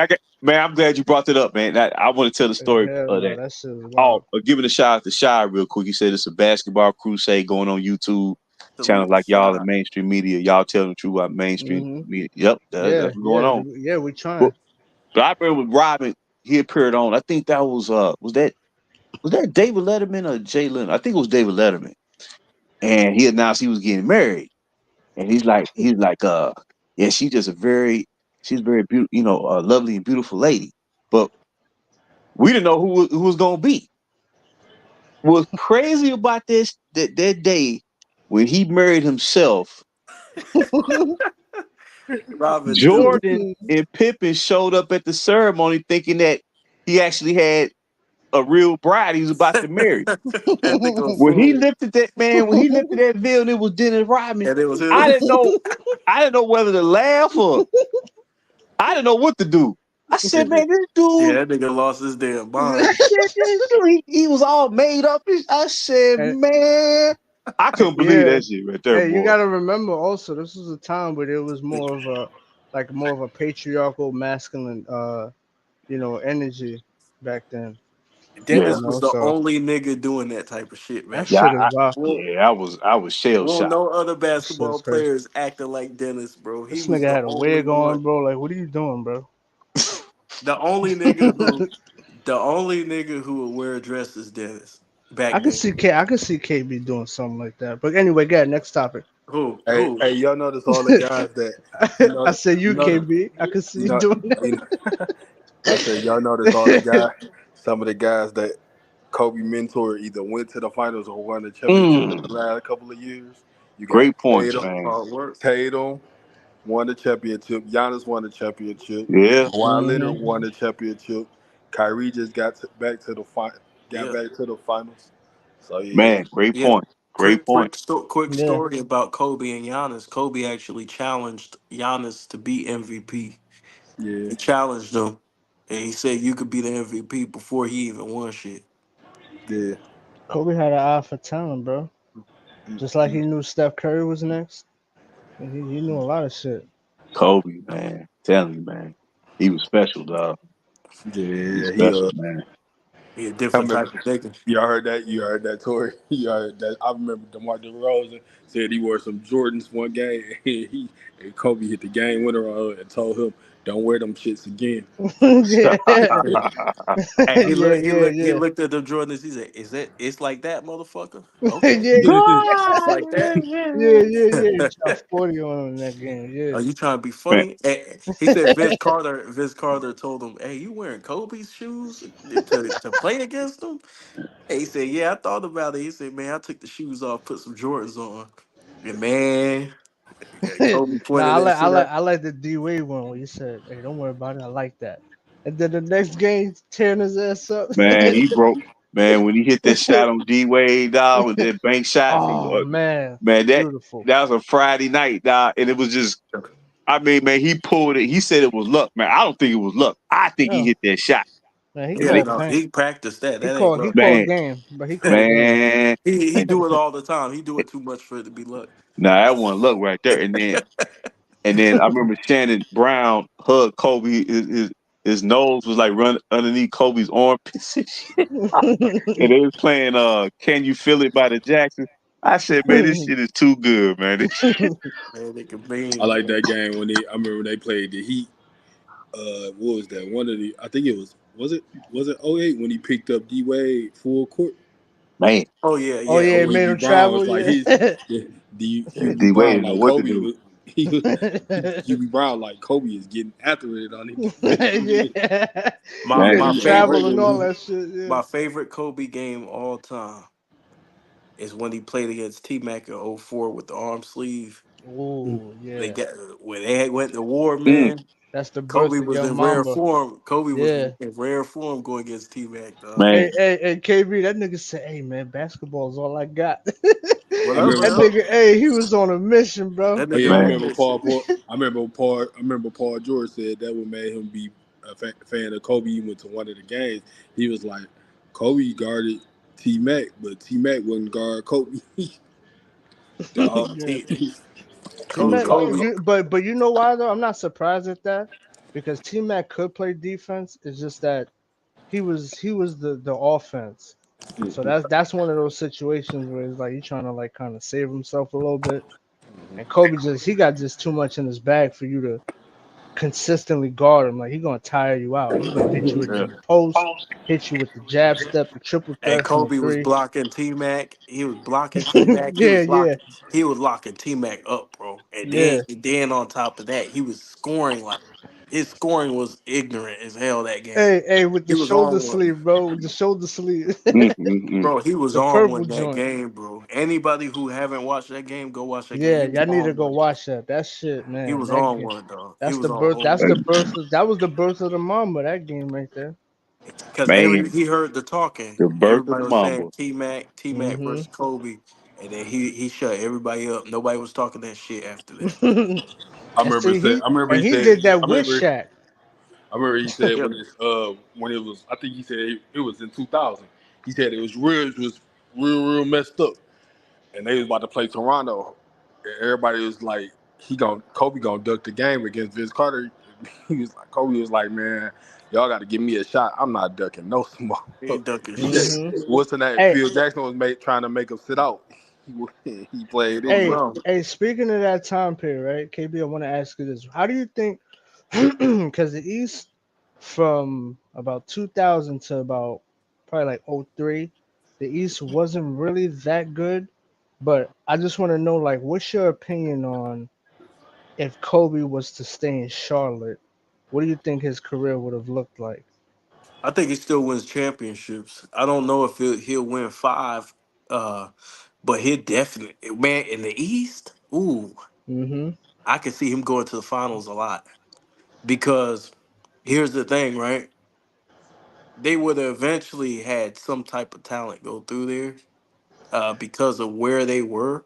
I'm glad you brought it up, man. I want to tell the story Hell of no, that. that shit was Oh, wild. giving a shout out to Shy real quick. He said it's a basketball crusade going on YouTube. Salute Channels the like y'all shot. and mainstream media. Y'all telling the truth about mainstream Hmm. media. Yep, Yeah, that's what's going yeah, on. yeah. We But, trying. but I remember with Robin, he appeared on. I think that was that David Letterman or Jay Leno? I think it was David Letterman. And he announced he was getting married. And he's like, yeah, she's very beautiful, a lovely and beautiful lady. But we didn't know who was gonna be. What's crazy about this that day when he married himself, Rodman stupid. Jordan and Pippen showed up at the ceremony thinking that he actually had a real bride he was about to marry. That nigga was When he fool. lifted that man, when he lifted that veil and it was Dennis Rodman, And it was I him. didn't know, I didn't know whether to laugh or I didn't know what to do. I said, man, this dude, Yeah, that nigga lost his damn I mind. said, this dude, he was all made up. I said, And, man, I couldn't believe yeah. that shit right there, Hey, you boy. gotta remember also, this was a time where there was more of a like more of a patriarchal, masculine, energy back then. Yeah, You Dennis was know, the so only nigga doing that type of shit that back yeah, then. shit is wild. I was shell Well, shocked. no other That shit basketball is crazy. players acting like Dennis, bro. He This was nigga the had a only wig one. on, bro. Like, what are you doing, bro? The only nigga who, the only nigga who would wear a dress is Dennis back then. I could see KB doing something like that. But anyway, go ahead, next topic. Who? Hey, Who? hey, y'all notice all the guys that I said you you know, KB. I could see you you know, doing you know. I said, y'all notice all the guys, some of the guys that Kobe mentor either went to the finals or won the championship in the Mm, last couple of years. You got great points, Tatum, man. Hard work. Tatum won the championship. Giannis won the championship. Yeah, Kawhi that. Leonard won the championship. Kyrie just got Yeah. back to the finals. So yeah, man, great Yeah. point. Great point. Quick Yeah, story about Kobe and Giannis. Kobe actually challenged Giannis to be MVP. yeah, He challenged him, and he said you could be the MVP before he even won shit. yeah. Kobe had an eye for talent, bro. Just like he knew Steph Curry was next. He knew a lot of shit. Kobe, man, telling you, man, he was special, dog. He was Yeah, he special, man. He a I different remember type of nigga. y'all heard that. You heard that, Tori. You heard that. I remember DeMar DeRozan said he wore some Jordans one game. And Kobe hit the game winner on her and told him, "Don't wear them shits again." Yeah, And yeah, yeah, he yeah. looked at the Jordans. He said, "Is that it's like that, motherfucker? Yeah, Okay, yeah, it's like that." yeah, yeah, yeah. He dropped 40 on him in that game. Are Yeah. you trying to be man, funny? He said Vince Carter told him, "Hey, you wearing Kobe's shoes to play against him?" And he said, "Yeah, I thought about it." He said, "Man, I took the shoes off, put some Jordans on, and man, Kobe Nah, pointed that shit out." I like the D Wade one where you said, "Hey, don't worry about it. I like that." And then the next game, tearing his ass up. man, he broke. Man, when he hit that shot on D Wade, dog, with that bank shot, Oh man, man, beautiful. that was a Friday night, dog, and it was just. I mean, man, he pulled it. He said it was luck, man. I don't think it was luck. I think he Yeah, hit that shot. man, he And Yeah, they, called no, paint. he practiced that. That ain't He luck. called man, game, but he called game. man, He do it all the time. He do it too much for it to be luck. nah, that wasn't luck right there. And then I remember Shannon Brown hugged Kobe. His nose was like run underneath Kobe's armpits and shit. And they was playing "Can You Feel It" by the Jacksons. I said, man, this shit is too good, man. Man, they can I beam, like man. that game when they. I remember when they played the Heat. What was that? One of the. I think it was. Was it '08 when he picked up D Wade full court? Man, Oh yeah, Oh yeah. And yeah, Oh it yeah. made Hubie him Brown travel. was like Yeah. his. Yeah, yeah, Hubie D Wade Brown didn't know like what to Kobe do. was. He was Hubie Brown like Kobe is getting after it on him defensively. Yeah. He My Man, made my him he was travel favorite and crazy. all that shit. Yeah. my favorite Kobe game all time is when he played against T Mac in '04 with the arm sleeve. Oh They yeah. got when they went to war, Mm, man. That's the Kobe birth of was Young in rare Mamba. form. Kobe was Yeah. in rare form going against T Mac, dog. man, Hey, KB, that nigga said, "Hey man, basketball is all I got." What I up? remember. What That up? nigga, hey, he was on a mission, bro. That Oh nigga yeah, I on a man, remember mission. I remember Paul George said that what made him be a fan of Kobe. He went to one of the games. He was like, Kobe guarded T Mac, but T Mac wouldn't guard Kobe. Dog. Yeah. T He was Mac, like, Kobe. but you know why though? I'm not surprised at that because T Mac could play defense. It's just that he was the offense. So that's one of those situations where it's like he's trying to like kind of save himself a little bit. And Kobe he got just too much in his bag for you to consistently guard him. Like he's gonna tire you out. He's gonna hit you yeah, in the post, hit you with the jab step, the triple And threats, and the Kobe was three. blocking T Mac. He was blocking T Mac. Yeah, yeah, He was locking T Mac up, bro. yeah. And then on top of that, he was scoring like his scoring was ignorant as hell that game. Hey, with He the was shoulder on one. sleeve, bro. With the shoulder sleeve, mm, mm, mm. Bro, he was the on purple one that joint. game, bro. Anybody who haven't watched that game, go watch that game. Yeah, He was y'all need to on go one. watch that. That shit, He man. was That on game. one, dog. He That's was the on birth. whole That's the one. birth. That was the birth of the Mamba. That game right there. Because Man, he heard the talking. the birth of Everybody the was saying Mamba. T Mac Hmm. versus Kobe. And then he shut everybody up. Nobody was talking that shit after that. I And remember see, said, he did I that with remember Shaq. I remember he said Yep. when it was, I think he said it was in 2000. He said it was real messed up, and they was about to play Toronto. And everybody was like, Kobe gonna duck the game against Vince Carter. Kobe was like, man, y'all got to give me a shot. I'm not ducking no smoke. He ain't ducking He said, shit. Hmm. what's the name? Hey, Phil Jackson was trying to make him sit out. He played Oh anyway. no. hey. Speaking of that time period, right? KB, I want to ask you this: how do you think? Because the East, from about 2000 to about probably like '03, the East wasn't really that good. But I just want to know, like, what's your opinion on if Kobe was to stay in Charlotte? What do you think his career would have looked like? I think he still wins championships. I don't know if he'll win five, uh, but he'll definitely, man, in the East. Ooh, Mm-hmm. I can see him going to the finals a lot because here's the thing, right? They would have eventually had some type of talent go through there because of where they were,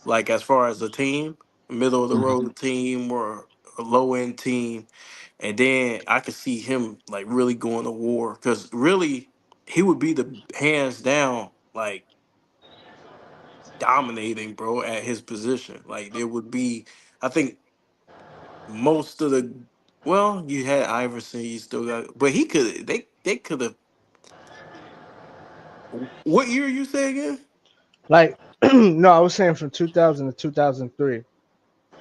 like as far as a team, middle of the Mhm. road team or a low end team. And then I could see him like really going to war because really he would be the hands down like dominating, bro, at his position. Like there would be, I think most of the, well, you had Iverson, you still got, but he could, they could have. What year you say again? Like, no, I was saying from 2000 to 2003.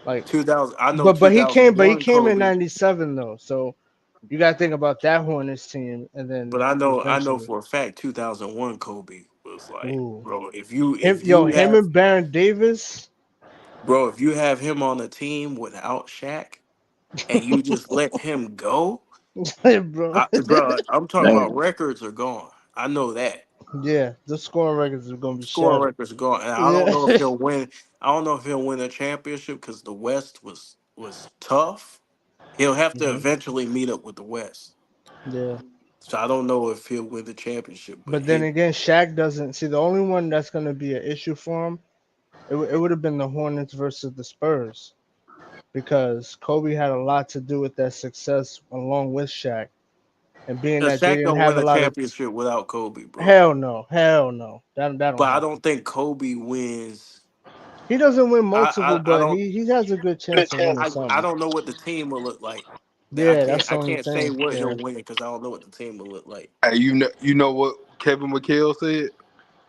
Like, 2000. I know but he 2001 came in Kobe, '97 though. So you got to think about that Hornets team, and but then I know eventually, for a fact 2001 Kobe was like, ooh, bro, him, if yo, you him have, and Baron Davis, bro, if you have him on a team without Shaq and you just let him go, bro. bro, I'm talking about Damn. records are gone. I know that Yeah, the scoring records are gonna be scoring shattered. records are gone, and I don't Yeah, know if he'll win. I don't know if he'll win a championship because the West was tough. He'll have to hmm, eventually meet up with the West. yeah. So I don't know if he'll win the championship, but But then he again, Shaq doesn't see the only one that's gonna be an issue for him. It would have been the Hornets versus the Spurs because Kobe had a lot to do with that success along with Shaq, and being that they Shaq didn't don't have win a a lot of championship without Kobe, bro. hell no, that don't But I happen. don't think Kobe wins. He doesn't win multiple, I but don't he has a good chance of winning I something. don't know what the team will look like. Yeah, that's the I only can't say thing. what Yeah. he'll win because I don't know what the team will look like. Hey, you know what Kevin McHale said?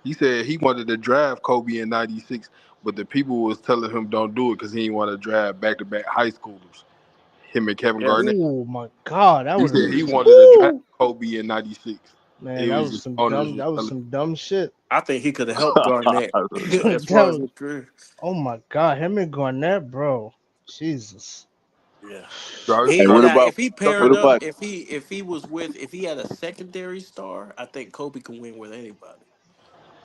He said he wanted to draft Kobe in '96, but the people was telling him don't do it because he didn't want to draft back to back high schoolers. Him and Kevin Yes, Garnett. Oh my God, that He would have said been he some. wanted to draft Woo! Kobe in '96. Man, It that was was just some owners dumb. was That was telling. some dumb shit. I think he could have helped Garnett as far as That his career. oh my God, him and Garnett, bro. Jesus. Yeah, Start, he Hey, what start, now about if he what paired up, about if he was with if he had a secondary star, I think Kobe can win with anybody.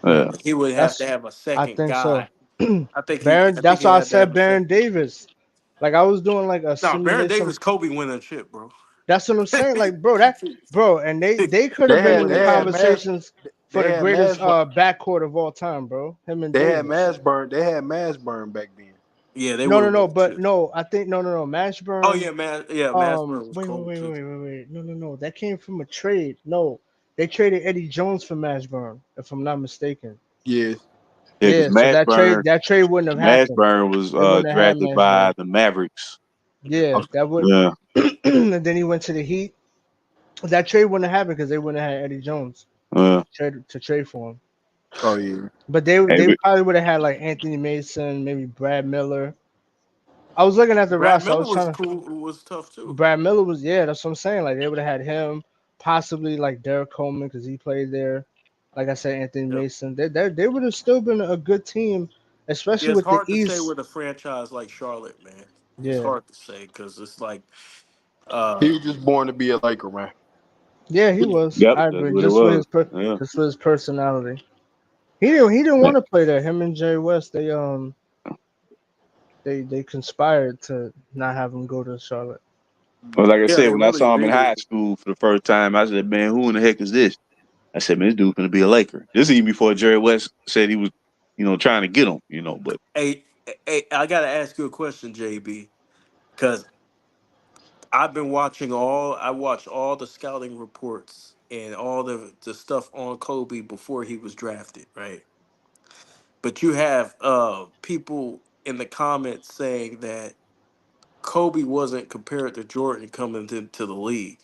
uh, He would have to That's. have a I second think so. guy. I Baron. think That's he'll why I have to have said a second. Baron Davis. Like I was doing like a No, Baron simulation. Davis, Kobe win a chip, bro. That's what I'm saying. Like, bro, and they could have they been He in had would the they have had to. mass conversations for they the had greatest mass backcourt of all time, bro. Him and they had Davis. mass burn they had mass burn back then. Yeah, they No, would no, have no, won a but chip. no, I think no, Oh Mashburn. yeah, man. Yeah, Mashburn was cold too. Wait. No. That came from a trade. No, they traded Eddie Jones for Mashburn, if I'm not mistaken. Yes. yeah, because Yeah, so that trade wouldn't have happened. Mashburn was They wouldn't have had drafted by Mashburn. the Mavericks. Yeah, Okay. that would. Yeah, And then he went to the Heat. That trade wouldn't have happened because they wouldn't have had Eddie Jones uh, to trade for him. Oh yeah. But hey, they probably would have had like Anthony Mason, maybe Brad Miller. I was looking at the Brad roster. I Miller was was trying to. cool. Was tough too. Brad Miller was that's what I'm saying. Like they would have had him, possibly like Derek Coleman because he played there. Like I said, Anthony Yep. Mason. They would have still been a good team, Yeah, especially it's with the hard to say East. with a franchise like Charlotte, man. It's Yeah, hard to say because it's like, He uh, was just born to be a Laker, man. yeah, he was. yep, I that's agree. what it was. Yeah, Just for his personality. He didn't want to play there. Him and Jerry West. They conspired to not have him go to Charlotte. well, like I yeah, said, they when I really saw him in did. high school for the first time, I said, "Man, who in the heck is this?" I said, "Man, this dude's gonna be a Laker." This is even before Jerry West said he was, trying to get him. But Hey, I gotta ask you a question, JB, because I've been watching all. I watched all the scouting reports and all the stuff on Kobe before he was drafted, right? But you have people in the comments saying that Kobe wasn't compared to Jordan coming into the league.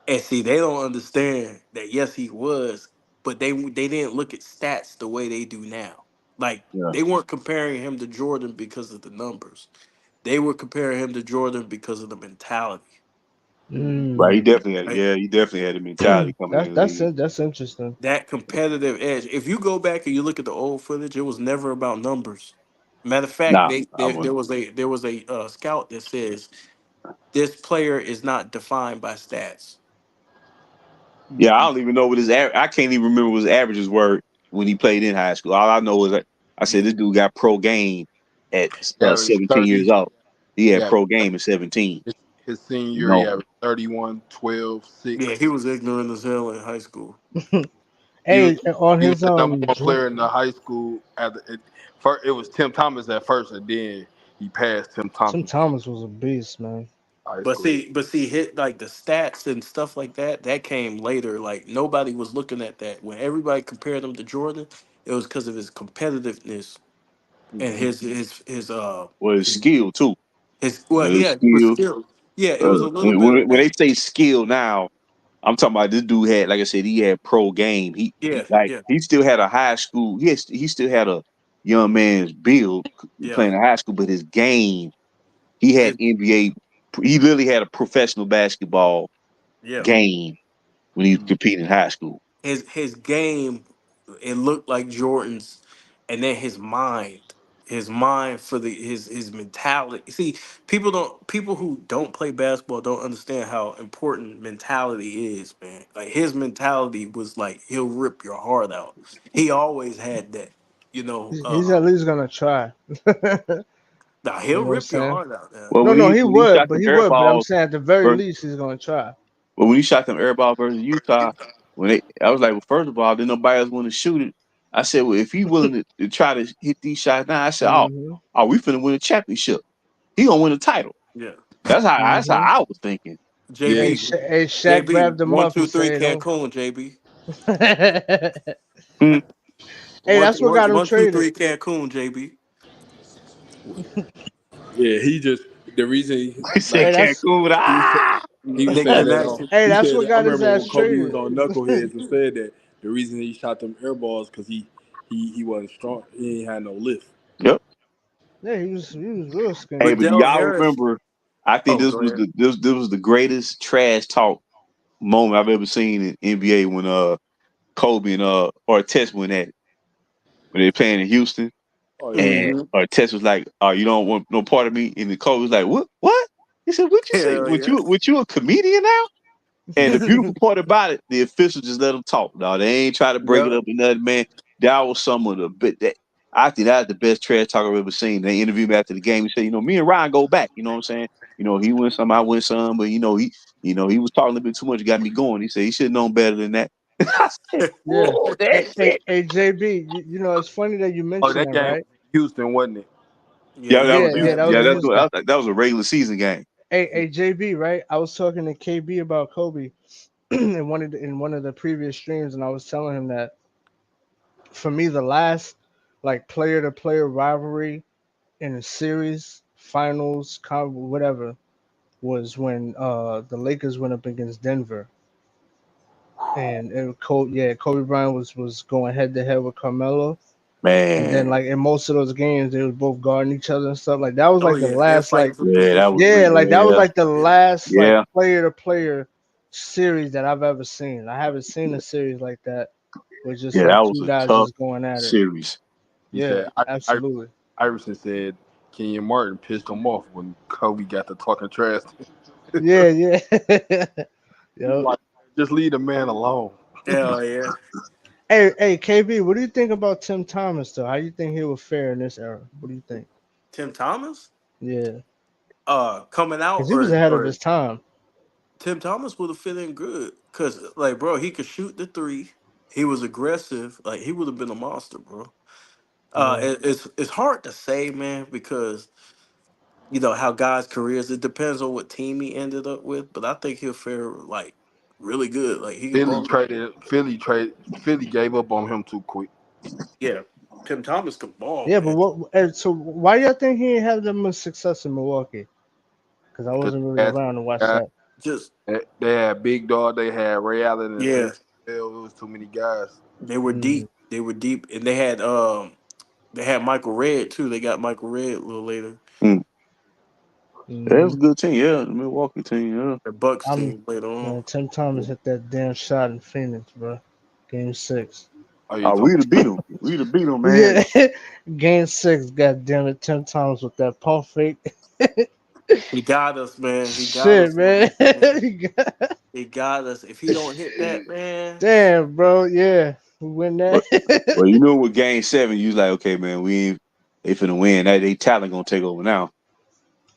And see, they don't understand that yes, he was, but they didn't look at stats the way they do now. Like Yeah. they weren't comparing him to Jordan because of the numbers. They were comparing him to Jordan because of the mentality. Right. He Mm. definitely had. Right? Yeah, he definitely had a mentality coming in the league. That's interesting. That competitive edge. If you go back and you look at the old footage, it was never about numbers. Matter of fact, Nah, they I there wouldn't. was a scout that says this player is not defined by stats. Yeah, I Mhm. don't even know what I can't even remember what his averages were when he played in high school. All I know is that I said Yeah, this dude got pro game at He averaged 17 years 30. old. He had Yeah, pro game at 17. his senior You year, he know. averaged 31, 12, yeah, 6. he was ignorant as hell in high school. He was Hey, on he was his the number one player in the high school. First, it was Tim Thomas at first, and then he passed Tim Tim Thomas Thomas was a beast, man. high But school. see, hit like the stats and stuff like that. That came later. Like nobody was looking at that when everybody compared him to Jordan. It was because of his competitiveness and Hmm. Well, his skill too. his You well, know, his yeah, but skill. still, yeah, it was a little bit of When that. they say skill now, I'm talking about this dude had, like I said, he had pro game. Yeah, Like yeah, he still had a high school. He still had a young man's build yeah, playing in high school, but his game, he had his, NBA. He literally had a professional basketball yeah. game when he was competing in high school. His game, it looked like Jordan's, and then his mind for his mentality. See, people who don't play basketball don't understand how important mentality is, man. Like his mentality was like he'll rip your heart out. He always had that, you know. He's at least gonna try. You Now know he'll what I'm rip your saying? heart out. Now. Well, No, no, he when he would, shot but them he air would. But I'm balls, saying at the very versus, least, he's gonna try. well, when he shot them air balls versus Utah, I was like, well, first of all, didn't nobody else want to shoot it. I said, well, if he willing to try to hit these shots now, I said, Hmm. we finna win a championship. He gonna win a title. Yeah, That's how Hmm. I was thinking. Yeah, Hey, he JB, Hey, Shaq JB, grabbed him one up two and three said, "Don't." Cancun, JB, Hey, Hmm. one that's what got him one two traded. three Cancun, JB. yeah. He just the reason He like said Hey, that's Cancun. he was Ah, he was They saying that connection. he that's said what that, I got his remember ass when Kobe was traded. on Knuckleheads and said that the reason he shot them air balls because he wasn't strong. He ain't had no lift. yep. Yeah, he was real Hey, skinny. But but do Dell y'all Harris. remember? I think Oh, this go was ahead. the greatest trash talk moment I've ever seen in NBA when Kobe and Artest went at it when they playing in Houston. Oh yeah, And Mm-hmm. Tess was like, "Oh, you don't want no part of me." And the coach was like, "What? What?" He said, "What you say? Hell What yeah. you a comedian now?" And the beautiful part about it, the officials just let them talk. No, they ain't try to break it Yeah. up or nothing, man. That was some of the bit that I think that was the best trash talk I've ever seen. They interviewed me after the game. He said, me and Ryan go back. You know what I'm saying? He went some, I went some, but he was talking a little bit too much, got me going. He said he should have known better than that. I said, Yeah. "Oh, that Hey, shit." JB, it's funny that you oh mentioned that that, game was right? in Houston, wasn't it? Yeah, Yeah, he that was was Yeah, yeah, bad. that Houston. was Yeah, in that's what Houston. that was a regular season game. Hey, JB, right? I was talking to KB about Kobe in one of the previous streams, and I was telling him that for me, the last like player to player rivalry in a series, finals, whatever, was when the Lakers went up against Denver, and Kobe Bryant was going head to head with Carmelo, and then Man. like in most of those games, they was both guarding each other and stuff. Like that was Oh like the yeah, they're last fighting like for Yeah, that was position. yeah, like that was yeah, like the last like yeah, player to player series that I've ever seen. I haven't seen a series like that with just yeah. like That was two a guys tough just going at it. series. He Yeah, said absolutely. Iverson said Kenyon Martin pissed him off when Kobe got to talking trash. Yeah, yeah. He was Yep. like, just leave the man alone. Hell yeah. Hey, KB, what do you think about Tim Thomas though? How do you think he would fare in this era? What do you think? Tim Thomas, Yeah, coming out because he was ahead of or his time. Tim Thomas would have fit in good because like bro, he could shoot the three. He was aggressive. Like he would have been a monster, bro. Yeah. It's hard to say, man, because how guys' careers. It depends on what team he ended up with, but I think he'll fare like really good. Like he can Philly ball. traded. Philly gave up on him too quick. Yeah, Tim Thomas can ball, Yeah, but man. what? So why y'all think he didn't have that much success in Milwaukee? Because I Because wasn't really they had, around to watch guys, that. Just they had Big Dog. They had Ray Allen and yeah, Vince. It was too many guys. they were Mm, deep. They were deep, and they had Michael Redd too. They got Michael Redd a little later. Mm. Yeah, it was hmm a good team. Yeah, the Milwaukee team. Yeah. The Bucks I'm team later on. man. Tim Thomas hit that damn shot in Phoenix, bro. Game 6. Oh, you Oh, talking? we'd have beat them. We'd have beat them, man. Yeah, Game 6. God damn it, Tim Thomas with that pump fake. He got us, man. He got Shit, us on man. that, man. He got us. If he don't hit that, man, Damn, bro. Yeah, we win But that. well, with Game 7, you was like, okay, man, they finna win. That they talent gonna take over now.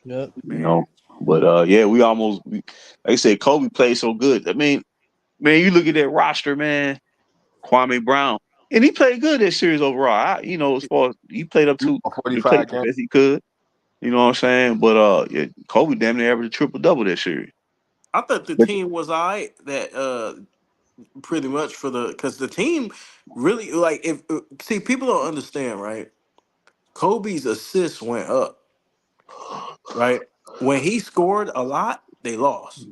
Yep. You man. know. But yeah, like I said, Kobe played so good. I mean, man, you look at that roster, man. Kwame Brown, and he played good that series overall. As far as he played up You to, won he played 45 the games. best he could. You know what I'm saying? But yeah, Kobe damn near averaged a triple double that series. I thought the team was alright. That pretty much for the because the team really like if see people don't understand right. Kobe's assists went up right when he scored a lot. They lost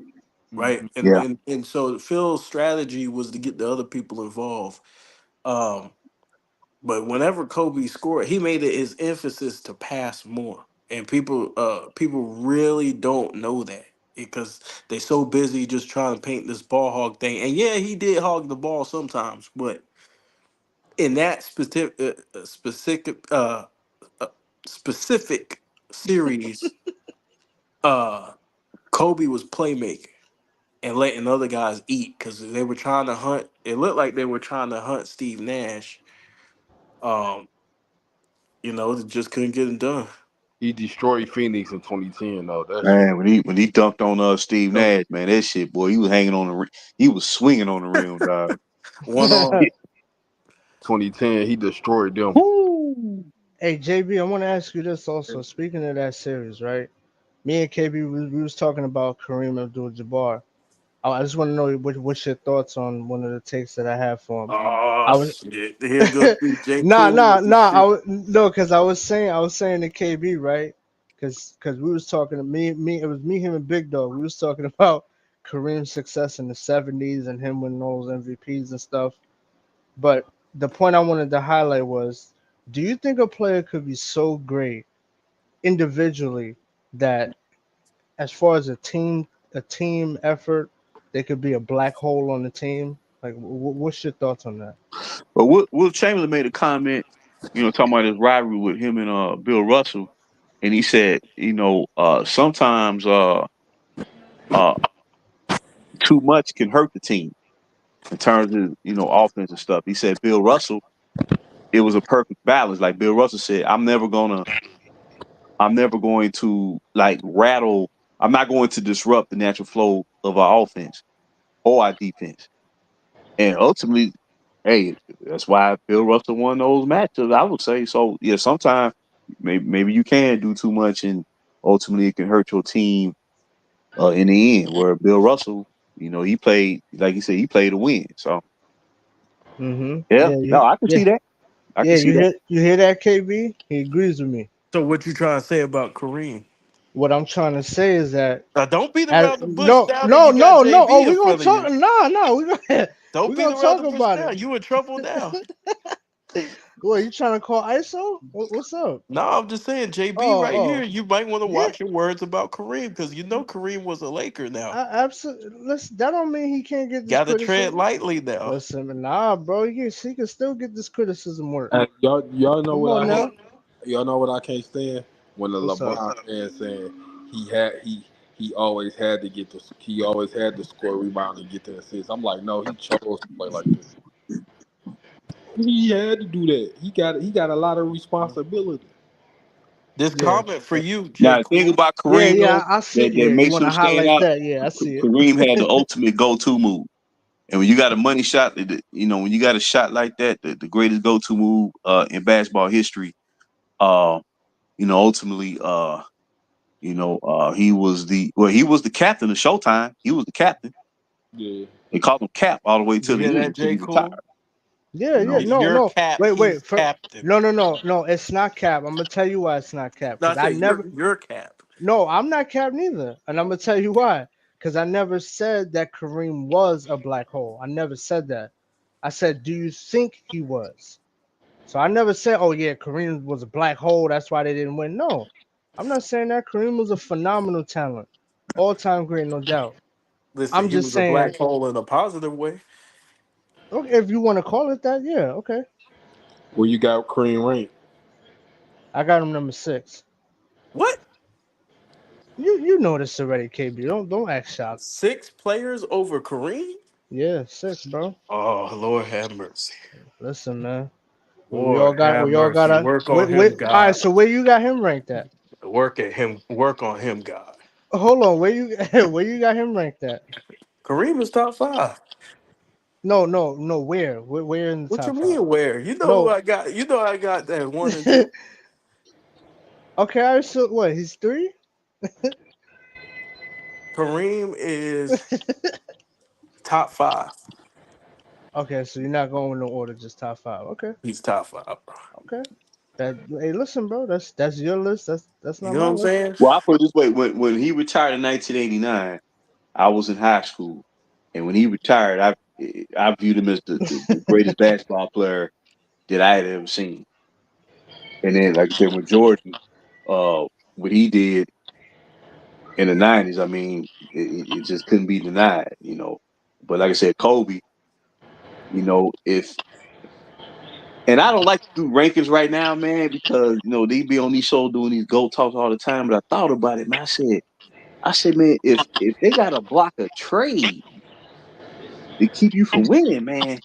right, Mhm. and Yeah. and and so Phil's strategy was to get the other people involved. Um, But whenever Kobe scored, he made it his emphasis to pass more. And people really don't know that because they so busy just trying to paint this ball hog thing. And yeah, he did hog the ball sometimes, but in that uh, specific series, uh, Kobe was playmaking and letting other guys eat because they were trying to hunt. It looked like they were trying to hunt Steve Nash. Um, they just couldn't get it done. He destroyed Phoenix in 2010. Though that shit. Man, when he dunked on Steve So, Nash, man, that shit, boy, he was hanging on the rim. He was swinging on the rim, dog. one on 2010, he destroyed them. Woo! Hey, JB, I want to ask you this also. Speaking of that series, right? Me and KB, we was talking about Kareem Abdul-Jabbar. I just want to know what's your thoughts on one of the takes that I have for him. oh I was shit. Here goes J. nah, Cool nah, with the nah. shit. No, because I was saying to KB, right? Because we was talking to it was me, him, and Big Dog. We was talking about Kareem's success in the '70s and him winning all those MVPs and stuff. But the point I wanted to highlight was, do you think a player could be so great individually that, as far as a team effort, they could be a black hole on the team? Like, what's your thoughts on that? But Will Chamberlain made a comment, talking about his rivalry with him and Bill Russell, and he said, sometimes uh too much can hurt the team in terms of offense and stuff. He said Bill Russell, it was a perfect balance. Like Bill Russell said, I'm never going to like rattle. I'm not going to disrupt the natural flow of our offense or our defense. And ultimately, hey, that's why Bill Russell won those matches. I would say so. Yeah, sometimes maybe you can do too much, and ultimately it can hurt your team in the end. Where Bill Russell, he played like you said, he played to win. So yeah, Yeah, no, I can yeah, see that. I can yeah. see that. You hear that, KB? He agrees with me. So what you trying to say about Kareem? What I'm trying to say is that, Don't beat around the bush no, now that no, you got no, no. Oh, JB in we gonna front of talk. you. Nah, nah. We gonna Don't we beat gonna around talk the bush about now. it. You in trouble now. What, you trying to call ISO? What's up? No, I'm just saying, JB Oh, right here, oh, you might want to yeah. watch your words about Kareem because Kareem was a Laker now. Absolutely. Listen, that don't mean he can't get this Got to tread criticism. lightly now. Listen, nah, bro. He can still get this criticism work. And y'all know Come what on I hate. now. Y'all know what I can't stand when the What's up? LeBron fan saying he always had to he always had to score, rebound, and get the assist. I'm like, no, he chose to play like this. He had to do that. He got a lot of responsibility. This Yeah. comment for you, J. Now the thing Cool. about Yeah, Kareem yeah. though, I see. that Yeah, you makes want him to stand highlight out. that? Yeah, I see it. Kareem had the ultimate go-to move. And when you got a money shot, when you got a shot like that, the greatest go-to move in basketball history, uh, ultimately, He was the captain of Showtime. He was the captain. Yeah. They called him Cap all the way You to the hear end that, until J. he retired. Cole? Yeah, You yeah. know, No, You're no. cap. Wait, He's wait. captain. No. It's not Cap. I'm gonna tell you why it's not Cap. No, I Because I say never. you're cap. No, I'm not Cap neither, and I'm gonna tell you why. Because I never said that Kareem was a black hole. I never said that. I said, do you think he was? So I never said, oh yeah, Kareem was a black hole. That's why they didn't win. No, I'm not saying that. Kareem was a phenomenal talent, all time great, no doubt. Listen, I'm he just was a black saying, hole in a positive way. okay, if you want to call it that, yeah, okay. Where you got Cream Rank? I got him number 6. What? You know this already, KB. Don't act shocked. 6 players over Kareem? Yeah, 6, bro. Oh, Lord have mercy. Listen, man. Lord have We all mercy. gotta Work on wait. him, All right, God. so where you got him ranked at? Work at him. Work on him, God. Hold on, where you where you got him ranked at? Kareem is top 5. No. Where in the What you top 5? mean where? You know who No. I got. You know I got that 1 and 2. Okay, I so what? He's 3. Kareem is top 5. Okay, so you're not going in no order, just top 5. Okay, He's top 5, bro. okay. That hey, listen, bro. That's your list. That's You not know my what I'm list. saying? well, I put it this way: when he retired in 1989, I was in high school, and when he retired, I viewed him as the greatest basketball player that I had ever seen. And then, like I said, when Jordan, uh, what he did in the '90s, I mean, it just couldn't be denied. But like I said, Kobe, if and I don't like to do rankings right now, man, because they be on these shows doing these GOAT talks all the time. But I thought about it, man. I said, man, if they got to block a trade to keep you from winning, man,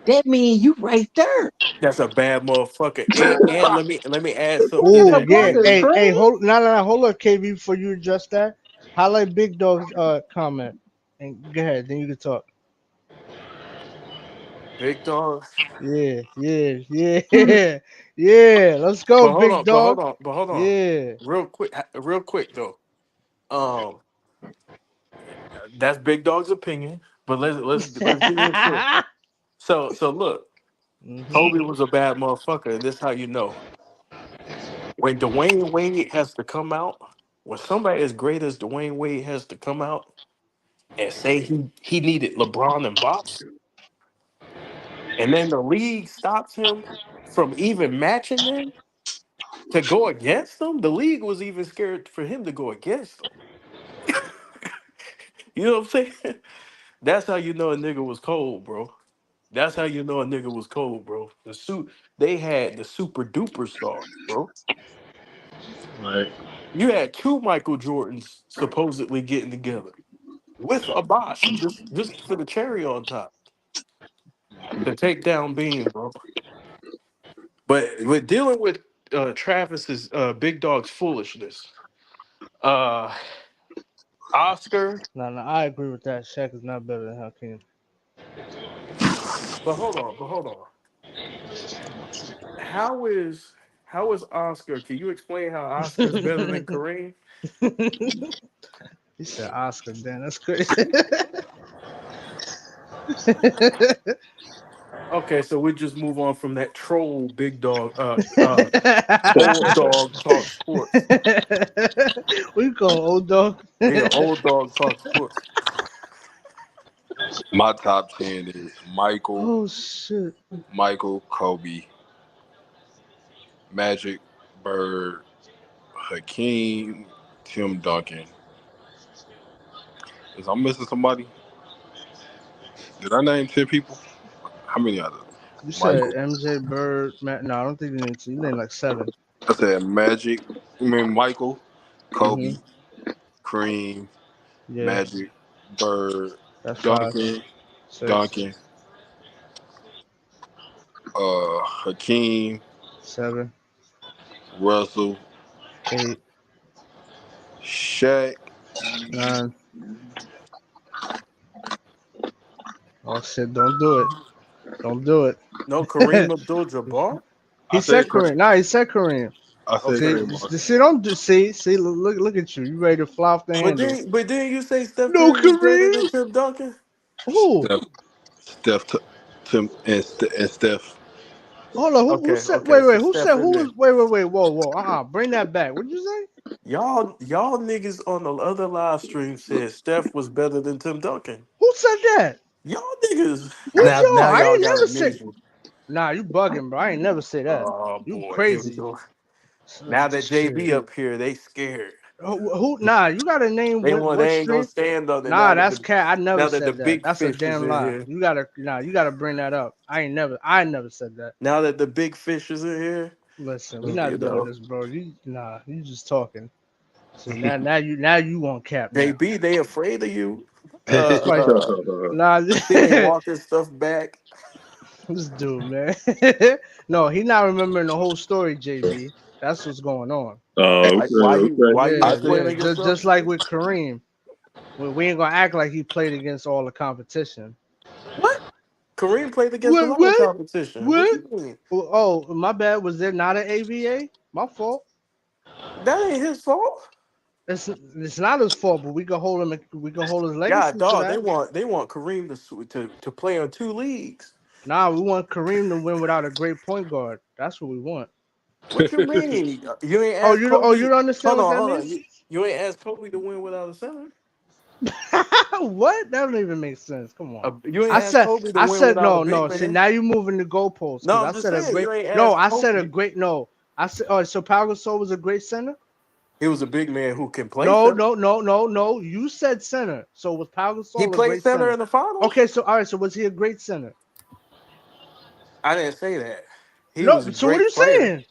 that means you right there. That's a bad motherfucker. And let me add They something in got Oh to there, block yeah. a KB. Hey, trade. hold up, KB, before you adjust that. Highlight Big Dog's comment and go ahead. Then you can talk. Big dog. Yeah. Yeah. Let's go, But hold Big on, but hold Dog. on, but hold on. Yeah. Real quick though. Um, that's Big Dog's opinion. But let's get into it. So look, hmm Kobe was a bad motherfucker, and this how you know. When Dwayne Wade has to come out, when somebody as great as Dwayne Wade has to come out and say he needed LeBron and Bosh, and then the league stops him from even matching them to go against them, the league was even scared for him to go against them. You know what I'm saying? That's how you know a nigga was cold, bro. That's how you know a nigga was cold, bro. They had the super duper stars, bro. Right. You had 2 Michael Jordans supposedly getting together with a Bosch, just for the cherry on top to take down Bean, bro. But with dealing with Travis's big dog's foolishness, uh, Oscar. No, I agree with that. Shaq is not better than Hakeem. But hold on. How is how is Oscar? Can you explain how Oscar's better than Kareem? He said Oscar. Damn, that's crazy. Okay, so we just move on from that troll big dog. Old dog talk sports. We call old dog. Yeah, old dog talk sports. My top 10 is Oh shit. Michael, Kobe, Magic, Bird, Hakeem, Tim Duncan. Is I'm missing somebody? Did I name 10 people? How many are there? You said Michael. MJ Bird, Matt. No, I don't think you named two. You named like 7. I said Magic. I mean Michael, Mm-hmm. Kobe, Cream, Yeah, Magic, Bird, that's 5, Duncan, 6, Duncan, Hakeem, 7, Russell, 8, Shaq. 9. Oh shit! Don't do it. Don't do No, it. Kareem Abdul-Jabbar. I He said said Korean. Nah, he said Korean. I said Okay. See, Draymond. don't just see. Look at you. You ready to fly off the But handle? then you say Steph No, Curry was better than Kareem. Tim Duncan? Who? Steph, Tim, and Steph. Hold on. Who Okay, said? okay. Wait. So Who said? Steph in Who there. was? Wait. Whoa. Bring that back. What'd you say? Y'all niggas on the other live stream said Steph was better than Tim Duncan. Who said that? Y'all niggas. Who's y'all? Now I y'all ain't got never said. amnesia. Nah, you bugging, bro. I ain't never say that. Oh You boy, here we crazy. go. Now that JB Shit. up here, they scared. Who? Nah, you got to name what They ain't gonna stream. stand on it Nah, that's cat. I never now that the said that. big That's a fish is damn in lie. here. You gotta bring that up. I never said that. Now that the big fish is in here, Listen, we you not doing know. this, bro. You just talking. See, now you want cap now. JB, they afraid of you. That's why. Uh Nah, you see they this walking stuff back. dude, man. No, he not remembering the whole story, JB. That's what's going on. Okay, okay. Why you Yeah, I yeah. explaining yourself? Just like with Kareem, we ain't gonna act like he played against all the competition. What? Kareem played against a What? lot of What? competition. What What? you mean? Oh, my bad. Was there not an ABA? My fault. That ain't his fault. It's not his fault, but we can hold him. We can hold his God, legacy to dog, that. they want Kareem to play on two leagues. Nah, we want Kareem to win without a great point guard. That's what we want. What you mean? You ain't Oh, asked Kobe. you don't understand what that Hold on. means? You ain't asked Kobe to win without a center. What? That don't even make sense. Come on. You ain't asked Kobe to I win said without a no. big See, man. now you moving the goalposts No, because I I'm just said a saying great. you ain't No, asked I said a Kobe. great. No, I said. Oh, so Pau Gasol was a great center. He was a big man who can play No, center. no. You said center. So was Pau He Gasol a played great center center? in the finals. Okay, so all right. So was he a great center? I didn't say that. He No. was a So what are great you player. saying?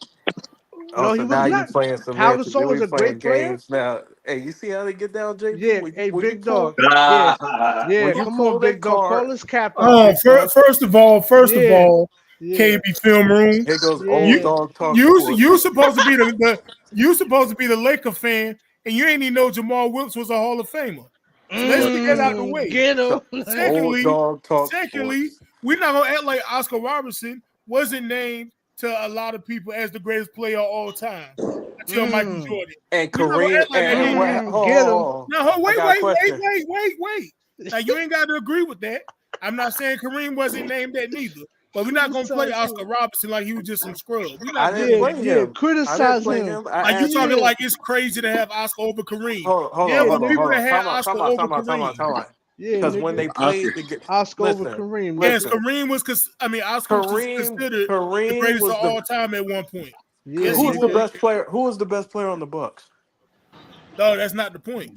Oh, No, so he was now you not. playing Pau semantics. Gasol Then was we a playing great player. games now. Hey, you see how they get down, JB? Yeah. Hey, When you big pull dog. Yeah. when Yeah. you Come on, pull that big dog. card, Call his cap out, big dog. First of Yeah. all, Yeah. KB film room. here goes old You Yeah. dog talk you sports. supposed to be you supposed to be the Laker fan, and you ain't even know Jamal Wilkes was a Hall of Famer. So let's But get that out the way. Get him. old Secondly, dog talk secondly, sports. we're not gonna act like Oscar Robertson wasn't named to a lot of people as the greatest player of all time until Michael Mm. Jordan. And We're not gonna Kareem act like that and didn't what? happen. Get him. Now, I got a question. wait. Now you ain't got to agree with that. I'm not saying Kareem wasn't named that neither, but we're not gonna play Criticize Oscar him. Robertson like he was just some scrub. We're I not didn't doing Yeah, that. play yeah. him. I didn't Criticize play him. him. I Like you asked talking you. Yeah. like it's crazy to have Oscar over Kareem. Yeah, There was Hold people nigga. that on. had Oscar over Kareem. Time out. Yeah, Because when nigga. they played Oscar. the Oscar over listen, Kareem, Yes, nigga. listen. Oscar was considered the Kareem greatest of was the all time at one point. Yeah, Yes, he who was the was. nigga. best player? Who was the best player on the Bucks? No, that's not the point.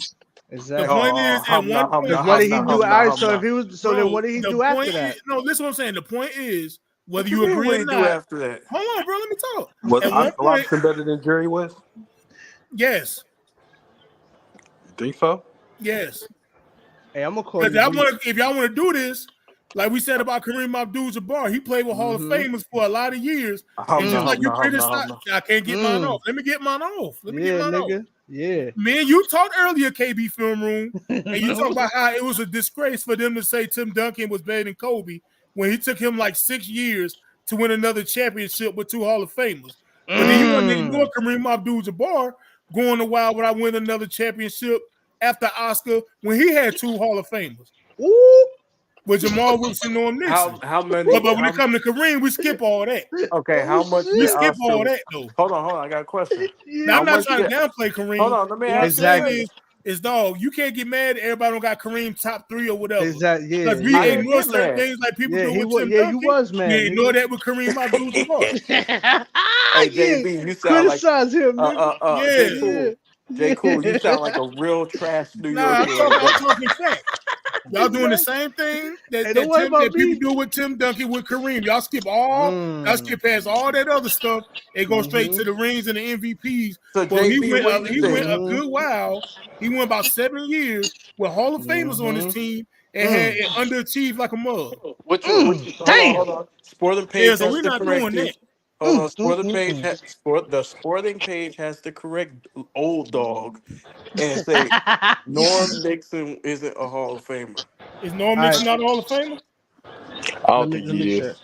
The Exactly. point is, at one Because point, what did listen he to do? me, All right, so if he was, so then bro. what did he The do after point is, that? no, listen what I'm saying. The point is, whether What you you mean? agree What or he do not, after that? hold on, bro. Let me talk. Was At one Oscar point, Robertson better than Jerry West? yes, You think so? yes. Hey, I'm gonna call Because you B. if y'all want to do this, like we said about Kareem Abdul-Jabbar, he played with Hall of Mm-hmm. Famers for a lot of years, and just like Mm. you criticize, I can't get mine off. Mm. Let me get mine off. Yeah, nigga. Yeah. Man, you talked earlier, KB Film Room, and you talked about how it was a disgrace for them to say Tim Duncan was better than Kobe when he took him like 6 years to win another championship with 2 Hall of Famers. But then you want to ignore Kareem Abdul-Jabbar going a while without winning another championship after Oscar when he had 2 Hall of Famers. Ooh. With Jamal Wilson and Norm Nixon. How many? But when it comes to Kareem, we skip all that. Okay, Oh how much We did shit. skip all Oscar? that though. Hold on. I got a question. Now How I'm not much trying did? to downplay Hold Kareem, on, let me but what I'm ask you saying Exactly. this. is dog, you can't get mad that everybody don't got Kareem top 3 or whatever. Exactly. Because Yeah. we I Yeah. didn't ignore get certain mad. things like people Yeah. do He with was. Tim Yeah. You Duncan. was We mad, ignore nigga. that with Kareem Abdul-Jabbar. Hey Yeah. JB, you sound like Criticize him, nigga. Yeah. J Yeah. Cool. J Cool, you Yeah. sound like a real trash New Nah, Yorker right I'm now. talking facts. Y'all doing the Exactly. same thing that Hey, don't worry about that people me. do with Tim Duncan with Kareem. Y'all skip past all that other stuff and go straight Mm-hmm. to the rings and the MVPs. So But JB, what do you he went think? a Mm-hmm. good while. He went about 7 years with Hall of Famers on his Mm-hmm. team and had and underachieved like a mug. What you hold Damn. on. Sporting Yeah, page so has we're to not correct doing you. that. Hold Mm, on, mm, mm, mm. the sporting page has to correct old dog and say Norm Nixon isn't a Hall of Famer. Is Norm All right, Nixon not a Hall of Famer? I don't think let me he share. is.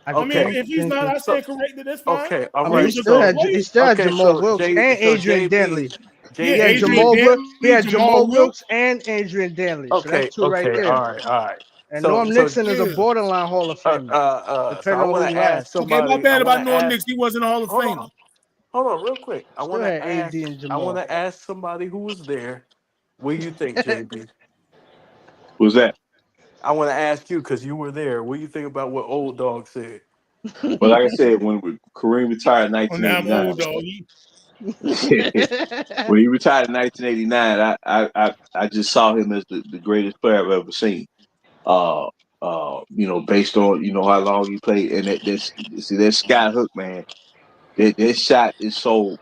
I mean, Okay. if he's not, I stand corrected. That's fine. Okay. All I I mean, mean, he right. was a good player. he still had Okay. Jamal So Wilkes and Adrian JB, Dantley. Yeah, He had Adrian JB. Dantley, Jamal Jamal Wilkes Wilkes. and Adrian Dantley. So that's Okay. two right Okay. there. All right. All right. And So Norm so Nixon is a Yeah. borderline Hall of Famer, so I depending on want who to you ask ask. Okay, my somebody. I bad want about to Norm ask. Nix. He wasn't a Hall of Hold Famer. on. Hold on, real quick. Still had AD and I want Jamal. to ask somebody who was there. What do you think, JB? What's that? I want to ask you because you were there. What do you think about what old dog said? But like I said, when Kareem retired in Oh, now I'm 1989, old dog. when he retired in 1989, I just saw him as the greatest player I've ever seen. Uh, based on how long he played, and that sky hook, man. That shot is so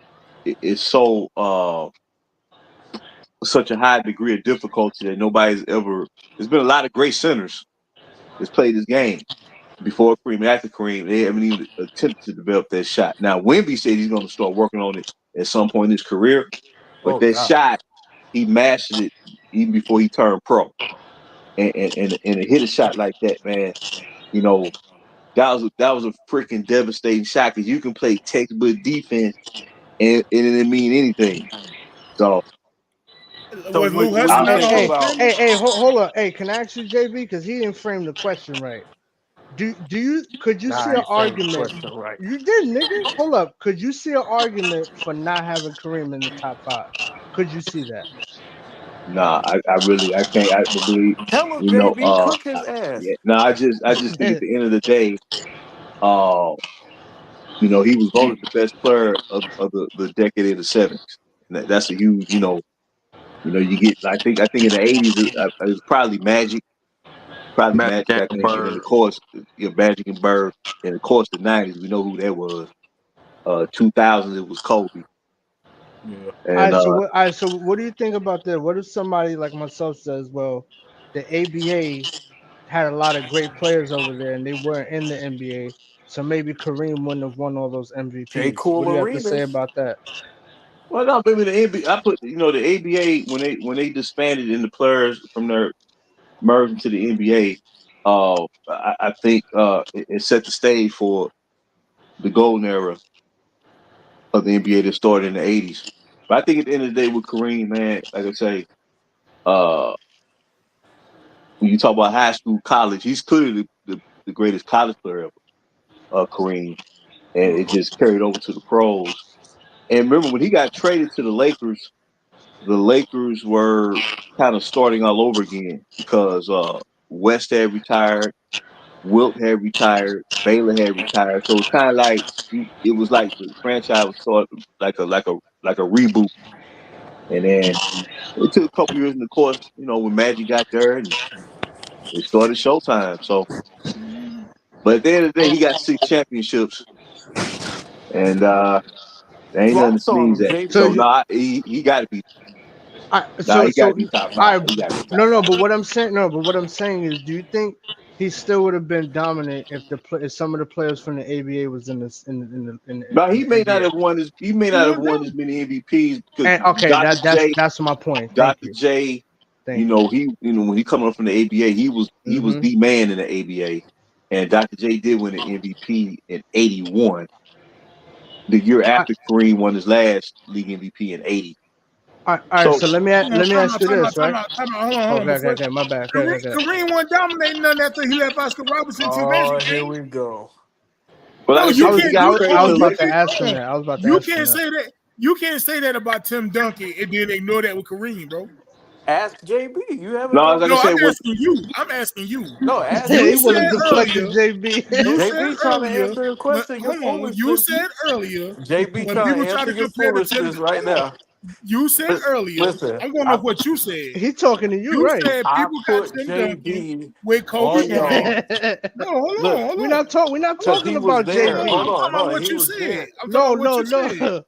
such a high degree of difficulty that nobody's ever. There's been a lot of great centers that's played this game before Kareem and after Kareem. They haven't even attempted to develop that shot. Now, Wemby said he's going to start working on it at some point in his career, but Oh that God. shot, he mastered it even before he turned pro. And to hit a shot like that, man, you know, that was a freaking devastating shot because you can play textbook defense and it didn't mean anything. So So Was Lou what Hudson you not hey, a think Hall hey, of about? Famer? hey, hold on. Hey, can I ask you, JB? Because he didn't frame the question right. Could you Nah, see I an ain't framed the argument? question right. You did, nigga. Hold up. Could you see an argument for not having Kareem in the top five? Could you see that? nah, I can't I believe Tell him, you know JB, cook I, his ass. yeah, no, I just think at the end of the day, uh he was voted the best player of the decade of the '70s. And that's a huge, you get. I think in the '80s it was probably Magic Magic and back then, and then of Bird. course Magic and Bird, and of course the '90s we know who that was. 2000s it was Kobe, Yeah. and All right. So what do you think about that? What if somebody like myself says, well, the ABA had a lot of great players over there, and they weren't in the NBA, so maybe Kareem wouldn't have won all those J. MVPs. What Cool do you have to say Arenas. about that? well, no, maybe the NBA. I put the ABA when they disbanded and the players from their merged into the NBA. I think it set the stage for the golden era of the NBA that started in the '80s. But I think at the end of the day, with Kareem, man, like I say, uh, when you talk about high school, college, he's clearly the greatest college player ever, Kareem, and it just carried over to the pros. And remember when he got traded to the Lakers were kind of starting all over again because West had retired, Wilt had retired, Baylor had retired, so it's kind of like it was like the franchise was sort of like a reboot. And then it took a couple years in the course, when Magic got there and it started Showtime. So, but at the end of the day, he got 6 championships, and there ain't nothing to Floss on sneeze him, at. So So, JB. you, nah, he got to be. Nah, so he got to so be top I five. He got to be top no, five. but what I'm saying no, but what I'm saying is, do you think he still would have been dominant if if some of the players from the ABA was in this Now in he the may not NBA? have won his. He may He not have went won as down. many MVPs because And okay, Dr. J, that's my point. Thank Dr. you, J, thank you. when he coming up from the ABA, he was Hmm. the man in the ABA, and Dr. J did win an MVP in '81, the year I, after Kareem won his last league MVP in '80. all right, So so Hold on, let me time ask out, you time out, this, time right? out, time out. Hold on. Okay, Before my bad. Kareem wasn't dominating none after he left Oscar Robertson to Oh, Magic here game. we go. but No, like I you said, I was he can't. got I You was, traded I hold was to on. the You about Lakers. to can't. ask Hold him on. that. I was about to You ask him can't that. say that. You can't say that about Tim Duncan and then ignore that with Kareem, bro. Ask JB. You haven't No, talked like I No, to I'm said, with asking you. I'm asking you. No, ask You He want to said JB. deflect to earlier. JB. You said JB trying to earlier. answer the question, your Hold on. You foolishness. said earlier JB when trying people to try answer to your compare the Tim. foolishness right Hold on. now. You said earlier. Listen, I'm going I off what you said. He talking to you, You right? said I people got put Tim Duncan JB with Kobe on Bryant. y'all. No, hold Look, on, hold we're on. not because talking he was about Hold there. on. Hold JB. I'm on, talking about no, what he you was said. there. I'm talking No, about what no, you said. no.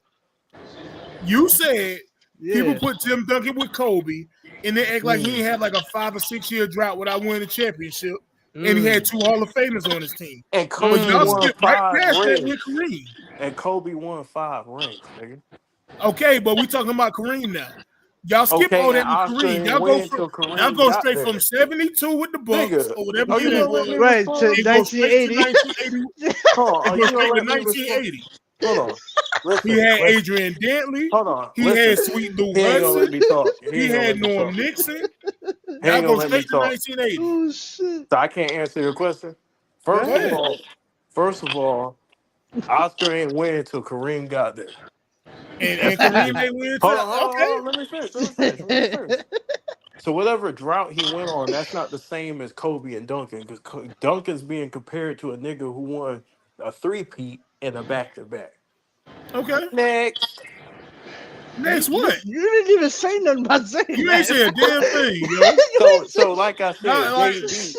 You said people Yeah. put Tim Duncan with Kobe and they act like he Mm, ain't had like a 5 or 6 year drought without winning a championship, and he had mm, 2 Hall of Famers on his team. And But Kobe y'all won mm. skipped right 5 past that with rings. Kareem. And Kobe won 5 rings, nigga. Okay, but we talking about Kareem now. Y'all skip Okay, all and that with Oscar Kareem. ain't win till Y'all Kareem go got straight from there. 72 with the Bucks Nigga, or whatever are you year that gonna let was, me Right to respond? and go straight to 1980. 1980. Hold on, And are go you gonna straight to let me respond? 1980. Hold on. He Listen, had listen. Adrian Dantley. Hold on. He Listen. had Sweet Lou He ain't gonna let Hudson. me talk. He He ain't gonna had let me Norm talk. Nixon. He Y'all ain't gonna go let me straight to talk. 1980. Oh shit. So I can't answer your question. Go Go ahead. First of all, Oscar ain't win till Kareem got there. And That's the Kareem beginning. they win Hold to on, hold on, hold okay. on. Let me finish. Let me finish. Let me finish. So whatever drought he went on, that's not the same as Kobe and Duncan, because Duncan's being compared to a nigga who won a three-peat and a back-to-back. Okay. Next. Next what? You didn't even say nothing about saying You ain't that. say a damn thing, yo. You ain't So say like I said, Y'all like JB.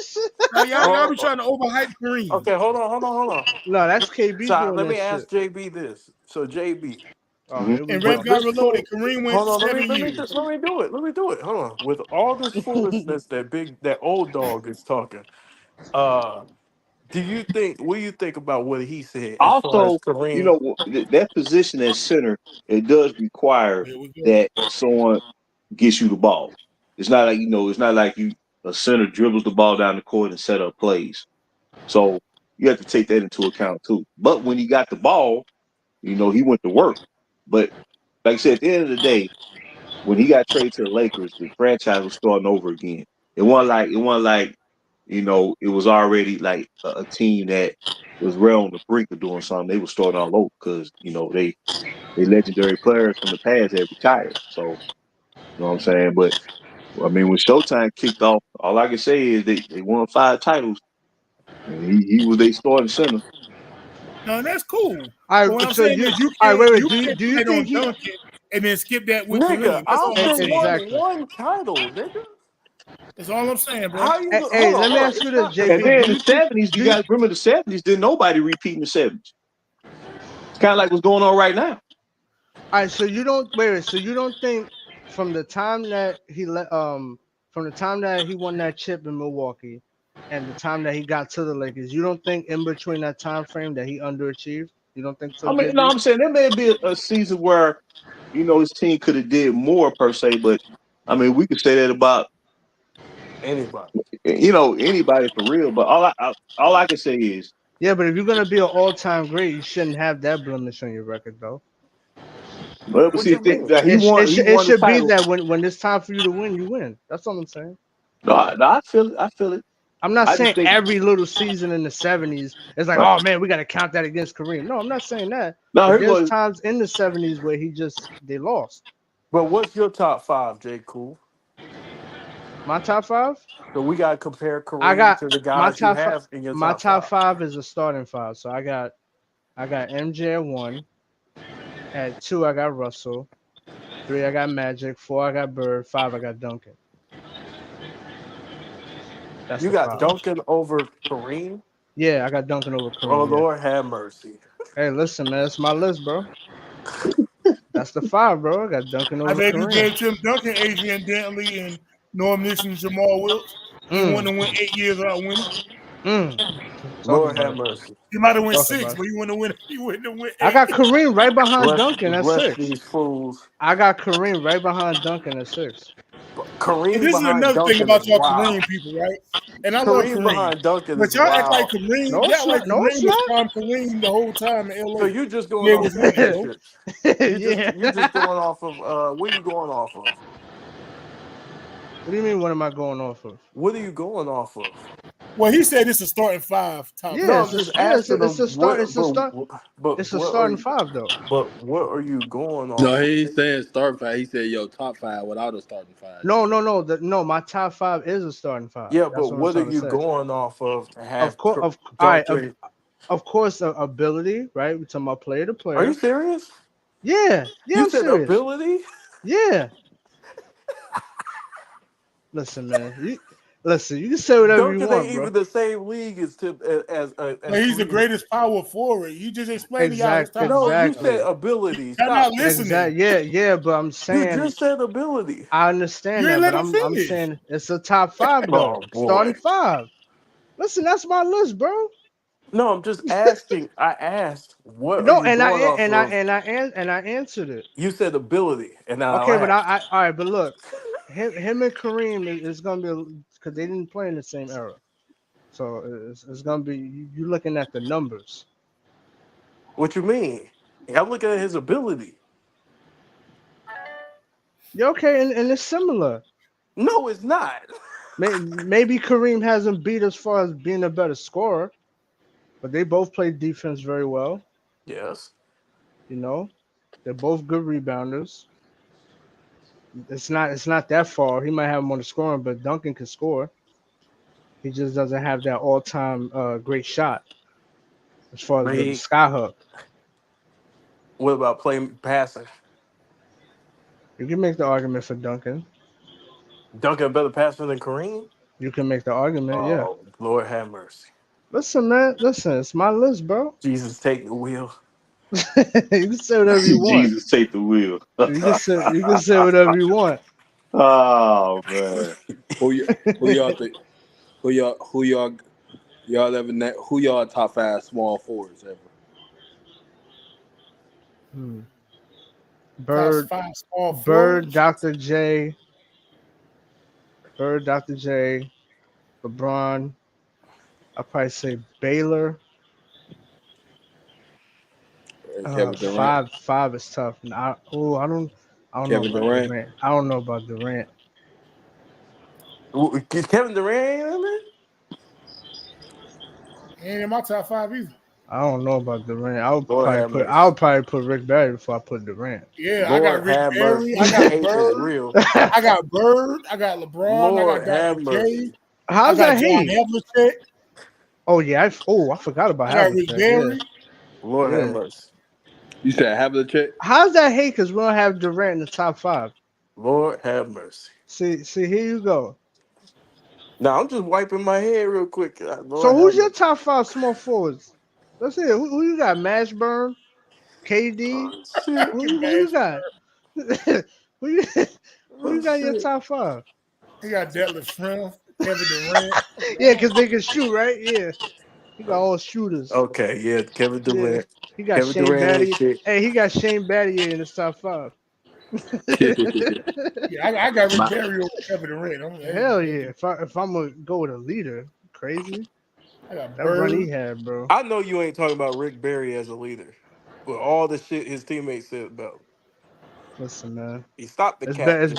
y'all be trying to overhype Kareem. Okay, hold on. No, that's KB So doing let that me shit. ask JB this. So JB, Oh, Mhm. here we And Rap with go. God this Reloaded, full, Kareem went hold on, 7 years. let me do it. Let me do it. Hold on. With all this foolishness that old dog is talking, uh, what do you think about what he said as far as Also, Kareem? that position at center, it does require Here we go. that someone gets you the ball. It's not like it's not like you a center dribbles the ball down the court and set up plays. So you have to take that into account too. But when he got the ball, he went to work. But like I said, at the end of the day, when he got traded to the Lakers, the franchise was starting over again. It wasn't like it was already like a team that was right on the brink of doing something. They were starting all over because they legendary players from the past had retired. So you know what I'm saying. But I mean, when Showtime kicked off, all I can say is they won 5 titles, and he was their starting center. No, that's cool. All But what right, I'm so saying you, is you all right, can't wait, wait. you Do you can't do you fight think on he Duncan and then skip that with Nigga, Kareem. That's all I'm Oscar saying. won exactly? one title, nigga. That's all I'm saying, bro. How you Hey, go? hey, let me Hold on. ask you It's this, not the And JB. then Do in the you think '70s, you do guys remember the '70s? Didn't nobody repeat in the '70s? It's kind of like what's going on right now. all right? So you don't wait, wait. So you don't think from the time that from the time that he won that chip in Milwaukee, and the time that he got to the Lakers, you don't think in between that time frame that he underachieved? You don't think so, I mean, no, JB? I'm saying there may be a season where his team could have did more per se, but I mean, we could say that about anybody. anybody for real. But all I can say is, Yeah, but if you're gonna be an all-time great, you shouldn't have that blemish on your record, though. well, but What see, you mean? that he won, he It won the should be title. that when it's time for you to win, you win. That's all I'm saying. No, I feel it. I feel it. I'm not I just saying think, every little season in the '70s is like, right. oh man, we got to count that against Kareem. No, I'm not saying that. No, But here there's goes. times in the '70s where they lost. But what's your top five, J. Cool? My top five, So we gotta compare I Kareem got to the my guys you top five. have in your My top top five. five is a starting five. So I got MJ at one. At two, I got Russell. Three, I got Magic. Four, I got Bird. Five, I got Duncan. That's You the got five. Duncan over Kareem. Yeah, I got Duncan over Oh Kareem. Yeah. Lord, have mercy. Hey, listen, man, it's my list, bro. That's the five, bro. I got Duncan I over bet you Kareem. gave Tim Duncan, Adrian Dantley, and Norm Nixon, and Jamal Wilkes, and Mm, wouldn't have went 8 years without winning. mm. Talk Lord about have it. mercy. He might have went Talk 6, about it. but he wouldn't have win. He wouldn't have went I 8. got Kareem right behind Duncan at Bless six. these fools. I got Kareem right behind Duncan at six. And Kareem this is behind another thing Duncan about is y'all wild. Kareem people, right? And I love Kareem Kareem, behind Duncan but is y'all act like wild. Kareem. No, Y'all it's act like not. No, Kareem it's was not. prime Kareem the whole time in So LA. you just going Yeah, off with him, bro. statistics. Yeah. You just going off of what are you going off of? What do you mean? What am I going off of? What are you going off of? Well, he said it's a starting five, top No, five. I'm just It's asking it's them a start. what It's a start. but It's a what are starting you five though. what are you going No, off of? he ain't saying start five. He said yo top five without a starting five. No, G. no, no. No, my top five is a starting five. Yeah, That's but what I'm what are trying to you say. going off of to Of have course, all right. Duncan? Of course, ability, right? We're talking about player to Are you player. serious? Yeah, yeah, You I'm said serious. ability? Yeah. Listen, man. Listen. You can say whatever you Duncan ain't want, bro. even the same league as But he's the Kareem. greatest power forward. You just explained to y'all his Exact, top No, five. you Bro. said exactly, ability. Y'all not Stop that. listening. exact. Yeah, yeah. But I'm You saying just said ability. I understand You ain't that, let but him I'm finish. saying it's a top five Oh though. Starting boy. five. Listen, that's my list, bro. No, I'm just asking. I asked, what are No, you going off of? and I answered it. You said ability, and I Okay, but laughed. all right, but look, him and Kareem is gonna be because they didn't play in the same era, so it's gonna be you looking at the numbers. What you mean? I'm looking at his ability. Yeah, okay, and it's similar. No, it's not. Maybe Kareem hasn't beat as far as being a better scorer, but they both play defense very well. Yes. You know, they're both good rebounders. It's not that far. He might have more scoring, but Duncan can score. He just doesn't have that all time great shot as far as But the he, skyhook. what about playing passing? You can make the argument for Duncan. Duncan a better passer than Kareem? You can make the argument, yeah. Oh, Lord have mercy. Listen, man, listen, it's my list, bro. Jesus, take the wheel. You can say whatever you want. Jesus, take the wheel. You can say whatever you want. Oh man. Who y'all think? Y'all ever who y'all top 5 small forwards ever? Hmm. Top Bird, five small Bird, forwards. Dr. J, LeBron. I'll probably say Baylor. Kevin Durant. Five is tough. I don't know Kevin about Durant. Durant. I don't know about Durant. Kevin Durant ain't in there? Ain't in my top five either. I don't know about Durant. Lord have I mercy. would probably put Rick Barry before I put Durant. Yeah, I got Lord Rick have Barry. mercy. I He got hates is Bird. real. I got Bird. I got LeBron. I got Lord Dr. have J. mercy. I How's got that John hate? Havlicek. Oh yeah, I forgot about I got Rick Havlicek. Barry. Lord have Yeah. mercy. You said have the check. How's that hate? Because we don't have Durant in the top five. Lord have mercy. See, here you go. Now I'm just wiping my head real quick. So Lord have who's your mercy. top five small forwards? Let's hear. Who you got? Mashburn, KD. Oh shit. Who you got? who you who Oh you got in your shit. top five? He got Detlef Schrempf, Kevin Durant. Yeah, because they can shoot, right? Yeah, he got all shooters. Okay, yeah, Kevin Yeah, Durant. he got Kevin Shane Durant ain't Battier. shit. Hey, he got Shane Battier in his top five. Yeah, I got Rick My, Barry over Kevin Durant. Hell yeah! If I'm gonna go with a leader, crazy I got that run he Bird. had, bro. I know you ain't talking about Rick Barry as a leader. With all the shit his teammates said about him. Listen, man, He stopped the it's cap. better. It's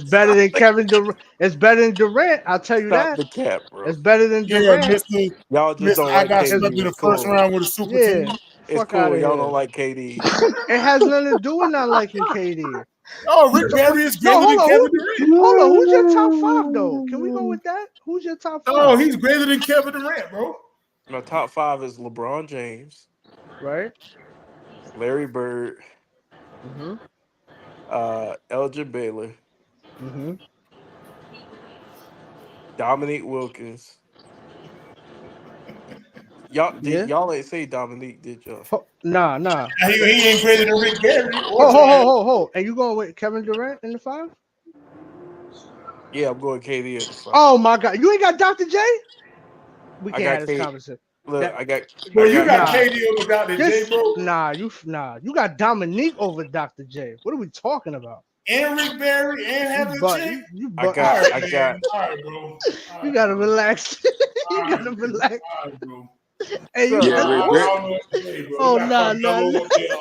better than Kevin Durant. It's better than Durant. I'll tell you Stop that. the cap, bro. It's better than Yeah, Durant. Y'all just Mister. don't I like got It's, snubbed KD. in the It's first cool. round with a super yeah, team. It's fuck out cool. of Y'all don't here. like KD. It has nothing to do with not liking KD. Oh, Rick Barry is No, greater hold than on. Kevin Durant. Hold on. Who's your top five though? Can we go with that? Who's your top Oh, five? he's greater than Kevin Durant, bro. My top five is LeBron James, Right. Larry Bird, Mhm. Elgin Baylor, Mhm. Dominique Wilkins. Yeah. Y'all ain't say Dominique, did y'all? Nah. He ain't greater than Rick Barry or Ho ho John ho Havlicek. ho ho. And you going with Kevin Durant in the five? Yeah, I'm going KD at the five. Oh my God. You ain't got Dr. J? We I can't got have this K. conversation. Look, That Bro, I you got. got nah. KD over Dr. J, This bro. nah. You got Dominique over Dr. J. What are we talking about? And Rick Barry and You Havlicek. but you I but All got. right, I man. got. All right, bro. All you right, gotta bro. relax. All You right, gotta man. relax. All right, bro. Hey, you. Shut yeah, I, up, Rick, I, bro. Rick, I don't know what to say, bro. You Oh got nah. Carmelo up there.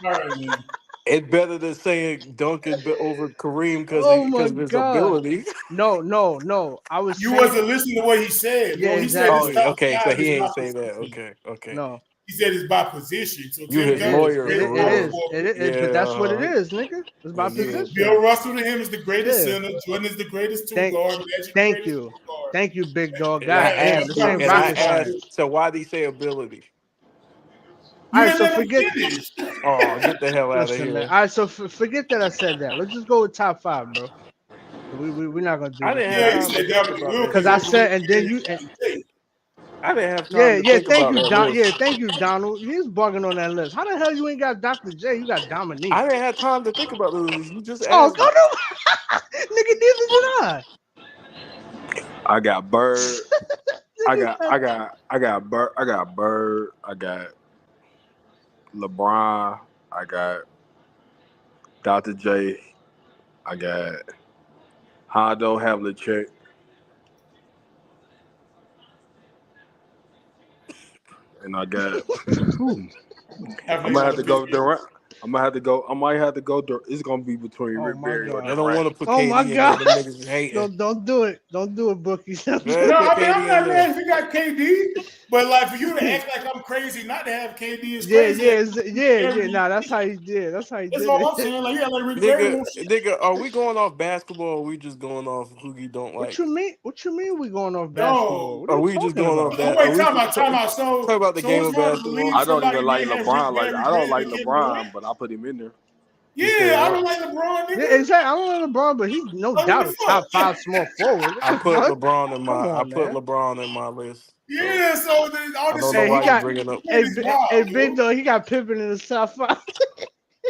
All right, man. It's better than saying Duncan over Kareem Oh my because of his God. ability. No. I was You saying, wasn't listening to what he said, yeah, bro. He said Oh, his exactly. top okay. So five he is by ain't say that. position. Okay. No, He said it's by position. So You Tim his it Duncan is is. lawyer greater for It power real. is. forward. But Yeah. that's what it is, nigga. It's by Yeah. position. Bill Russell to him is the greatest Yeah. center. Jordan is the greatest two Thank, guard. Magic the thank greatest you, point guard. thank you, big dog. And I God And damn, asked this you. ain't And I LeBron rocket by asked. science. position. So why did he say ability? All You right, didn't so let him forget. finish. Oh, get the hell out of Listen, man. here. All right, so forget that I said that. Let's just go with top five, bro. We're not gonna do I this. didn't have Yeah, Nah. you time to said think Dominic about that Cause Wilkins I shit. over Rick said, and then Barry you, and Dr. J. I didn't have yeah, time to think thank about you, that Don. list. Yeah, thank you, Donald. He's bugging on that list. How the hell you ain't got Dr. J? You got Dominique. I didn't have time to think about the list. You just Oh, asked go me. to nigga. Neither did I. I got Bird. I got Bird. I got Bird. I got LeBron. I got Dr. J. I got Hondo Havlicek. And I got. After I'm you gonna on have the to go biscuit. Durant. I might have to go. It's gonna be between Oh Rick my Barry or god. They don't want to Durant. put Oh my KD in there. god. Them niggas is hating. Don't do it. Don't do it, Bookie. Yeah, No, put I mean I'm KD in not there. mad if you got KD, but like for you to act like I'm crazy not to have KD is Yeah, crazy. yeah. Nah, that's how he did. That's how he That's did all it. I'm saying. Like yeah, like Rick Barry Nigga, won't shit. nigga, are we going off basketball or are we just going off who you don't What like? you mean? What you mean we going off basketball? Yo, What are Are you we just talking going off about? that? Are wait, we time out, talk time out. So about the game it's of hard to basketball? believe I don't somebody even like may have Rick LeBron. Like Barry I don't greater like than Kevin Durant. LeBron, but I put him in there. You said Yeah, I don't what? like LeBron, Yeah, nigga. exactly. I don't know LeBron, but he's no Like what doubt the a fuck? top 5 small forward. What I the put fuck? LeBron in Come my on, man. list. So Yeah, so then all I this don't shit know Hey, he why you got bringing up. is wild, big yo. dog. He got Pippen in the top 5.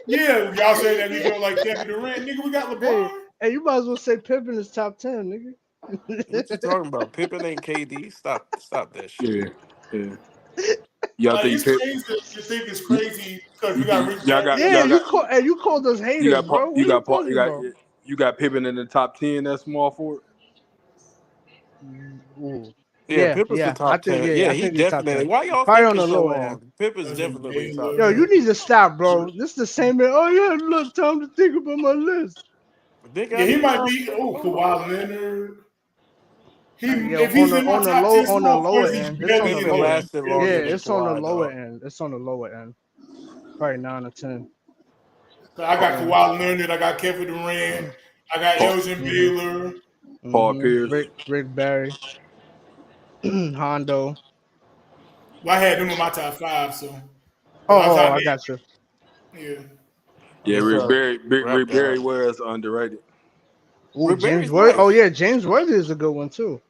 Yeah, y'all say that we don't like Kevin Durant, nigga. We got hey, LeBron. you might as well say Pippen is top 10, What you nigga. talking about? Pippen ain't KD. Stop that shit. Yeah, yeah. Y'all Like think it's Pip? crazy to think it's y- crazy because we got Rick Y'all Barry. got Yeah, y'all got you called us haters, bro. What are you talking about? you got Pippen in the top 10. That's small forward. Ooh. Yeah, Pippen's the I top think 10. Yeah, I he think he's top 10. definitely. Why y'all Probably on thinking the so lower end. long? Pippen's Elgin definitely top Yo, 10. you Baylor. need to stop, bro. This is the same man. Oh yeah, look, time to think about my list. Nigga, Yeah, I he need might time. be. Oh, Kawhi Leonard. He Yeah, if he's in my top 10 on the small lower forwards, he's end. It's barely on the in Pippen lower there. end. lasted Yeah, Barely longer in than there. it's on the Kawhi, lower dog. end. It's on the lower end. Probably 9 or 10. So I got Yeah. Kawhi Leonard. I got Kevin Durant. I got Paul, Elgin Mm-hmm. Baylor. Paul Pierce. Rick Barry, Hondo. Well, I had them in my top 5, so because I was Oh, out I got you. there. Yeah. Yeah, Yes, Rick sir. Barry. Rap Rick Barry God. was underrated. Ooh, Rick James Barry's Worthy. Oh nice. yeah, James Worthy is a good one too.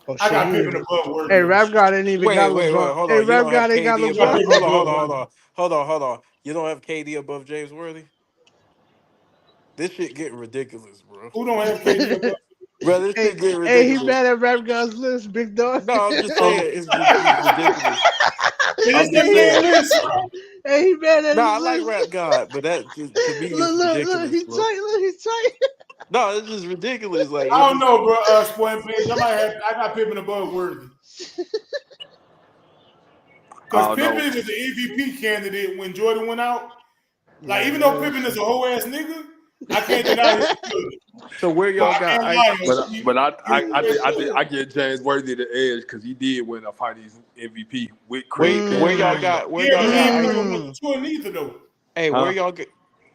Oh I shit, got he ain't Pippen even. above Hey, Worthy though. Rap God ain't even got Wait. LeBron. Hold Hey, on. You Rap don't have God ain't got KD I got above. LeBron. Pippen Hold on. above Hold on. Hold Worthy. on. Hold on. You don't have KD above James Worthy. This shit getting ridiculous, bro. Who don't have KD above? Bro, this hey, shit getting he ridiculous. mad at Rap God's list, big dog. No, I'm just Oh, saying it's ridiculous. yeah, that's I'm that just man saying. list. Hey, he mad at No, his I like list. Rap God, but that to me is Look, ridiculous, he bro. tight. Look, he tight. No, it's just ridiculous. Like I if don't it's know, bro. Spoiling page. I got Pippen above Worthy I because don't Pippen know. is an MVP candidate when Jordan went out. Like Yeah, even though that's Pippen is true. a whole ass nigga, I can't deny his ability. so where But y'all I got can't ice. lie, But he was that I shit. get James Worthy the edge because he did win a Finals MVP with Craig Where Pippen. y'all Mm, got where Yeah, y'all but he got ain't play ice. with Michael mm. Jordan either though. Hey, Huh?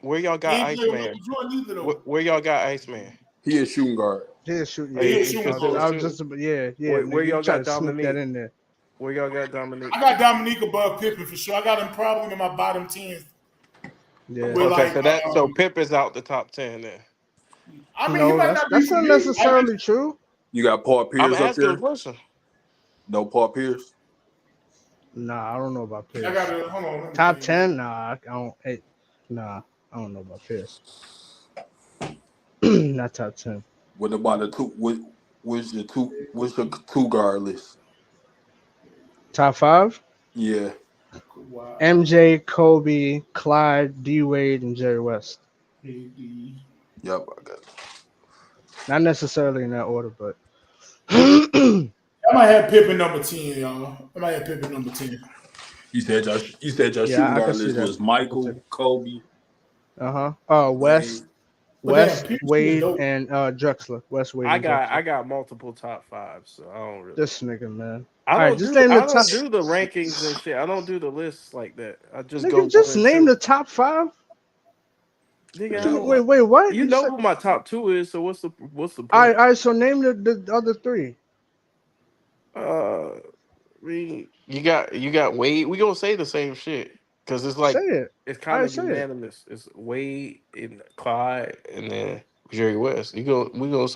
where y'all He got ain't play with Iceman? Michael Jordan either though. Where y'all got Iceman? He a shooting guard. He'll shoot. Oh, Yeah, he Yeah, a he shooting considered guard. I was just. too. Yeah, Where nigga. You y'all try got to sneak that Dominique? in there. Where y'all got Dominique? I got Dominique above Pippen for sure. I got him probably in my bottom 10. Yeah. With Okay, like, so Pip is out the top 10 then. I mean, he No, might not be that's for not me. I just necessarily true. You got Paul I'm Pierce up asking a there. question. No Paul Pierce. Nah, I don't know about I Pierce. gotta hold on. Let me tell Top you this. 10? Nah, I don't. Hey, nah, I don't know about Pierce. Not top 10. What about the two? What's your two guard list? Top 5? Yeah. Kawhi, MJ, Kobe, Clyde, D Wade, and Jerry West. KD. Yep. I got it. Not necessarily in that order, but I might have Pippen number 10, y'all. I might have Pippen number 10. You said your shooting yeah, I can guard see list that. was I can see. Michael, Kobe, West, Wade. But damn, Pippen still Wade, dope. and Drexler. West, Wade, I and got Drexler. I got multiple top fives, so I don't really. This nigga, man. All right, just name the I top. don't do the rankings and shit. I don't do the lists like that. I just go Nigga, one just and name two. the top 5. Nigga, What I you, don't like. wait, what? You You know said. who my top two is, so what's the All right, point? all right. So name the other 3. I mean, you got Wade. We gonna say the same shit because it's Say like it. it's All kind right, of say it. unanimous. It's Wade and Clyde and then Jerry West. We gonna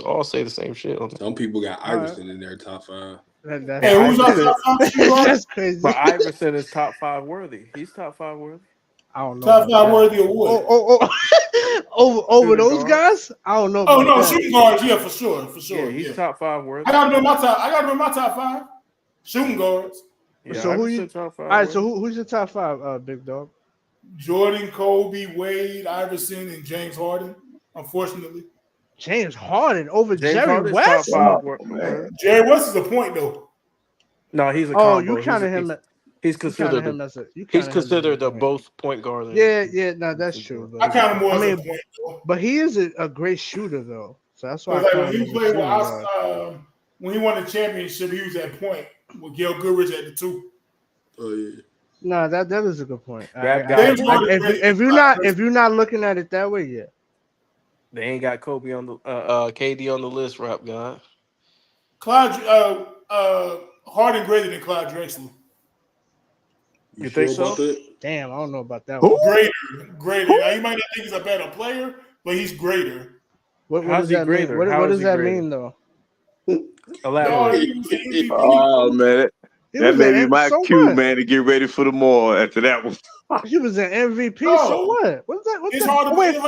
all say the same shit on. Some people got All right. Iverson in their top 5. That's Hey, Well, who's our Iverson, top 5 shooting guard? that's but crazy. Iverson is top five worthy. He's top five worthy. I don't know Top about 5 that. worthy of what? Over Shooting those guards. guys, I don't know Oh about no, that. shooting guards, yeah, for Yeah, sure, he's yeah. top five I worthy. got him in my top. I got him in my top 5. Shooting guards. Yeah, So I who can you? sit top All five. right. So who's your top five, big dog? Jordan, Kobe, Wade, Iverson, and James Harden. Unfortunately, James Harden over James Jerry Harden's top West. five. Wow, man. Jerry West is a point though. No, he's a Oh, you combo. counted him. He's You counted considered him as a. You he's counted him as a considered a point. both point guard. Yeah. No, that's true. I But count him more I as a mean, point though. but he is a great shooter though. So that's why I Because like count when him he as a played with shooting us, guard. when he won the championship, he was at point with Gail Goodrich at the 2. Oh yeah. No, that is a good point. Rap guy. James Harden is ready to If you're not looking at it that way, yeah. They ain't got Kobe on the KD on the list. Rap guy. Clyde, Harden greater than Clyde Drexler. You Sure think so? about that? Damn, I don't know about that Who? one. Greater. Now you might not think he's a better player, but he's greater. What How's does he that mean? greater? What How is does he that greater? mean though? No, Elaborate. he was an MVP. Oh man, He that was may be an my so cue, what? man, to get ready for the mall after that one. He was an MVP. No. So what? What's that? It's hard to Wait, time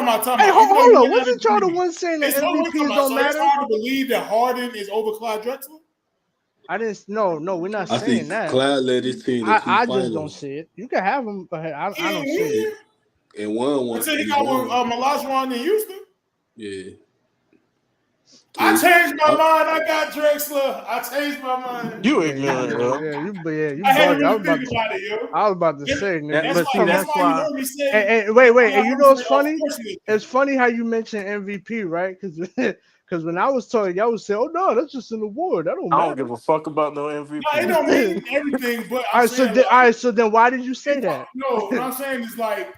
out. hey, Even though hold you on. might not Wasn't y'all the agree. one saying that It's hard- wait, MVPs time out. don't So matter? it's hard to believe that Harden is over Clyde Drexler. I didn't. No, we're not I saying think that. Clyde led his team to two I just don't finals see it. You can have him, but I He don't ain't see it. win and won one. until he and got won with one. Olajuwon in Houston. Yeah. I changed my I- mind. I got Drexler. I changed my mind. You Yeah, ignorant, yo. you I had to bugging. really think about it, yo. I was about to say, nigga. That- That's but see, why. that's That's why you why. heard me say. And wait, and you know what's funny? Unfortunately. It's funny how you mentioned MVP, right? Because when I was talking, y'all would say, "Oh no, that's just an award. That don't I don't matter." give a fuck about no MVP. No, it don't mean everything, but All I'm right, saying. so then why did you say that? No, what I'm saying is like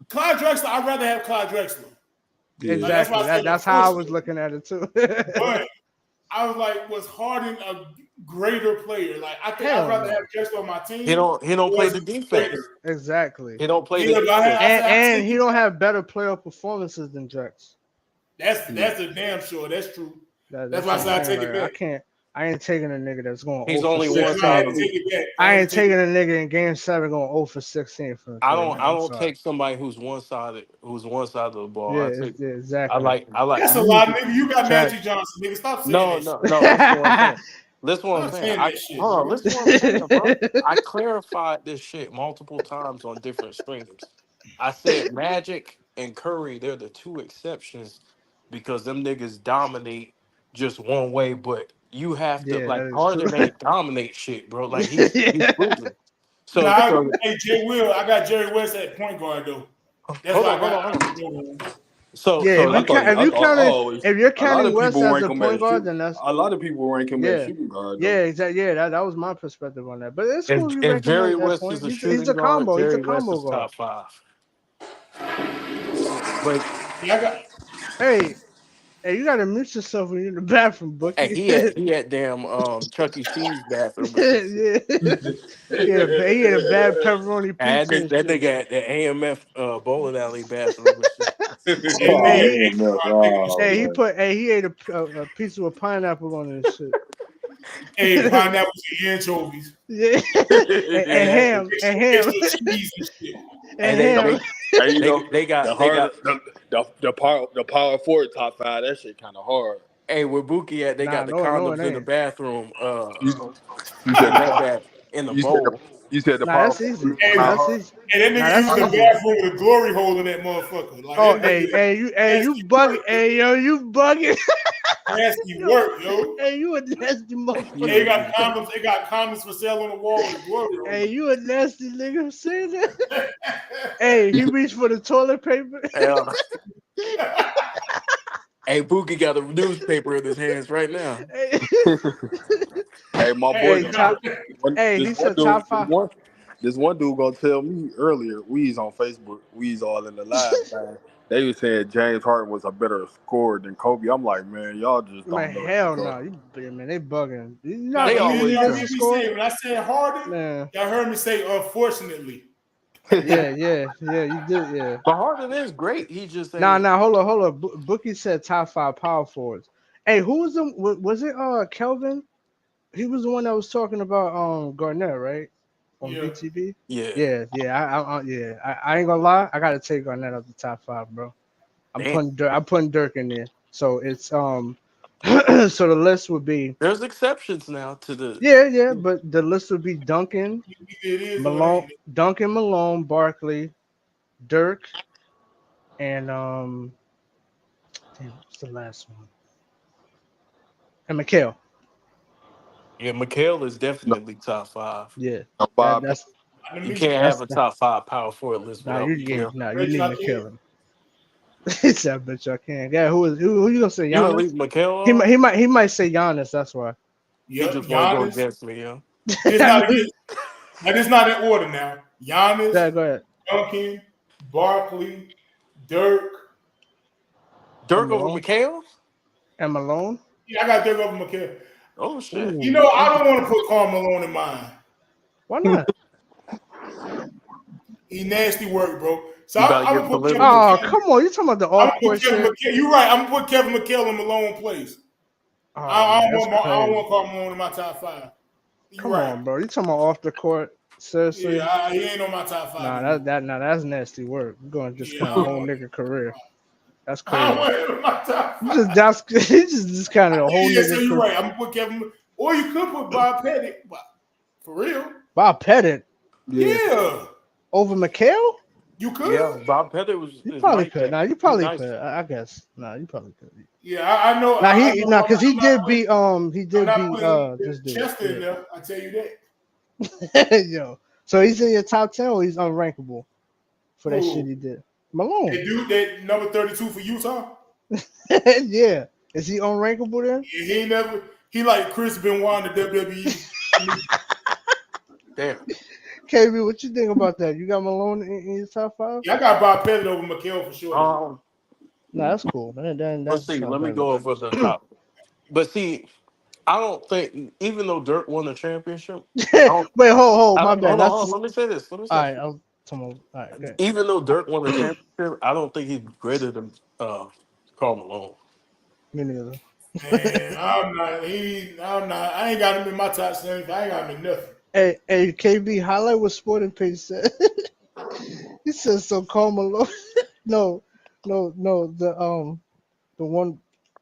Clyde Drexler. I'd rather have Clyde Drexler. Yeah. Like, that's why Exactly. I said That's how I was unfortunately. looking at it too. But I was like, was Harden a greater player? Like I think Hell I'd rather no. have Drexler on my team. He don't play Was the defense. greater. Exactly. He don't play Yeah, the but I defense. And he don't have better player performances than Drex. That's a damn sure. That's true. That's why I what said I I'm saying. take it back. I ain't taking a nigga that's going He's 0 only for one 16. side I of take it back. I ain't taking a nigga in game 7 going 0 for 16 from the I three, don't. man. I I'm don't sorry. take somebody who's one sided. Who's one side of the ball. Yeah, I take. exactly. I like. That's a lot, nigga. You got Trash. Magic Johnson, nigga. Stop saying No, that no, shit. no. Listen what I'm saying. Listen what I'm Stop saying. saying that shit, Hold on. bro. Listen what I'm saying, bro. I clarified this shit multiple times on different streams. I said Magic and Curry. They're the two exceptions because them niggas dominate just one way. But you have to Yeah, like that is true. Harden ain't dominate shit, bro. Like he's Yeah. proven. No, So hey, Jay Will, I got Jerry West at point guard though. That's hold why on, hold on, hold on. Yeah, So I thought if you're a lot counting of West people as rank a him point as guard, shoot. then that's A lot of people rank him as shooting guard. Though. yeah, exactly. Yeah, that was my perspective on that. But it's cool if you if rank him Jerry at West point. is a He's shooting a guard, combo. He's a Jerry West combo is guard. top five. But Yeah, I got. Hey, you gotta mute yourself when you're in the bathroom, hey, Bookie. he had damn Chuck E. Cheese bathroom or some shit. Yeah, he had a bad pepperoni And pizza and that shit. nigga had the AMF bowling alley bathroom and shit. Yeah, Hey, nigga, Oh, man. Oh, man. he ate a pizza with pineapple on it and shit. hey, pineapples and anchovies, Yeah, and And ham, and ham, extra cheese and shit. and they ham. And you know, they the got the power forward top 5, that shit kind of hard. hey where Buki at, they Nah, got the no, it condoms in the ain't. bathroom, You said in the that bath in the you said the bowl. you said the Nah, power that's easy. forward Hey, kind of That's hard. easy. Hey, that Nah, nigga that's used the easy. bathroom with a glory hole in that motherfucker. Like Oh, that nigga, you bugging? Hey, yo, you bugging? nasty Yo, work, yo. hey, you a nasty Hey, motherfucker. they got condoms. They got condoms for sale on the wall with a glory hole. Hey, you a nasty nigga. Say that. Hey, he reached for the toilet paper. Uh, hey, Buki got a newspaper in his hands right now. Hey, Hey, my boy, hey, top. Hey, he said top 5. This one dude gonna tell me earlier. We's on Facebook. We's all in the live. Man. They was saying James Harden was a better scorer than Kobe. I'm like, man, y'all just Man, don't know. hell no. Man, they bugging. You Now, know, They but always y'all do. heard me say when I said Harden, man. y'all heard me say unfortunately. Yeah, you did, yeah. But Harden is great. He just Nah, ain't. hold on. Bookie said top 5 power forwards. Hey, who was the? Was it Kelvin? He was the one that was talking about Garnett, right? On Yeah. BTV. Yeah. I ain't gonna lie. I gotta take Garnett up the top 5, bro. I'm Damn. putting Dirk in there. So it's So the list would be There's exceptions now to the. yeah, but the list would be Duncan, It is or it Malone, ain't. Duncan, Malone, Barkley, Dirk, and damn, what's the last one? And McHale. Yeah, Mikhail is No, definitely top five. Yeah, no Bob. that's Not to You me. can't have that's a top five power forward list nah. without You yeah, Mikhail. nah. You Bet need you I can. McHale. He said, "I bet you I can." Yeah, who you gonna say? You gonna Giannis? leave Mikhail He off? might he might he might say Giannis. That's why. He Yep, just want to go Giannis. against me, yo. Just I not knew- against. That is not in order now. Giannis, yeah, go ahead. Duncan, Barkley, Dirk. And Dirk over Malone. Mikhail? And Malone. Yeah, I got Dirk over McHale. Oh shit! You Ooh, know, I don't want to put Karl Malone in mine. why not? He nasty work, bro. So You about to I'm get gonna put polemic? Kevin Oh, McHale. come on! You talking about the I'm off gonna put court Kevin shit? McHale. You're right. I'm gonna put Kevin McHale in Malone place. Oh man, that's I don't crazy. want Karl Malone in my top five. You're Come right. on, bro. You talking about off the court? Seriously? Yeah, he ain't on my top five Nah, anymore. that's nasty work. You're going to Yeah, discount I a don't whole want him. nigga career. That's I don't crazy. want him in my top You five. just discounted a whole Yeah, so nigga you're career. right. I'm gonna put Kevin, or you could put Bob Pettit. But for real, Bob Pettit Yeah. yeah, over McHale? you could. Yeah, Bob Pettit You is probably nice. could. Nah, you He's probably nice. could. I guess. Nah, you probably could. Yeah, I know. Nah, I know. because he did beat I'm not putting this dude. Chester in there. I tell you that. Yeah. Yo, so he's in your top 10 or he's unrankable for that shit Who? he did? That Malone. dude, that number 32 for Utah. Yeah, is he unrankable then? Yeah, he ain't never. He like Chris Benoit in the WWE. Damn. KB, what you think about that? You got Malone in your top 5? Yeah, I got Bob Pettit over McHale for sure. Nah, that's cool. Let's That's see. not Let me bad. go over the top. But see, I don't think even though Dirk won the championship, I don't. Wait, my bad. Hold That's on. Let me say this. Let me all say right. this. All right, good. Even though Dirk won the championship, I don't think he's greater than Karl Malone. Me neither. Man, I'm not. I'm not. I ain't got him in my top 7. I ain't got him in nothing. Hey, KB, highlight what Sporting Page said. He said so. Karl Malone. no, the one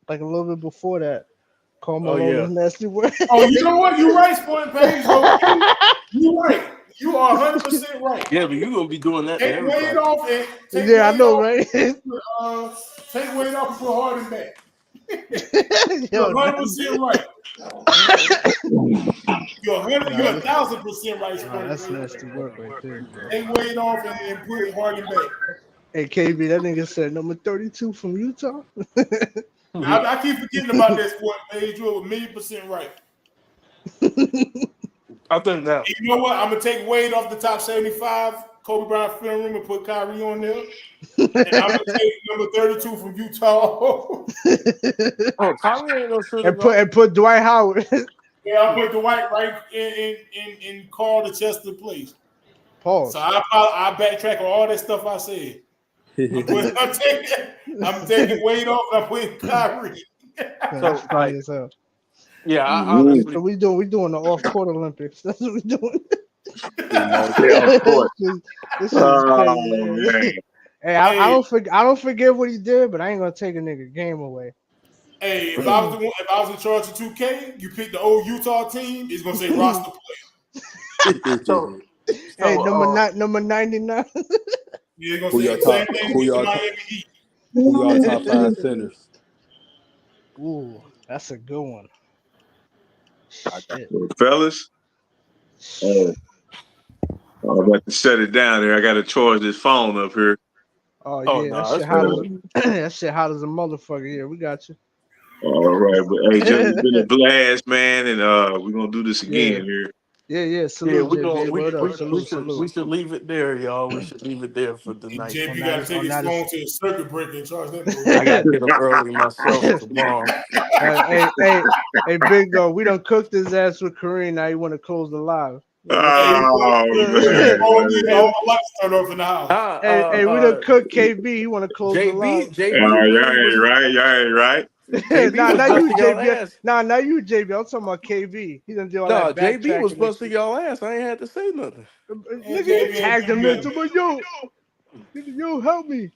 like a little bit before that. Karl Oh Malone yeah. is nasty word. Oh, you know what? You're right, Sporting Page. You're right. You are 100% right. Yeah, but you're gonna be doing that to Take Wade everybody. off and take Yeah, I Wade know, off. right? Take Wade off and put Harden back. Yo, You're 100% right. You're 1,000% right, Sporting that's Page. nasty work right there, bro. Take Wade off and put Harden back. Hey, KB, that nigga said number 32 from Utah. I keep forgetting about that, Sporting Page. You're 1,000,000% right. I think that. You know what? I'm gonna take Wade off the top 75, Kobe Bryant film room, and put Kyrie on there. And I'm gonna take number 32 from Utah. Oh, Kyrie ain't no shooter. and put Dwight Howard. Yeah, I'll put Dwight right in Carl the Chester place. Pause. So I backtrack on all that stuff I said. I'm taking Wade off and I'm putting Kyrie. That's funny as hell. Yeah, I honestly. So we doing the off court Olympics. That's what we doing. Of course. This is crazy. Man. Hey, I don't forget what he did, but I ain't gonna take a nigga game away. Hey, if I was in charge of 2K, you pick the old Utah team, it's gonna say roster player. So Hey, number 99. Yeah, it's gonna Who say y'all the same top- thing who with the y'all Miami Heat. Who y'all top 5 centers? Ooh, that's a good one. Shit. Fellas, I'm about to shut it down there. I got to charge this phone up here. Oh Oh, yeah, no, that that's shit hot good. that shit hot as a motherfucker. Yeah, we got you. All right, but hey, Joe, it's been a blast, man, and we're gonna do this again here. Yeah. Yeah, Salute, JB. Word up. we Salute. should leave it there, y'all. We should leave it there for the night. JP got to take his phone to a circuit breaker and charge that. I gotta get up early myself tomorrow. Hey, big dog. We done cooked his ass with Kareem. Now you want to close the live? Oh, All my lights turned off in the house. Hey, we done cooked KB. You want to close the live? JB y'all ain't right. JB Nah, was now you busting your JB. ass. Nah, now you JB. I'm talking about KB. He done do all No, that JB was backtracking. busting your ass. I ain't had to say nothing. Nigga, you tagged him into, but yo, help me.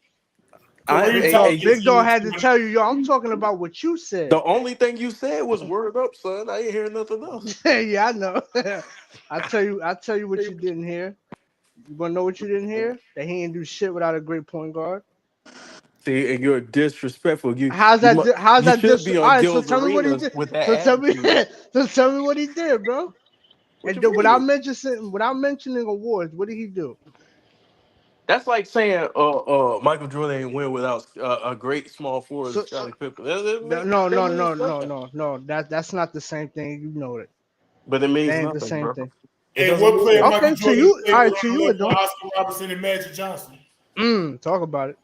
Kareem hey, top hey, Dog, Big Dog 15. had to tell you, yo, I'm talking about what you said. the only thing you said was word up, son. I ain't hear nothing else. Yeah, I know. I tell you what you didn't hear. You wanna know what you didn't hear? That he ain't do shit without a great point guard. See, and you're disrespectful. How's that? How's You that? should be All on right, so Gil's tell me what he Arena did. with that So tell me, attitude. so tell me what he did, bro. What And you without mean? mentioning awards, what did he do? That's like saying Michael Jordan ain't win without a great small forward as So Scottie Pippen. no, no, That no, means no, no, nothing. no, no. That's not the same thing. You know it. But it That means ain't the nothing, same bro. thing. It And doesn't what mean player anything. Michael Okay, to Jordan you, played all with right, to on the you it left with don't. Oscar Robertson and Magic Johnson? Talk about it.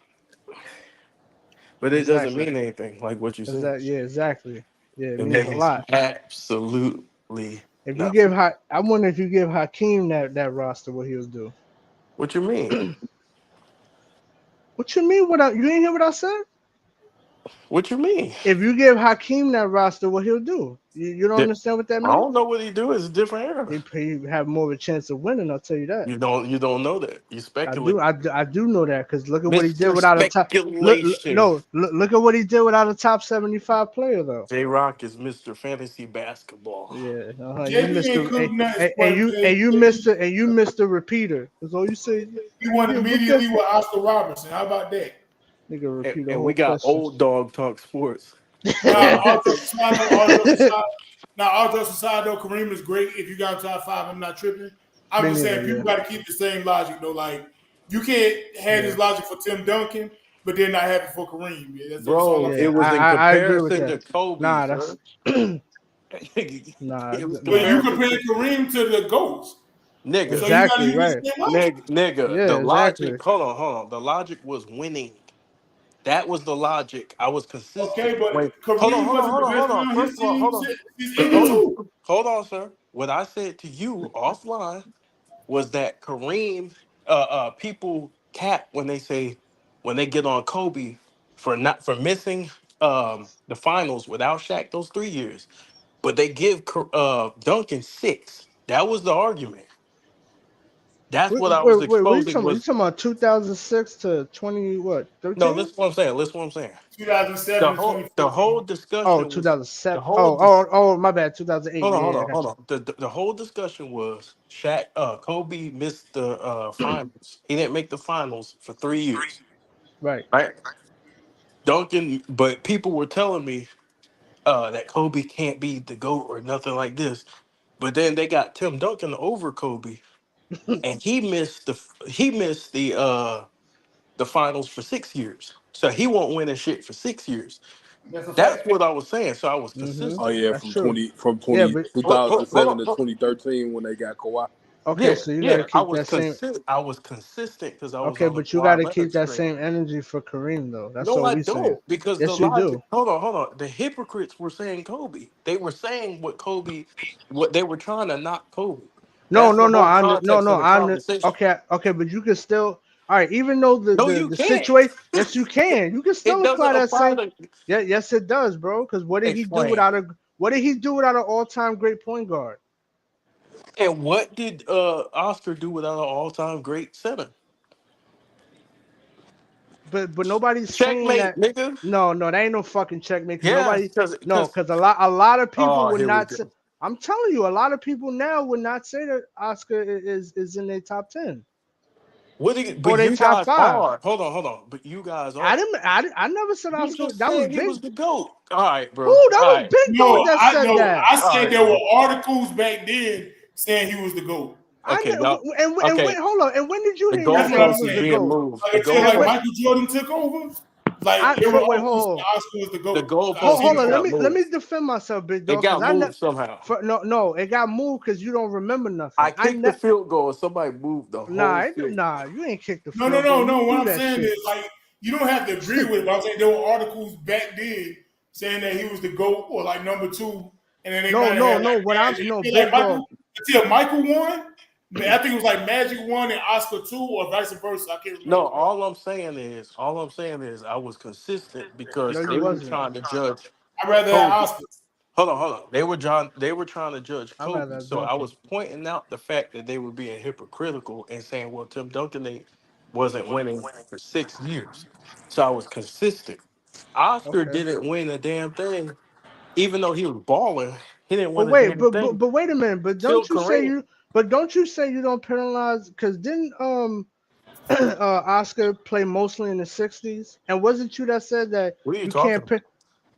But it doesn't Exactly. mean anything, like what you Is said. that yeah, exactly. Yeah, it It means a means lot. absolutely If you give nothing. I wonder if you give Hakeem that roster, what he'll do. What you mean? What you mean? You ain't hear what I said? What you mean? If you give Hakeem that roster, what he'll do? You don't That- understand what that I means? don't know what he do. It's a different era. He have more of a chance of winning. I'll tell you that. You don't know that. You speculate. I do know that because look at what he did Mr. without a top. Speculation. Look at what he did without a top 75 player though. J Rock is Mr. Fantasy Basketball. Yeah, you JB missed ain't the cooked nothing square today. and you missed the repeater. That's all you say. He won Yeah, what the immediately with Oscar Robertson. How about that? nigga repeat the And we whole got question. old dog talk sports. Now, all jokes aside, though, all jokes aside, though, Kareem is great. If you got top five, I'm not tripping. I'm Me just saying neither. people got to keep the same logic, though. Like, you can't have Yeah. this logic for Tim Duncan, but then not have it for Kareem. Yeah, that's all I'm Bro, it Yeah, saying. was in I agree with comparison that. to Kobe, Nah, sir. that's nah. It was But you comparison compare to Kareem to the GOATs. nigga. So you got to Exactly use right. the same logic. Nigga, Yeah, the exactly. logic, hold on. The logic was winning. That was the logic. I was consistent. Okay, but Wait, Kareem wasn't the best player on First his of all, team hold on. since he's Hold on. 82. Sir. What I said to you offline was that Kareem, people cap when they get on Kobe for missing the finals without Shaq those 3 years, but they give Duncan 6. That was the argument. That's what I was What are you exposing talking about? You was talking about 2006 to 20 what? no. 13? Listen what I'm saying. Listen what I'm saying. 2007 to The whole 2014. Oh, discussion was the 2007. whole My bad. 2008. Yeah, I got hold on. The whole discussion was Shaq Kobe missed the finals. He didn't make the finals for 3 years. you. Right. Right? Duncan, but people were telling me that Kobe can't be the GOAT or nothing like this. But then they got Tim Duncan over Kobe, and he missed the finals for 6 years. So he won't win a shit for 6 years. That's a That's fact. what I was saying. So I was Mm-hmm. Oh consistent. yeah, That's true. from Yeah, 20 but two Hold, thousand hold seven on. to Hold on. 2013 when they got Kawhi. okay, Yeah, so you got to yeah. keep that same. I was consistent because I was Okay, on the but you got Kawhi to keep Leonard that train. same energy for Kareem though. That's No, all I we saying. don't. Because the Yes, you logic. do. Hold on. The hypocrites were saying Kobe. They were saying what they were trying to knock Kobe. No, That's no, the no. whole context of the conversation. Okay, but you can still. All right, even though No, you the can't. situation. Yes, you can. You can It still apply doesn't that apply same. to Yeah, yes, it does, bro. Because explain. what did he do without an all time great point guard? And what did Oscar do without an all-time great center? But nobody's saying Checkmate, that. nigga. No, that ain't no fucking checkmate. Because Yes, nobody. No, because because a lot of people oh, would here we not go. say. I'm telling you, a lot of people now would not say that Oscar is in their top 10 But or their you top guys five. are. Hold on. But you guys I are. didn't. I never said You Oscar. just That was said he big. was the GOAT. All right, Who? bro. That All was right. Big Dog No, that I said know. that. I All said right, there were bro. articles back then saying he was the GOAT. I Okay, know. y'all. And Okay, when, hold on. And when did you the hear him That's say what I'm he goalpost is was the saying. being GOAT? moved. Like The until And like when goalpost. Michael Jordan took over, like I there were wait, articles saying hold, Oscar was the The GOAT. I've goalpost seen hold it on. got before. Let me moved. defend myself, Big It Dog, because got I moved somehow. no, it got moved because you don't remember nothing. I kicked the field goal. Somebody moved the whole shit. Nah, you ain't kicked the No, no, field goal. no, You no. What do I'm that saying shit. is like you don't have to agree with it. But I'm saying there were articles back then saying that he was the GOAT or like number two, and then they No, might have had no, no. like What I'm Magic. no I feel like Big Dog. until Michael won, I think it was like Magic won and Oscar two, or vice versa. I can't No, remember. all I'm saying is I was consistent No, because you they were wasn't. trying to judge I'd rather have Kobe. Oscar. Hold on. They were trying to judge I'd rather Kobe. have So I Duncan. was pointing out the fact that they were being hypocritical and saying, well, Tim Duncan ain't. wasn't winning for 6 years. So I was consistent. Oscar Okay. didn't win a damn thing, even though he was balling. He didn't But win a wait, damn but thing wait a minute. till Kareem. Don't you say you don't penalize? Because didn't Oscar play mostly in the '60s? And wasn't you that said that What are you you talking can't about? pick?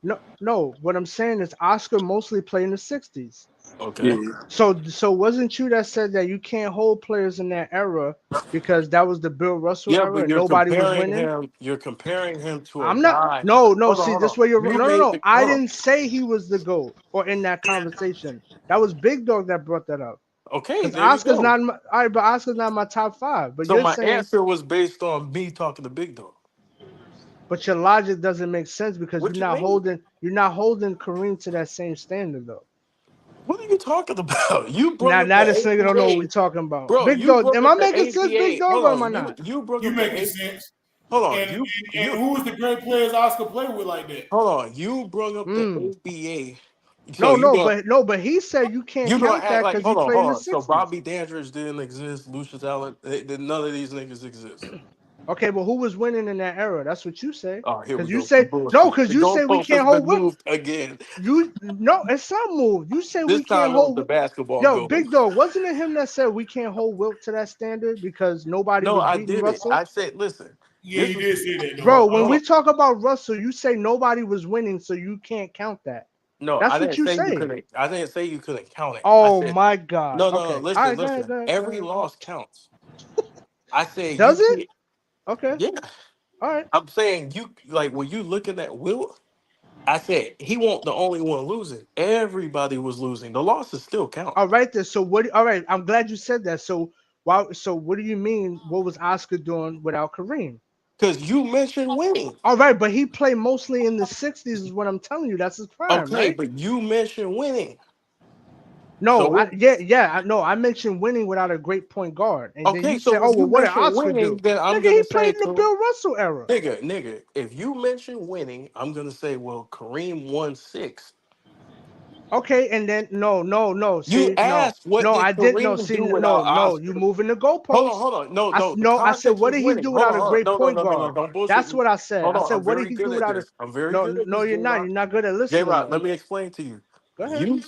No, no. What I'm saying is Oscar mostly played in the '60s. Okay. Yeah. So wasn't you that said that you can't hold players in that era because that was the Bill Russell Yeah, era but and nobody was winning? you're comparing him to a I'm not. guy. No, no. Hold on, See, hold this on. way you're. You No, no, made no. the I hold on. didn't say he was the GOAT or in that conversation. That was Big Dog that brought that up. Okay, Because there you Oscar's go. not. All right, but Oscar's not my top five. But So you're my saying, answer was based on me talking to Big Dog. but your logic doesn't make sense because What you mean? you're not holding Kareem to that same standard though. What are you talking about? You brought Now, up the now this nigga don't know what ABA. we talking about. Bro, Big you Dog, brought am up I the making sense, Big ABA. Dog, Hold or am I on, not? you brought You up the making A. sense. Hold on, And, you and you who was the great players Oscar played with like that? hold on. You brought up the Hmm. ABA. So No, no, but he said you can't you gonna count act that like because he hold played in the on. So '60s. Bobby Dandridge didn't exist. Lucius Allen, none of these niggas exist. Okay, but who was winning in that era? That's what you say. Oh, here we Because you go with the say no, bullshit. because The you say we goalpost has can't been hold Will. moved again. You no, it's not moved. You say This we can't time it was the hold. basketball Yo, goal. Big Dog, wasn't it him that said we can't hold Wilt to that standard because nobody No, was I beating did it. Russell? I said, listen, Yeah, this you was did say that though. Bro, when hold we on. talk about Russell, you say nobody was winning, so you can't count that. No, I That's what didn't you say you say. couldn't. I didn't say you couldn't count it. I Oh said my God. no. Okay. All Listen, right, go ahead, listen. go ahead, go Every ahead. loss counts. I said you Does it? can't. Okay. Yeah, All right. I'm saying you like when you looking at Will. I said he won't the only one losing. Everybody was losing. The losses still count All right then. So what all right, I'm glad you said that. So what do you mean what was Oscar doing without Kareem? because you mentioned winning. All right, but he played mostly in the '60s, is what I'm telling you. That's his prime, Okay, right? but you mentioned winning. So No, no, I mentioned winning without a great point guard, and then okay, you said, so "Oh if well, you what did mention Oscar winning, do?" then I'm Nigga, he gonna played say in the Bill Russell era. nigga. If you mention winning, I'm gonna say, well, Kareem won six. Okay, and then no. You See, asked what no, did I didn't. No, Kareem see, do without no. You Oscar? moving the goalposts. Hold on. No. The No, I said, context what was did he winning. do without a great point No. guard? Don't bullshit That's me. what I said. Hold I on. said, I'm what did very he good do at without a? this. I'm very No, good at no, this, you're J not. Rock. You're not good at J listening Rock, though. let me explain to you. Go ahead. You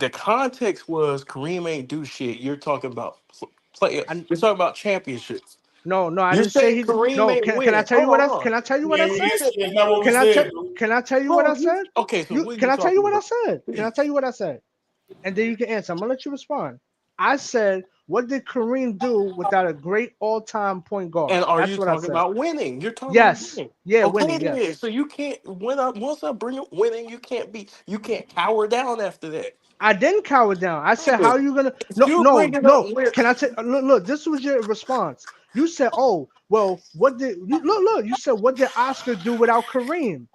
the context was Kareem ain't do shit. You're talking about play. I You're talking about championships. no, I You're didn't say saying he did. Kareem No, ain't can I win. tell you what I Hold can on. I tell you what Yeah, I we said? You did. said, That's not what we Can I tell said, though. can I tell you what bro, I said? okay, so You what are can you I tell you talking what I about? said? Can I tell you what I said? And then you can answer. I'm gonna let you respond. I said, what did Kareem do without a great all-time point guard? And are That's you what I talking said. about winning? You're talking about Yes. winning. Yeah, Okay, winning. then. Yes. So you can't once I bring up winning, you can't cower down after that. I didn't cower down. I said, how Nigga, are you gonna? if No, you no, bringing up no. win, Can I tell? Look. This was your response. You said, oh, well, what did you look? You said, what did Oscar do without Kareem?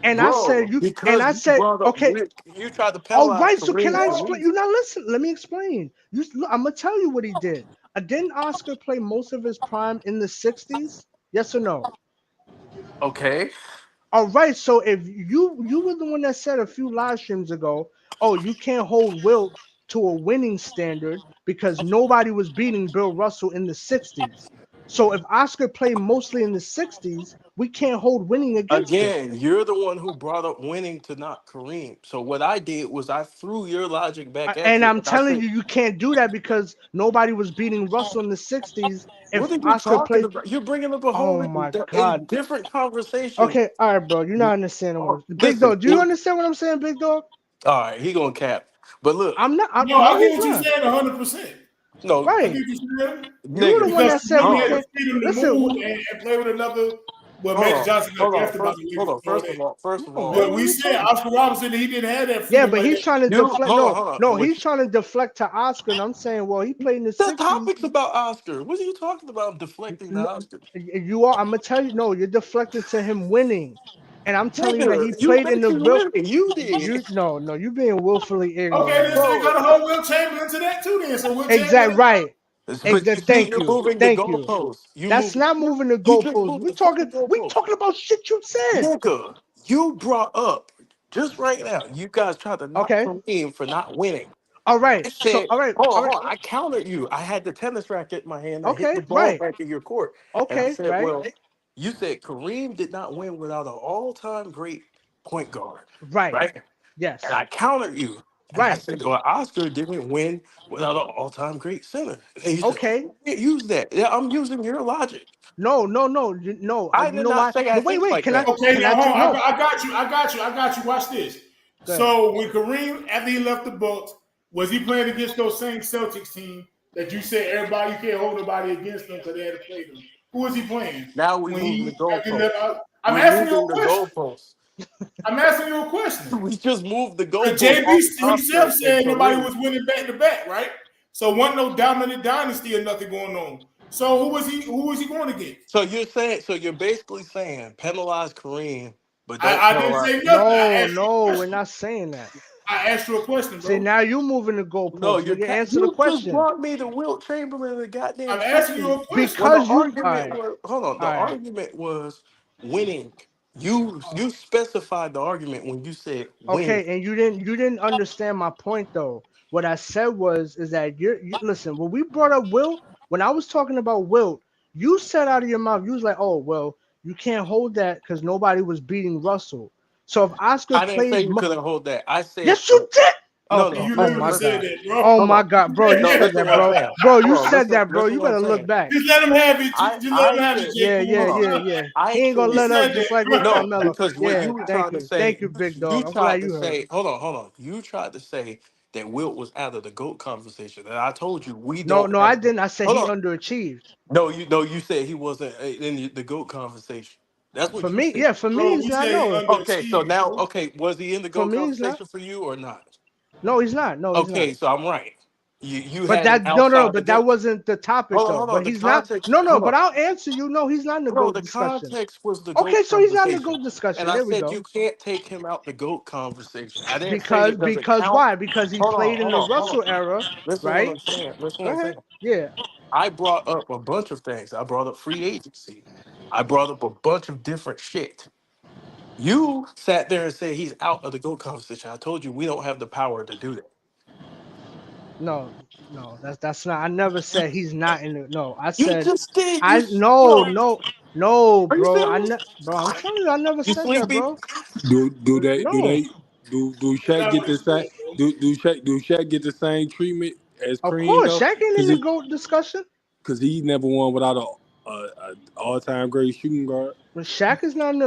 And I said, bro, and because I you said, brought up okay, you tried to all penalize right. So can Kareem I for explain? losing. You now listen. Let me explain. Look, I'm gonna tell you what he did. Didn't Oscar play most of his prime in the '60s? Yes or no? Okay. All right. So if you were the one that said a few live streams ago, oh, you can't hold Wilt to a winning standard because nobody was beating Bill Russell in the '60s. So if Oscar played mostly in the '60s, we can't hold winning against him. Again, you're the one who brought up winning to not Kareem. So what I did was I threw your logic back at And you I'm and I telling said, you, you can't do that because nobody was beating Russell in the '60s. what If are you Oscar talking played, about? You're bringing up a oh whole my a God. different conversation. Okay, all right, bro. You're not understanding what Big Listen, Dog. Do you understand what I'm saying, Big Dog? all right, he gonna cap. But look, I'm not. No, I No, get he's what you're not. saying 100%. no, I get Right. what you're saying. You were the nigga, one Because that said Kareem we hold had on, the can't. freedom to Listen, move and play with another. Well, hold Magic on, Johnson got drafted by the hold Lakers on. and all that. First of no, all, what? But What are we you said talking? Oscar Robinson, he didn't have that Yeah, freedom but like he's that. trying to you deflect. hold on, No, hold on. no, What he's trying to deflect to Oscar. And I'm saying, well, he played in the the '60s. topics about Oscar? What are you talking about? Deflecting the No, Oscar, you are. I'm gonna tell you. No, you're deflecting to him winning, and I'm telling you that he nigga. You played in the mentioned real. winning. You did, No, you being willfully Okay, ignorant, then bro. so you got bro. to hold Will Chamberlain to that too. Then so Will Exact Chamberlain. right. But you see, Thank you're you. moving the Thank you. goalposts. That's not moving the You just goalposts. moved the fucking We goalposts. talking about shit you said. Nigga, you brought up just right now. You guys tried to knock Okay. Kareem for not winning. All right. I So said, all right. hold on, All right. hold on. I countered you. I had the tennis racket in my hand. I hit Okay. the ball Right. back in your court. And I Okay. said, Right. well, you said Kareem did not win without an all-time great point guard, Right. right? And Yes. I countered you. And I Right. said, well, Oscar didn't win without an all-time great center. And you said, oh, Okay. you can't use that. Yeah, I'm using your logic. No. No. No. No. I You did know not why? say I But wait. think Wait. like Can I? that. Okay, Can I? now hold on. No. I got you. Watch this. Go ahead. So when Kareem, after he left the Bucks, was he playing against those same Celtics team that you said everybody you can't hold nobody against them because they had to play them? Who was he playing Now we when moving the he after he goalposts. left out? I'm We asking you a moving the question. goalposts. I'm asking you a question. We just moved the Because goalposts JB off himself Oscar and said nobody Kareem. was winning back to back, right? So wasn't no dominant dynasty or nothing going on. So who was he? Who was he going against? So you're saying, so you're basically saying penalize Kareem, but don't I didn't penalize. say nothing. No. No. We're not saying that. I asked you a question, See, bro. now you moving the No, goalposts, you're nigga. Answer the you just question. brought me to Wilt Chamberlain the goddamn I'm asking you scripture. a question. Well, the Because you. All argument right. was hold on. The All right. argument was winning. You specified the argument when you said winning. Okay, and you didn't understand my point though. What I said was is that you listen, when we brought up Wilt, when I was talking about Wilt, you said out of your mouth, you was like, oh well, you can't hold that because nobody was beating Russell. So if Oscar I didn't say played you couldn't hold that. I said yes, you did. no, And Okay. no. you Oh Listen, literally my listen. said god. that, bro. Oh Hold my on. god, bro. You No, said listen that, what I'm bro. saying. Bro, you Hold on. said Listen, that, bro. listen You what I'm better look saying. back. Just let him have it. Just let I him have it, said Yeah, J. yeah, Cool. hold yeah, on. yeah. He I ain't gonna He said let up said just that, like with bro. no, Carmelo. because what Yeah, you were thank trying to you. say, Thank you, big you dog. I'm glad tried to you heard. say, hold on. You tried to say that Wilt was out of the GOAT conversation. And I told you we No, don't no, I have didn't. I said hold he on. underachieved. No, you said he wasn't in the GOAT conversation. That's For what you me, said. yeah, for me, Bro, he's we not. said he No, Okay, so underachieved, now, bro. okay, was he in the for GOAT me, he's not. conversation for you or not? No, he's not. No, he's not. Okay, so I'm right. You But had him that no, no, no. outside the But that GOAT. wasn't the topic though. Hold on. But The he's not. context, No, no. hold on. But I'll answer you. No, he's not in the Bro, GOAT the discussion. context was the Okay, GOAT so he's not in the conversation. GOAT And discussion. I There we said go. you can't take him out the GOAT conversation. I didn't say it doesn't Because count. why? Because he played in the Hold Russell on. era, Listen what right? I'm saying. Listen Go what I'm ahead. saying. Yeah. I brought up a bunch of things. I brought up free agency. I brought up a bunch of different shit. You sat there and said he's out of the GOAT conversation. I told you we don't have the power to do that. No, no. That's not. I never said he's not in the. No, I You said just did. I. No, Bro, no, no, are you bro. serious? Bro. I'm telling you, I never You said that, sleepy? bro. Do they No. do That's Shaq not get what he the said, same bro. do Shaq get the same treatment as Of Kareem course, though? Shaq ain't in Because the GOAT discussion. he never won without a all time great shooting guard. But Shaq is not in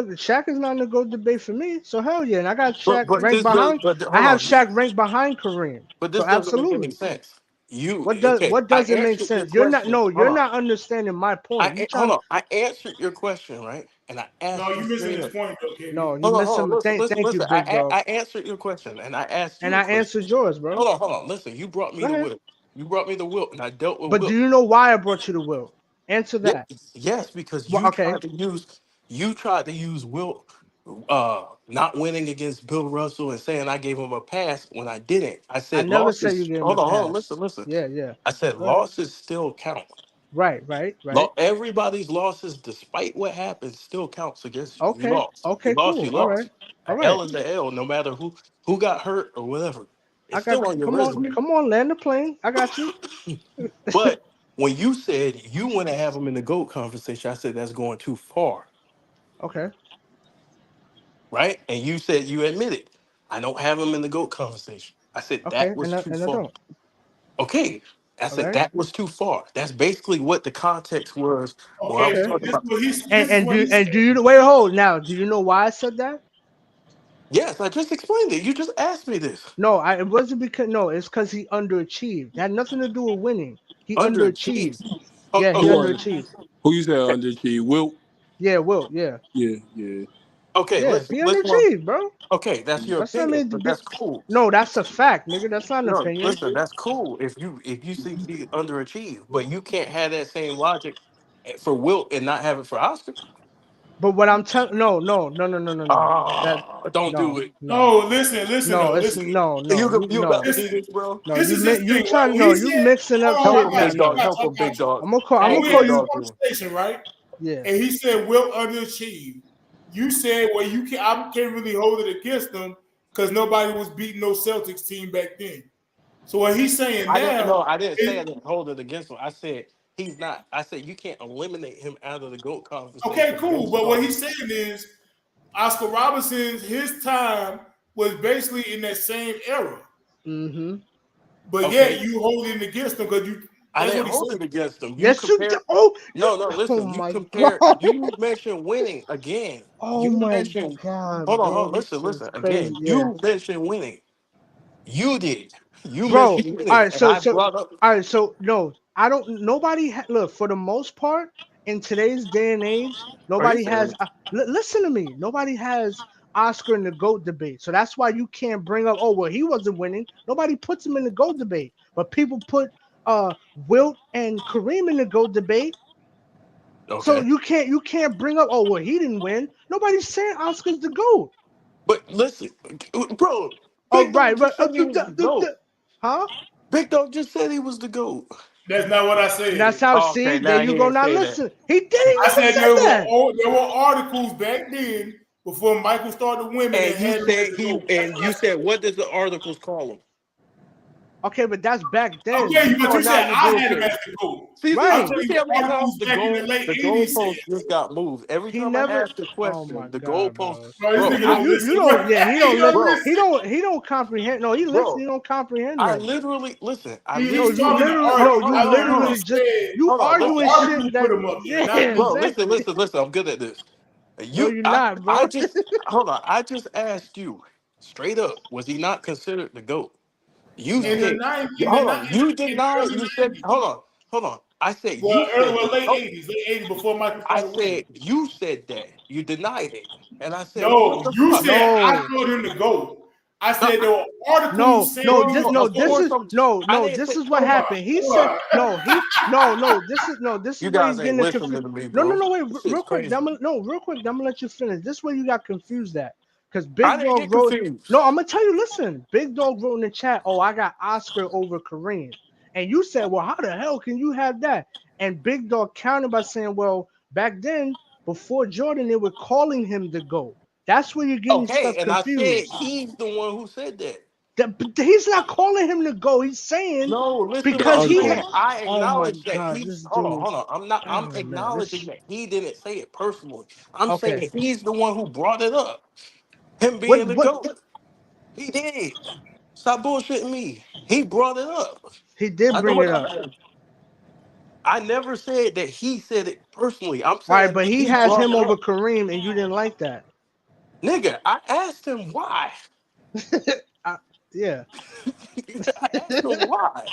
the GOAT debate for me. So hell yeah, and I got Shaq But ranked this does. behind. But I hold have on. Shaq ranked behind Kareem. But So this doesn't make any absolutely. sense. You What does okay? what I doesn't make answered your sense? You're not question. no, Hold you're on. not understanding my point. You Hold trying on. I answered your question, right? And I No, asked you you missing straight his up. point though, KB. no, you Hold missing on. Listen, thank you, listen. big dog. I answered your question, and I asked And you a I question. answered yours, bro. Hold on. Listen, you brought me Go to ahead. Wilt. You brought me to Wilt, and I dealt with But do Wilt. you know why I brought you to Will? Answer Yes, that. yes, because Well, okay. you tried to use Wilt not winning against Bill Russell and saying I gave him a pass when I didn't. I I said never said you losses. gave him a Hold on, pass. listen. Yeah, yeah. I said Go ahead. losses still count. Right. Everybody's losses, despite what happens, still counts against you. You Okay. lost. You Okay, lost. cool. You All right. lost. All A right. L is a L, no matter who got hurt or whatever. I It's got still on your come on, resume. come on, land the plane. I got you. But when you said you want to have them in the GOAT conversation, I said that's going too far, Okay. right? And you said you admitted I don't have them in the GOAT conversation. I said Okay. that was too And I far. don't. Okay. I All said right. that was too far. That's basically what the context was when I was Okay, Okay. talking about. this is what he And do said. you wait hold now? Do you know why I said that? Yes, I just explained it. You just asked me this. No, it wasn't because no, it's because he underachieved. It had nothing to do with winning. He underachieved. Underachieved. Yeah, he Who Okay. underachieved. who you said underachieved? Wilt? Yeah, Will. Yeah, Yeah. Okay, yeah. He listen. underachieved, bro. Okay, that's your That's not opinion, me. but that's cool. No, that's a fact, nigga. That's not an No, opinion. listen, that's cool if you see he underachieved, but you can't have that same logic for Wilt and not have it for Oscar. But what I'm telling, no. That Don't do it. No, listen no. though, It's listen. You about to do Listen, this, bro? no. this is his You thing, right? trying When no, he you said, mixing up hold Help on, shit him, now. big dog. No, Help him, I got big you. dog. I'm When gonna Tag we call big had this you. dog to him. conversation, right? Yeah. And he said Will underachieved. You said, well, I can't really hold it against them because nobody was beating no Celtics team back then. So what he's saying I didn't. now No, I didn't say I is didn't hold it against him. I said he's not. I said you can't eliminate him out of the GOAT okay, conversation cool. based But what off. he's saying is Oscar Robinson's his time was basically in that same era. Mm-hmm. But Okay, yet you holding it against him because you. I That's didn't what he hold said. it against him. You Yes, you do. compare. Oh, No, no. oh Listen, you my compare. god. You mentioned winning again. Oh You my mentioned. god, Hold on, bro. hold on. This Listen, is listen crazy. again. Yeah. You mentioned winning. You did. You Bro, mentioned all winning, right, and I brought up. no, I don't. Nobody look for the most part in today's day and age. Are you Nobody has. serious? Listen to me. Nobody has Oscar in the goat debate. So that's why you can't bring up. Oh well, he wasn't winning. Nobody puts him in the goat debate, but people put Wilt and Kareem in the goat debate. So Okay. you can't bring up. Oh well, he didn't win. Nobody's saying Oscar's the goat. But listen, bro, Oh Big Dog right, just but said he was the GOAT. huh? Big Dog just said he was the GOAT. That's not what I That's said. how. Okay, See, there now he you go. ain't Now say that. listen, he didn't I even said say that. there were articles back then before Michael started winning that And you had him as said the he GOAT. That's and what I you said said. what does the articles call him? Okay, but that's back then. Okay, but Oh, you now said you I had him bullshit. as the GOAT. See, I'm Right. you telling see you how many times articles back in the late the 80s said. goalpost just got moved. Every He time I never. ask a Oh question, my the god, goalpost, bro. Bro, this bro, nigga I, don't You listen, bro. don't. Yeah, he He don't don't listen. bro, He listen. don't. He don't comprehend. No, he listen. bro, He don't comprehend I nothing. literally listen. I No, He's literally you talking told to you. literally. Hold No, on, articles. hold you on, I hold on, hold literally on. literally just. said You Hold on, the arguing listen, shit article that. put him up there, Yeah, not bro. me. Listen, exactly. listen, listen. I'm good at this. No, You, you're not, I bro. just hold on. I just asked you straight up. Was he not considered the GOAT? You In No. the said, nine, hold on. You in the denied. early You said, 90s. hold on. I said you said the Late GOAT. 80s, late 80s before Michael I started winning. said you said that. You denied it, and I said, well, what No, the you fuck? said I No. told him to go. I No, said there were articles No, saying no, he this was bro. the no, Of this GOAT. course, is I no, didn't this say. is what Hold on, happened. He hold said on. no, this You is where he's guys ain't getting the listening to me, no, bro. no, wait, This shit's real quick. crazy. Real quick, I'm gonna let you finish. This way you got confused at because I Big didn't Dog get wrote. No, confused. I'm gonna tell you. Listen, Big Dog wrote in the chat. Oh, I got Oscar over Kareem, and you said, well, how the hell can you have that? And Big Dog countered by saying, well, back then before Jordan, they were calling him the GOAT. That's where you're getting Okay, stuff and I said confused. he's the one who said that. But he's not calling him to go. He's saying No, listen what because I'm he saying. had. Uncle. I Oh my acknowledge that God, he. this Hold on, dude. hold on. I'm Oh man, acknowledging this. that he didn't say it personally. I'm Okay. saying he's the one who brought it up. Him What? being the What? GOAT. He did. Stop bullshitting me. He brought it up. He did I know bring what it I up. said. I never said that he said it personally. I'm All right, saying but he he has brought him it over up. Kareem, and you didn't like that. Nigga, I asked him why. I, yeah. I asked him why.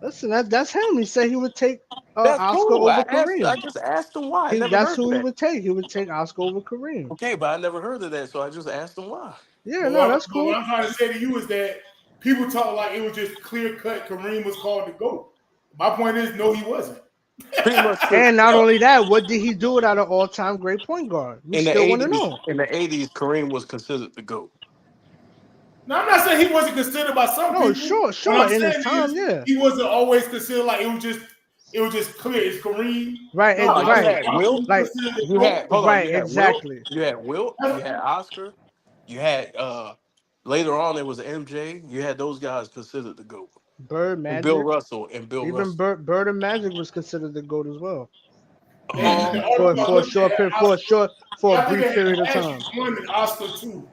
Listen, that's him. He said he would take That's Oscar cool. over I Kareem. just asked him why. I He never that's heard of who he that. would take. He would take Oscar over Kareem. Okay, but I never heard of that, so I just asked him why. Yeah, no, that's But what cool. I'm trying to say to you is that people talk like it was just clear cut. Kareem was called the GOAT. My point is, no, he wasn't. Pretty much And not only that, what did he do without an all-time great point guard? We in the still want to eighties. know. In the eighties, Kareem was considered the GOAT. Now, I'm not saying he wasn't considered by some No, people. sure, What sure. I'm In his saying time, is yeah. he wasn't always considered like it was just clear. It's Kareem. Right, No, No, like you it's right. had Oscar Wilt. was Like considered the You GOAT. had hold on. right, You had Wilt. exactly. You had Wilt. You had Oscar. You had later on it was MJ. You had those guys considered the GOAT. Bird And Bill Magic. Russell and Bill Even Russell. Bird and Magic was considered the GOAT as well. The For article I for a looked at short had period Oscar. for a I think brief it had period of Magic time. one and Oscar too.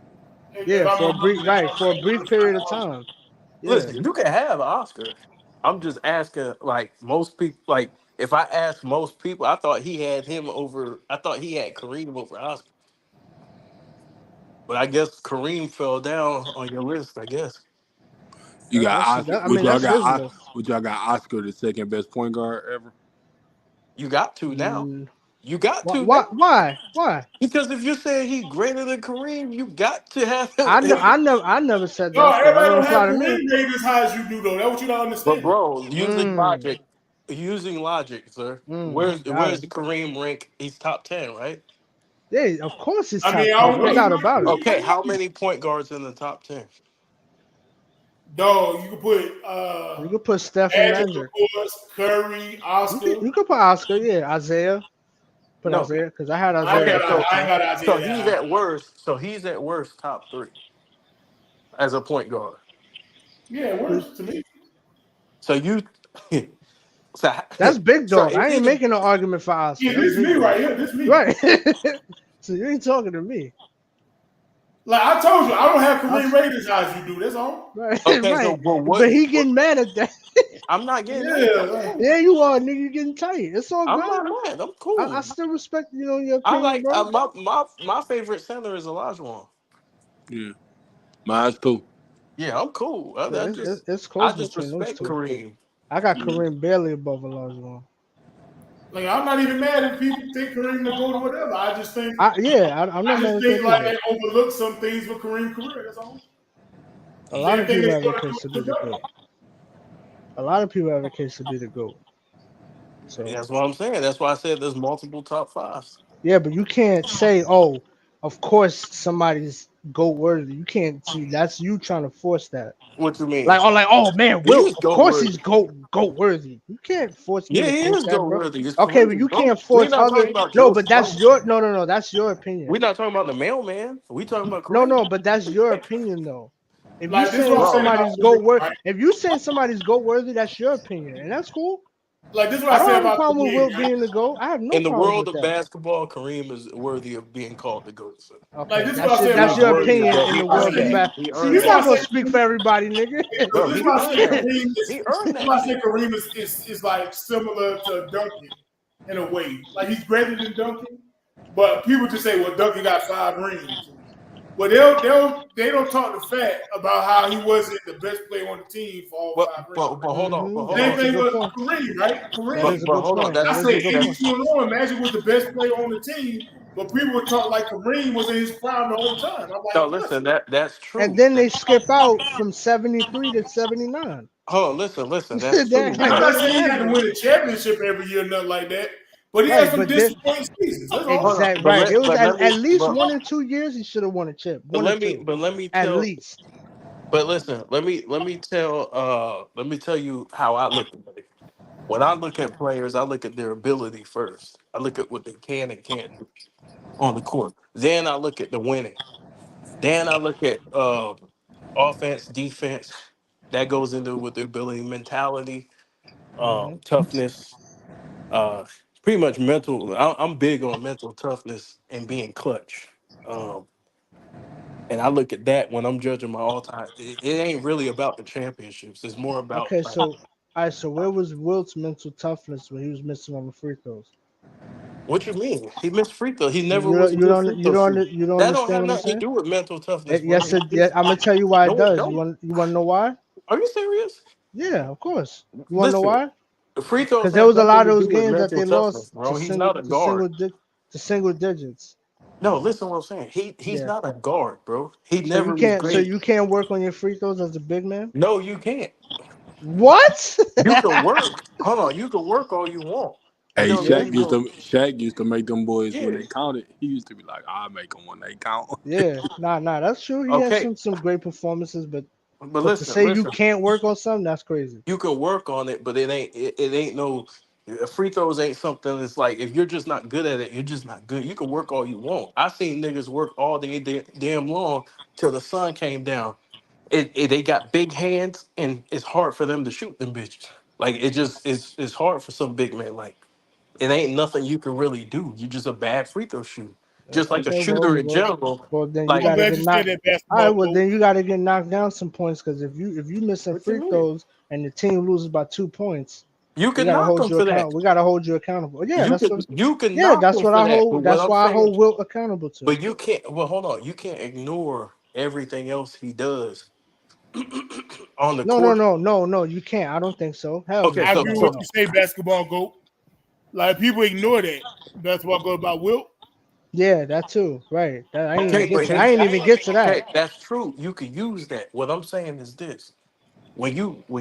If Yeah, I'm for a remembering brief that right, for a brief period of time. Yeah. Listen, you can have an Oscar. I'm just asking, like most people, like if I ask most people, I thought he had him over. I thought he had Kareem over Oscar, but I guess Kareem fell down on your list. I guess You got Oscar. I mean that's his list. Would y'all got Oscar the second best point guard ever? you got to now. Mm, You got why to why now why? Why? because if you're saying he greater than Kareem, you got to have him. I never said no, that, so that everybody don't don't apply have to me. Kareem rate as high as you do though. That's what you don't But understand. bro, Mm, using logic, sir. got Where's it. the Kareem rank? He's top 10, right? Yeah, of course he's I mean, top I 10. don't No know. He Okay. doubt might about it. be. He Okay. might not How be. many point guards in the top 10? Dog, you can put You could put Steph and Magic, of Magic. course, Curry, Oscar. You could put Oscar, yeah, Isaiah. Put No. Isaiah because I had I ain't Isaiah Okay, got. before I ain't too. got Isaiah that high. he's at worst top 3 as a point guard. Yeah, it works to me. So you, so, That's big so dog. it's I ain't either making no argument for Oscar. Yeah, That's this is me big right dog. here. This is me. Right. So you ain't talking to me. Like I told you, I don't have I Kareem s- Raiders as you do. That's all. right, okay. So right. well, But he what? getting mad at that. I'm not getting mad. Yeah, I'm like, cool. Yeah, you are, nigga. You getting tight. It's all I'm good. not mad. I'm I cool. still respect your I opinion, like bro. my favorite center is Olajuwon. Yeah, mine's too. Yeah, I'm cool. It's I close just between those respect two. Kareem. I got Yeah. Kareem barely above Olajuwon. I'm not even mad if people think Kareem to go to whatever. I'm not I mad just at that think like either. they overlook some things with Kareem career. That's all. A lot Same of thing people they have the sort of do case to be with the Duncan. GOAT. A lot of people have the case to be the GOAT. And So that's what I'm saying. That's why I said there's multiple top fives. yeah, but you can't say, oh, of course somebody's GOAT worthy. You can't see that's you trying to force that. What you mean? Like, oh man, He Wilt, is of goat course he's worthy. GOAT worthy. You can't force me Yeah, to he think is that, goat bro. worthy. It's Okay, but Kareem, you bro. can't We're force not other. talking about No, Joe but that's Slow. your no. That's your opinion. We're not talking about the mailman. We talking about No, Kareem. but that's your opinion though. If you Like this is what saying I'm saying Bro, about somebody's GOAT Kareem, worthy, right? if you saying somebody's GOAT worthy, that's your opinion, and that's cool. Like this is I what I don't say have a about problem with Kareem, Wilt right? being the GOAT. I have no in the problem world with of that. basketball, Kareem is worthy of being called the GOAT. So Like Okay, this is what I say that's about he's your worthy of Kareem, opinion that. right? in He the I world earned of say that. basketball. He See, earned this you're is what that. not I gonna say. speak for everybody, nigga. Bro, This is he why I earned say that. Kareem He earned is why that. I say Kareem is like similar to Duncan in a way. Like he's greater than Duncan, but people just say, well, Duncan got 5 rings. Well, they don't talk the fact about how he wasn't the best player on the team for all But 5 rings. but hold on. But hold Same on. That's a thing good with point. Kareem, right? That Kareem. is a But good hold on. point. That I That's is a say true. good point. 82 and on, Magic was the best player on the team, but people would talk like Kareem was in his prime the whole time. I'm No, like, listen. listen, That's And true. then they skip out from 73 to 79. Hold on. Listen. That's true. That I'm But not doesn't saying he had to matter. win a championship every year, nothing like that, but he had Right, some but then disappointing seasons. That's all. hold on. exact right. It was But let at me. least 1 and 2 years he should have won a chip. But One or let me. two. But let me At tell. least. But listen. Let me tell you how I look at it. When I look at players, I look at their ability first. I look at what they can and can't do on the court. Then I look at the winning. Then I look at offense, defense. That goes into with the ability, mentality, Hmm. toughness, uh, pretty much mental. I'm big on mental toughness and being clutch. Um, and I look at that when I'm judging my all time. It ain't really about the championships. It's more about Okay, like, so all right, so where was Wilt's mental toughness when he was missing on the free throws? what you mean? He missed free throw. He never You was don't a you good don't free you throw don't shooter. you don't That don't understand have what I'm nothing to saying? do with mental toughness, bro. Yes, yeah, I'm gonna tell you why it No, it does. don't. You want to know why? Are you serious? Yeah, of course. You want to know Listen, why? the free throws Because there have was a nothing lot to of do those with games that mental they toughness, lost bro. He's not a guard. to single digits. No, listen what I'm saying. He's Yeah. not a guard, bro. He So never was great. you can't work on your free throws as a big man. No, you can't. What? You can work. Hold on, you can work all you want. It Hey, don't Yeah. mean you go. Shaq used to make them boys when Yeah. they counted. He used to be like, "I'll make them when they count." Yeah. Nah. That's true. He has Okay, some great performances, but but to listen, say you listen. can't work on something, that's crazy. You can work on it, but it ain't no free throws ain't something that's like if you're just not good at it, you're just not good. You can work all you want. I seen niggas work all day damn long till the sun came down. They got big hands and it's hard for them to shoot them bitches. Like it just it's hard for some big man. Like it ain't nothing you can really do. You just a bad free throw shooter. Just like a Okay. shooter in general. Well, then you Like I'm got to glad get you said knocked. that All right. basketball Well, coach. then you got to get knocked down some points because if you missing what you free mean? throws and the team loses by 2 points, You we can gotta knock hold them you for that. account. We gotta hold you accountable. Yeah, You can yeah, knock that's them what for I that. But hold. what That's I'm why I saying, hold Wilt accountable to. but you can't. Well, hold on. You can't ignore everything else he does on the court. No. You can't. I don't think so. Hell Okay, no. I so agree No. with what so No. you say, basketball goat. Like people ignore that. That's what I go about Wilt. Yeah, that too. Right. I ain't even okay, get but to. I he's ain't even get to that. okay. That's true. You could use that. What I'm saying is this: when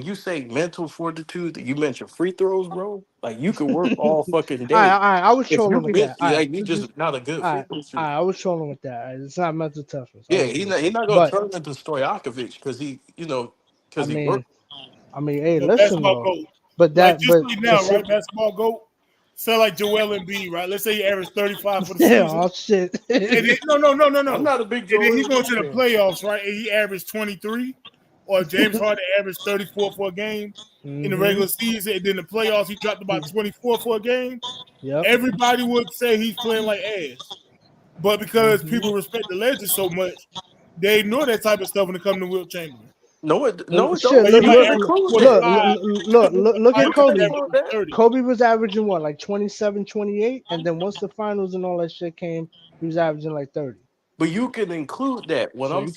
you say mental fortitude, you mention free throws, bro. Like you can work all fucking day. I was If you trolling can with that. get like you just not a good free throw shooter. I was trolling with that. It's not mental toughness. I Yeah, wouldn't do he's that. not gonna But turn into Stojakovic because I because he mean, worked. hey, But listen basketball though. goat. But Like that, just but like to now, say, right? Basketball goat. Sound like Joel Embiid, right? Let's say he averaged 35 for the yeah, season. oh shit. And then, no. I'm not a big And then Joel he go Embiid to the fan. playoffs, right? And he averaged 23. or James Harden averaged 34 for a game in the regular season, and then the playoffs he dropped about 24 for a game, Yep. everybody would say he's playing like ass. But because people respect the legend so much, they ignore that type of stuff when it comes to Wilt Chamberlain. No, it Shit, don't. But he look, might You can look, average include look, that. 25, look at You can Kobe. include that. 30. Kobe was averaging what, like 27, 28, and then once the finals and all that shit came, he was averaging like 30. But you can include that. So you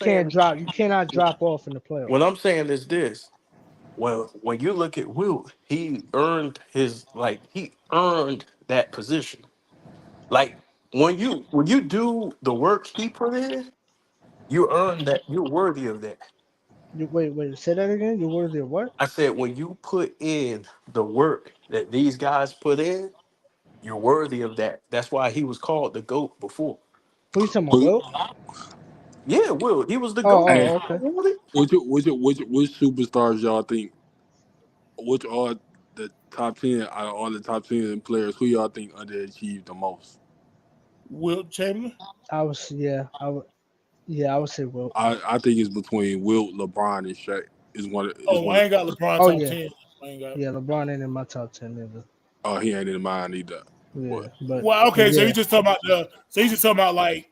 cannot drop off in the What playoffs. I'm saying is this. Well, when you look at Wilt, he earned that position. Like when you do the work he put in, you earn that. You're worthy of that. Wait, say that again. You're worthy of what? I said when you put in the work that these guys put in, you're worthy of that. That's why he was called the GOAT before. Who you talking about, Who- Wilt? Yeah, Will, he was the Oh, GOAT Hey, oh, before. okay. Willie. which superstars y'all think? Which are the top 10 out of all the top 10 players? Who y'all think underachieved the most? Wilt Chamberlain. I would say Wilt. I think it's between Wilt, LeBron, and Shaq. Is Oh, one I of ain't got LeBron Oh top yeah, 10. I ain't got. yeah. LeBron ain't in my top 10 either. oh, he ain't in mine either. Yeah, But Well, but okay, so you yeah, just talking about like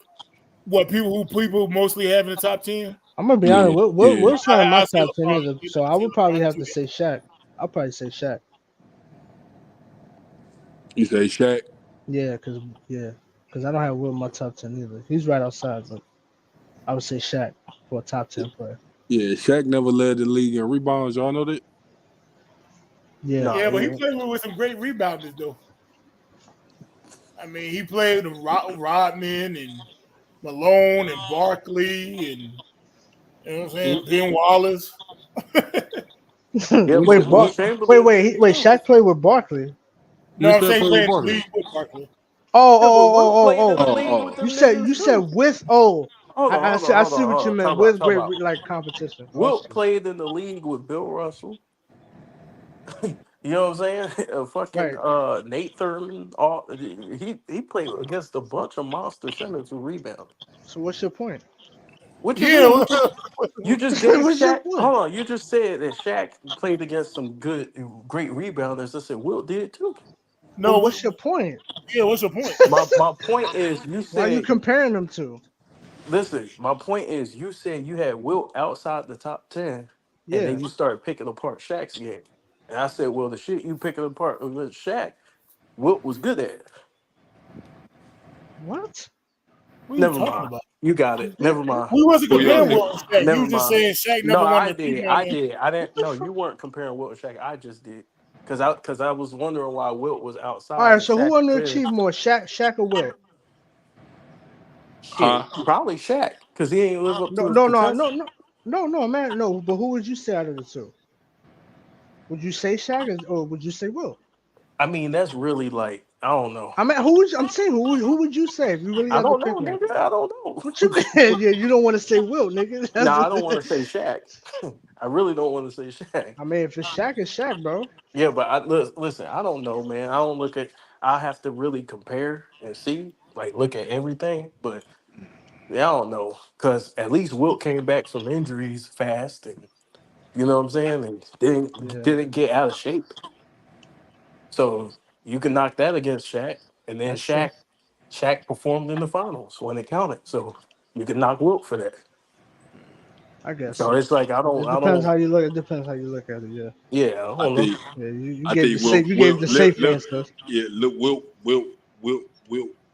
what people mostly have in the top 10. I'm gonna be honest. yeah, yeah. Wilt's not in my I say top 10 LeBron. either. You know, So I I say would probably LeBron have too. to say Shaq. I'll probably say Shaq. You say Shaq? Yeah, cause I don't have Wilt in my top 10 either. He's right outside, but I would say Shaq for a top 10 player. Yeah, Shaq never led the league in rebounds. Y'all know that? Yeah, No, Yeah, but he he, played with some great rebounders though. I mean, he played with Rodman and Malone and Barkley and you know what I'm saying, Ben Wallace. yeah, Who, but wait, Will who, Chamberlain. Shaq played with Barkley. who No, I'm Shaq saying he played with played in the Barkley? league with Barkley. Yeah, but Will played in the Oh, league with oh. You them said niggas too. with Hold on, hold on, I hold see on, what you hold on. meant Talk with about, great talk about. like competition. Oh, I Wilt see. played in the league with Bill Russell. You know what I'm saying? Fucking Right. Nate Thurman. All he played against a bunch of monster centers who rebound. So what's your point? What you Yeah, mean? You just gave What's your Shaq. point? Hold on. You just said that Shaq played against some great rebounders. I said Wilt did too. But no, what's your point? yeah. What's your point? My point is, you Why are you said. comparing them to? Listen, my point is, you said you had Wilt outside the top 10, and Yeah. then you started picking apart Shaq's game. And I said, well, the shit you picking apart with Shaq, Wilt was good at. What? What are you Never talking mind. about? You got it. Never mind. We wasn't Who y'all comparing Yeah. think? Wilt and Shaq. You Never was just mind. saying Shaq No, never won I the did. I rebounding. did. I didn't. What the No, f- you weren't comparing Wilt and Shaq. I just did. Cause I was wondering why Wilt was All outside right, and so who Shaq was in. underachieved more, Shaq or Wilt? Huh? Shit, probably Shaq, cause he ain't live up No, to his no, no, potential. no, no, no, man, no. But who would you say out of the two? Would you say Shaq or would you say Wilt? I mean, that's really like I don't know. I mean, I'm saying who would you say if you really I had to don't pick know, one? nigga. I don't know. What you mean? Yeah, you don't want to say Wilt, nigga. No, That's I what. don't want to say Shaq. I really don't want to say Shaq. I mean, if it's Shaq, bro. Yeah, but listen, I don't know, man. I don't look at. I have to really compare and see, like, look at everything. But yeah, I don't know, because at least Wilt came back from injuries fast, and you know what I'm saying, and Yeah, didn't get out of shape. So you can knock that against Shaq, and then that's true. Shaq performed in the finals when it counted. So you can knock Wilt for that. I guess So it's like it I depends don't, how you look. It depends how you look at it. Yeah, yeah, I I don't know. think yeah. You I gave the think safe. You gave the safe answers. Look,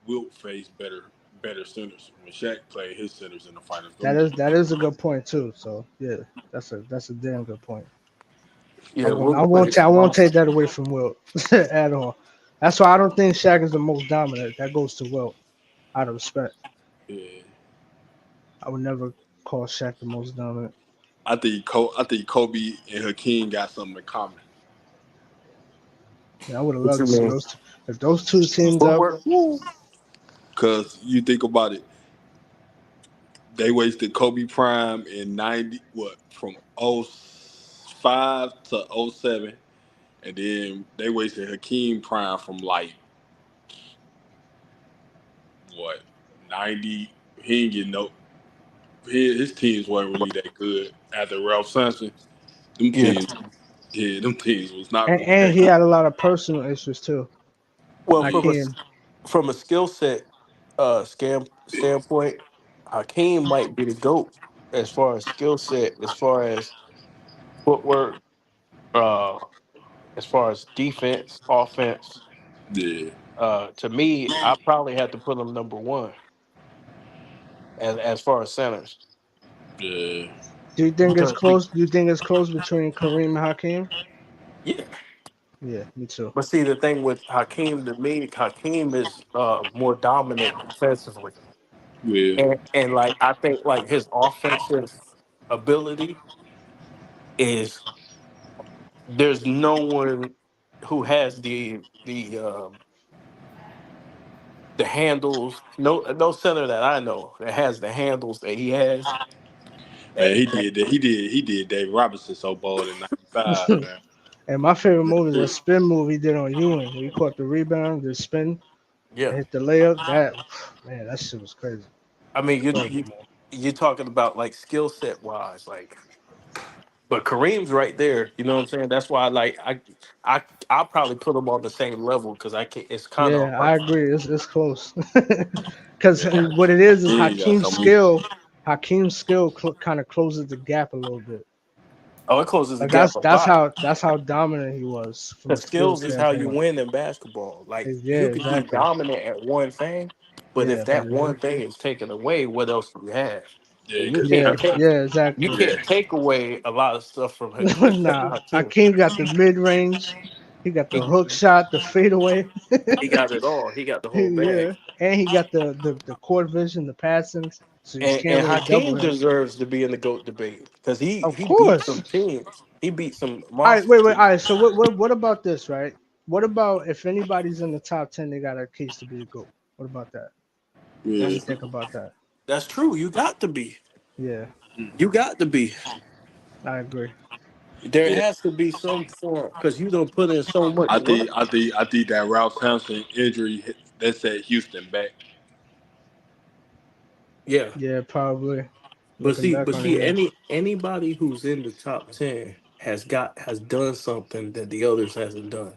Wilt faced better centers when Shaq played his centers in the finals. That is a good point too. So yeah, that's a damn good point. I Yeah, won't I Wilt won't played ta- I some won't take monsters. that away from Wilt at all. That's why I don't think Shaq is the most dominant. That goes to Wilt out of respect. Yeah, I would never call Shaq the most dominant. I think Kobe and Hakeem got something in common. Yeah, I would have What loved you to see mean? those. If those two teamed up, Footwork. woo, Cause you think about it, they wasted Kobe prime in 90 what from '05 to '07, and then they wasted Hakeem prime from like what 90. He ain't getting no. his teams weren't really that good after Ralph Sampson. Them Yeah. teams, yeah, them teams was not And, really and that he good. had a lot of personal issues too. Well, Hakeem. from a skill set standpoint, Hakeem might be the GOAT as far as skill set, as far as footwork, uh, as far as defense, offense. Yeah, To me, I probably have to put him number one as far as centers. yeah. Do you think it's Because close? Do you think it's close between Kareem and Hakeem? yeah. Yeah, me too. But see, the thing with Hakeem, to me, Hakeem is more dominant defensively, Yeah, and like I think like his offensive ability is there's no one who has the handles. No center that I know that has the handles that he has. man, And, he did Dave Robinson so bald in '95, man. And my favorite move is that spin move he did on Ewing. He caught the rebound, the spin, yeah, and hit the layup. That man, that shit was crazy. I mean Incredible move. you're talking about like skill set wise, like. But Kareem's right there. You know what I'm saying? That's why I I'll probably put him on the same level because I can't. It's kind of Yeah, I hard. agree. It's close. Because Yeah, what it is he ain't got so many. Hakeem's skill kind of closes the gap a little bit. Oh, it closes the Like gap that's a that's lot. how that's how dominant he was from The a skill skills is how you standpoint. win in basketball. Like Yeah, you can be exactly. dominant at one thing, but if Yeah, but that one thing is taken away, what else do you have? Yeah, And you because can't take yeah, you exactly. yeah, can't take away a lot of stuff from Nah, Hakeem. Hakeem got the mid range. He got the He, hook shot, the fadeaway. he got it all. He got the whole bag. Yeah, and he got the court vision, the passing, so you can't And really double Hakeem him. deserves to be in the GOAT debate because Of he beat some course. teams. He beat some All right, monster wait. All teams. right, so what about this, right? What about if anybody's in the top 10, they got a case to be a GOAT? What about that? What do yeah. you think about that? That's true. You got to be. Yeah, You got to be. I agree. There Yeah. has to be some form because you don't put in so much work. I think that Ralph Sampson injury that set Houston back. Yeah, Yeah, probably. Looking back but on it, see, yeah. anybody who's in the top 10 has done something that the others hasn't done.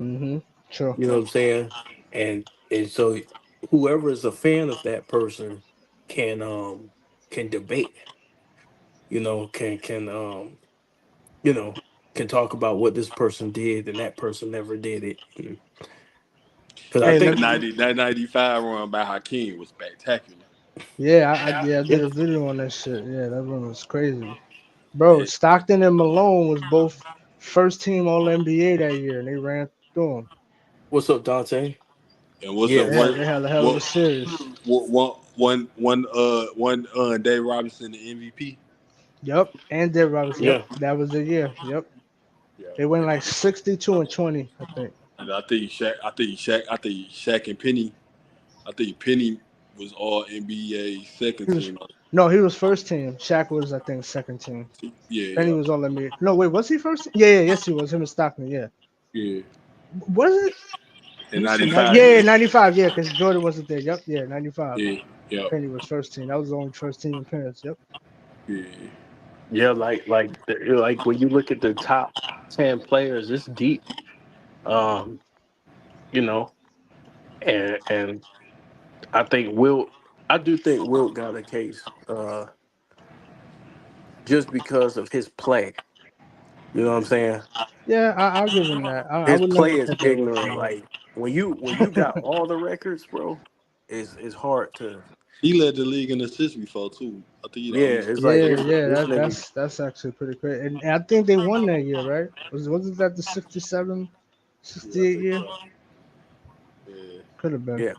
Mm-hmm. True. You know what I'm saying? And so whoever is a fan of that person can debate. You know, you know, can talk about what this person did and that person never did it. Because I Hey, think, That '95 run by Hakeem was spectacular. yeah, I yeah, did a video on that shit. Yeah, that one was crazy, bro. Yeah. Stockton and Malone was both first team All NBA that year, and they ran through them. what's up, Dante? And what's up? Yeah, They had a hell of a What, series. Dave Robinson the MVP. Yep, and Dave Robinson. Yep, yeah. that was the year. Yep, Yeah. they went like 62-20, I think. And I think Shaq and Penny. I think Penny was all NBA second He was team. no, he was first team. Shaq was, I think, second team. Yeah, Then he yeah, was all NBA. No, wait, was he first? Yeah, yes, he was. Him and Stockton. Yeah, yeah. was it? In Let me see. '95, Yeah, yeah, 95. Yeah, because Jordan wasn't there. Yep. Yeah, 95. yeah, yeah, Penny was first team. That was the only first team appearance. Yep. yeah. Yeah, like when you look at the top 10 players, it's deep. Um, you know, and I do think Wilt got a case, just because of his play. You know what I'm saying? Yeah, I'll give him that. I His would never play is take that away ignorant. from him. Like when you got all the records, bro, it's hard to. He led the league in assists before too. I think he the Yeah, only. it's like Yeah, yeah, this nigga. that's actually pretty great. And I think they won that year, right? Wasn't that the 67, Yeah, I 68 think year? so. Yeah, Could have been. Yeah,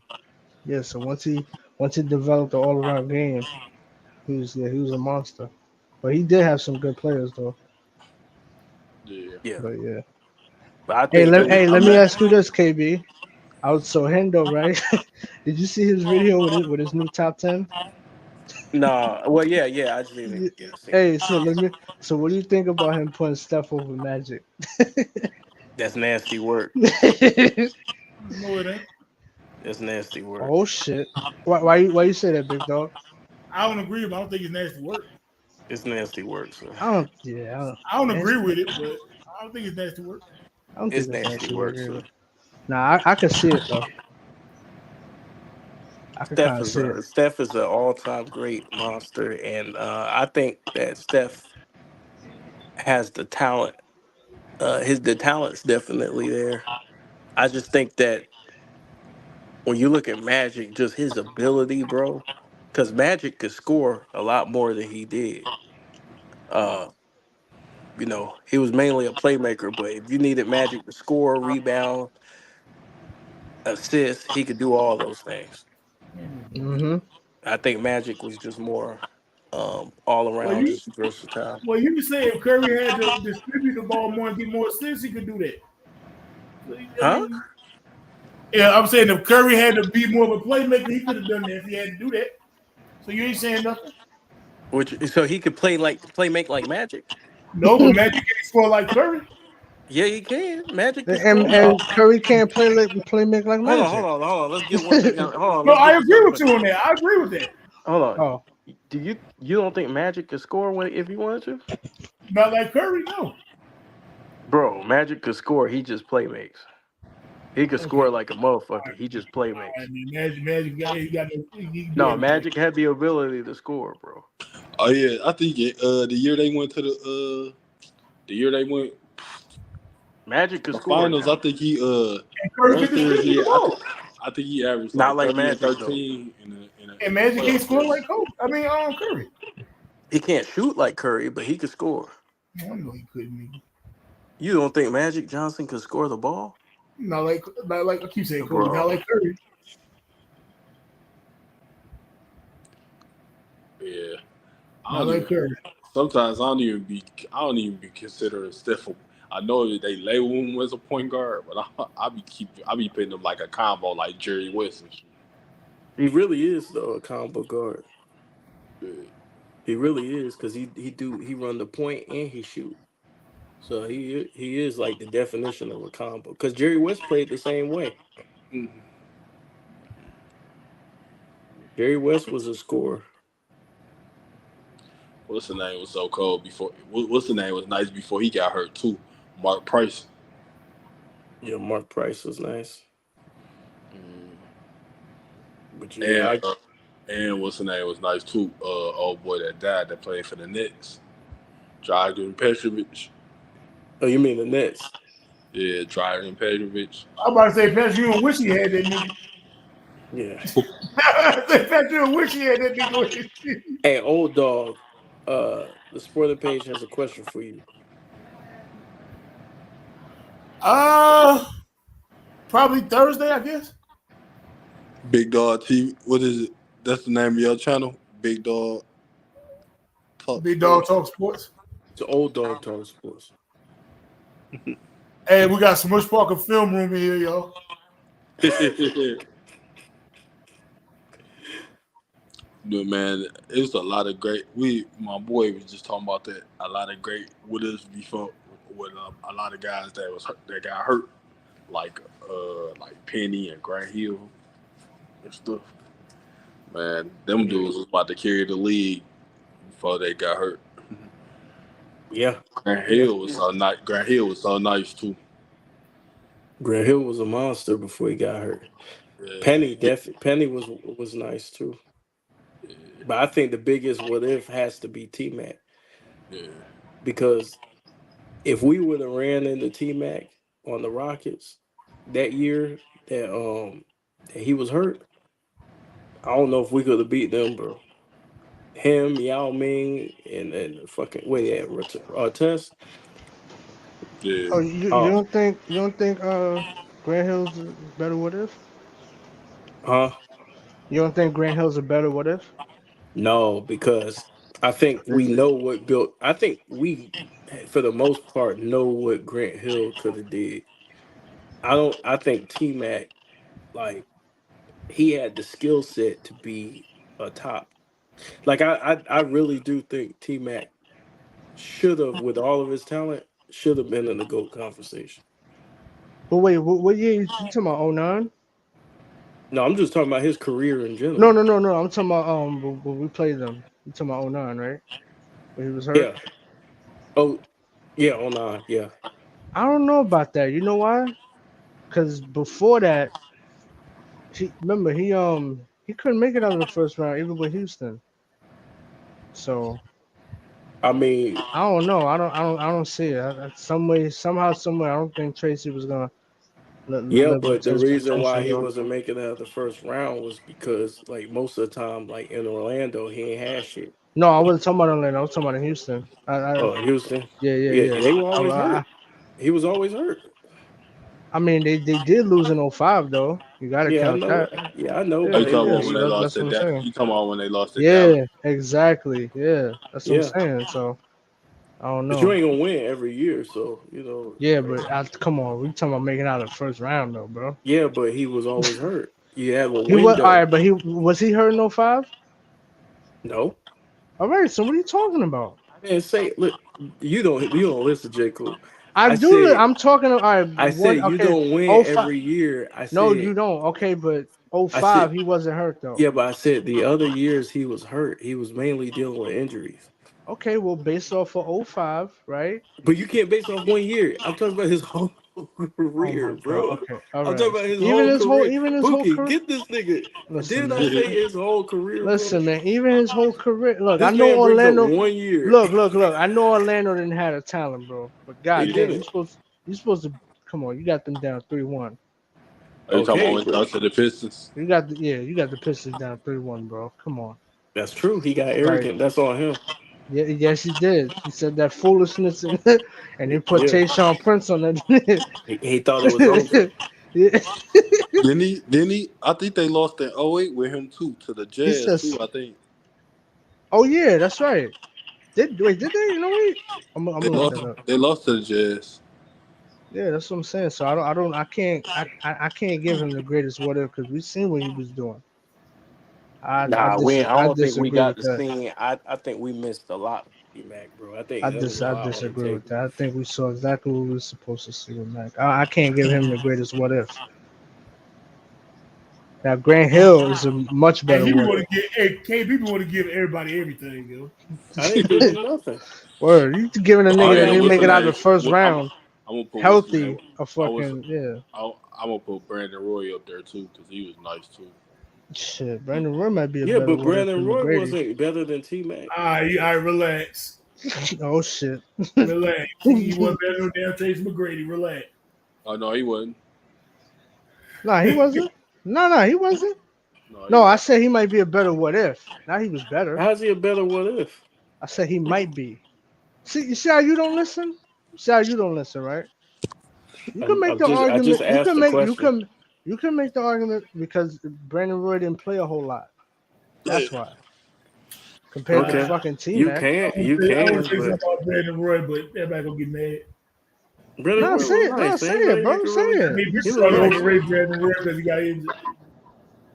Yeah, so once he developed the all around game, he was a monster. But he did have some good players though. yeah. yeah. But yeah. But I Hey, think let me ask you this, KB. I was so Hendo, right? Did you see his video with his new top 10? nah. Well, yeah. I seen it. Yeah, I seen it. Hey, so what do you think about him putting Steph over Magic? That's nasty work. That's nasty work. Oh shit. Why you say that, big dog? I don't agree, but I don't think it's nasty work. It's nasty work, sir. I don't. Yeah, I don't agree nasty. with it, but I don't think it's nasty work. I don't think It's it's nasty nasty work work, sir. either. Nah, I can see it though. I can kind of see it. Steph is an all time great monster, and I think that Steph has the talent. The talent's definitely there. I just think that when you look at Magic, just his ability, bro, because Magic could score a lot more than he did. Uh, he was mainly a playmaker, but if you needed Magic to score, rebound, assist, he could do all those things. Mm-hmm. I think Magic was just more all Well, around, you just versatile. well you can say if Curry had to distribute the ball more and get more assists, he could do that. So, I Huh? mean, yeah, I'm saying if Curry had to be more of a playmaker, he could have done that if he had to do that. So you ain't saying nothing. Which so he could play make like Magic. No, but Magic can't score like Curry. Yeah, he can. Magic can And score. and Curry can't play make like Hold Magic. on, hold on. Let's get one thing out. Hold on, No, let's I get this agree out with quick. you on that. I agree with that. Hold on. Oh, Do you don't think Magic could score if he wanted to? Not like Curry, no. Bro, Magic could score. He just play makes. He could Okay. score like a motherfucker. He just play All makes. right, man. Magic got he can do No, everything. Magic had the ability to score, bro. Oh yeah, I think the year they went to the year they went Magic could the score finals, I now. think And Curry one could series distribute the ball. I think he averaged Not like like 30 and Magic though. 13 And in a Magic can't playoff score series. like Kobe. Curry. He can't shoot like Curry, but he could score. I know he couldn't. Nigga. You don't think Magic Johnson could score the ball, Not like I keep saying Kobe. Not bro? like Curry. Yeah. I Not don't like even Curry. sometimes I don't even be considering Steph. I know that they label him as a point guard, but I be putting him like a combo like Jerry West and shit. He really is though a combo guard. Yeah. He really is because he run the point and he shoot. So he is like the definition of a combo. Because Jerry West played the same way. Mhm. Jerry West was a scorer. What's the name was so cold before? What's the name was nice before he got hurt too? Mark Price. Yeah, Mark Price was nice. Mm. But And yeah, and what's the name was nice too? Old boy that died that played for the Nets, Dragan Petrovic. oh, you mean the Nets? Yeah, Dragan Petrovic. I'm about to say, Pat, you don't wish he had that nigga. Yeah. I say, Pat, you don't wish he had that nigga with his shit. Hey, old dog. The Spoiler page has a question for you. Uh, Probably Thursday, I guess. Big Dog TV. What is it? That's the name of your channel. Big Dog Talk Big Dog Sports. Talk Sports. It's old dog talk sports. Hey, we got Smush Parker Film Room in here, y'all. No man, it was a lot of great. My boy was just talking about that. A lot of great with us before with a lot of guys that got hurt, like Penny and Grant Hill and stuff. Man, them Yeah. dudes was about to carry the league before they got hurt. Yeah. Grant Yeah. Hill was so nice. Grant Hill was so nice too. Grant Hill was a monster before he got hurt. Yeah, Penny was nice too. yeah, But I think the biggest what if has to be T Mac. yeah. Because if we would have ran into T Mac on the Rockets that year that he was hurt, I don't know if we could have beat them, bro. Him, Yao Ming, and fucking wait, yeah, Test. Yeah. oh, Oh, you don't think Grant Hill's a better what if? huh? You don't think Grant Hill's a better what if? No, because I think we know what built. I think we, for the most part, know what Grant Hill could have did. I don't. I think T Mac, like, he had the skill set to be a top. Like, I really do think T Mac should have, with all of his talent, should have been in the GOAT conversation. But wait, what year you talking about? 09? No, I'm just talking about his career in No, general. no, no, no. I'm talking about when we played them. You talking about '09, right? When he was hurt. Yeah. Oh, yeah. Oh, nah. Yeah. I don't know about that. You know why? Because before that, remember he couldn't make it out of the first round even with Houston. So I mean, I don't know. I don't see it. Some way, somehow, somewhere. I don't think Tracy was gonna yeah, live up but to the his reason why potential, he though. wasn't making it out of the first round was because, like, most of the time, like in Orlando, he ain't had shit. No, I wasn't talking about Atlanta. I was talking about in Houston. Oh, Houston. Yeah, yeah, Yeah, yeah. they were I, always I, hurt. He was always hurt. I mean, they did lose in '05 though. You got to Yeah, I count know. that. Yeah, I know, Oh, but you Yeah, it, talking yeah. about when So they it, lost that's to what I'm saying. You talking about when they lost to Dallas? Yeah, exactly. Yeah, that's what I'm yeah. saying. So I don't But you know. ain't gonna win every year, so Yeah, like, but come on, we talking about making out of the first round though, bro. yeah. But he was always hurt. You have a He was all right, window. but he hurt in '05? No, All right, so what are you talking about? I didn't say. Look, you don't listen, J. Cole. I I do. said I'm talking. All right, I one. said you Okay, don't win '05. every year. I No, said you don't. Okay, but I '05 said he wasn't hurt though. yeah, but I said the other years he was hurt. He was mainly dealing with injuries. Okay, well, based off of '05, right? But you can't base off 1 year. I'm talking about his whole Oh career, my god. bro. Okay, all I'm talking right. about his whole career. Even his whole Pookie, career. get this nigga. Listen, Didn't I man. say his whole career, bro? Listen, man. Even his whole career. Look, I This know man brings up Orlando. 1 year. Look. I know Orlando didn't have a talent, bro. But He goddamn, didn't. you supposed to come on. You got them down 3-1. Are you talking about Okay, when they but lost to the Pistons? You got the Pistons down 3-1, bro. Come on. that's true. He got Like, arrogant. That's on him. yeah, yes, he did. He said that foolishness and and he put Yeah. Tayshaun Prince on that. He thought it was over. Yeah. Didn't he? I think they lost in '08 with him too to the He Jazz says, too. I think "Oh yeah, that's right." Did they? You know wait. I'm they gonna look lost. that up. They lost to the Jazz. Yeah, that's what I'm saying. So I can't give him the greatest what if because we seen what he was doing. Nah, I I don't think we disagree got with the that. scene. I think we missed a lot with Mac, bro. I think there was a I lot on the disagree with table. that. I think we saw exactly what we were supposed to see with Mac. I can't give him the greatest what if. Now Grant Hill is a much Hey, better what People want to give everybody everything, yo. I didn't give if. him nothing. Word, you giving a Oh nigga that yeah, didn't what's make the it out of the name? first round I'm gonna put what's the name? healthy a I was fucking yeah. I'm gonna put Brandon Roy up there too because he was nice too. Shit, Brandon Roy might be a Yeah, better but what if Brandon than Roy McGrady. wasn't better than T Mac. All right, relax. Oh shit. Relax. He wasn't better than damn Tracy McGrady. Relax. Oh no, he wasn't. Nah, he wasn't. No, he wasn't. No, he No, I wasn't. said he might be a better what if. Now he was better. How's he a better what if? I said he might be. See, you see how you don't listen? You see how you don't listen, right? You can make the I just argument. asked the question. You can make the argument because Brandon Roy didn't play a whole lot. That's why. Compared to Uh, Okay, fucking T Mac. you I want to can, say something but about Brandon Roy, but everybody gonna get mad. Brandon Nah, Roy say was it. Nah, nice. say it, Anybody that bro. can Say really, I it. mean, he people was Say try to it. nice. overrate Brandon Roy because he got injured.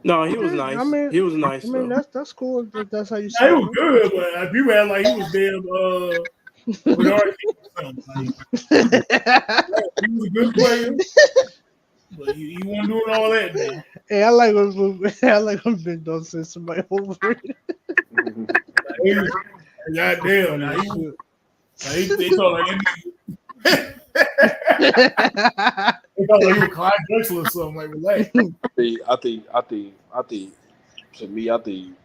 No, he was Okay. nice. He was I nice mean though. that's cool. That's how you Nah, see he it. was good, but people act like he was damn Bernard King or something. Like, he was a good player, but he wasn't doing all that now. Hey, I like I like when Big Dog says somebody overrated. Like, he was, goddamn, now Funny he, shit. like, they thought like they thought like he was Clyde Drexler or something. Like, relax. I think. To me, I think.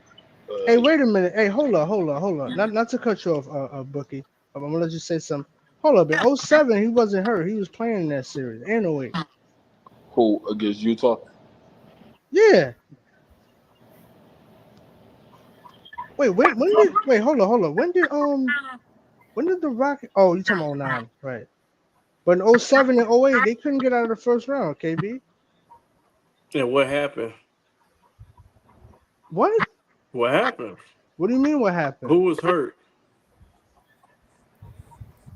Hey, Uh, wait a minute. Hey, hold on. Not to cut you off, Bookie. I'm gonna let you say something. Hold up. In '07, he wasn't hurt. He was playing in that series. And '08. who against Utah? Yeah. Wait, hold on. When did the Rocket oh you talking about '09, right. But in '07 and '08, they couldn't get out of the first round, KB. And what happened? What? What happened? What do you mean what happened? Who was hurt?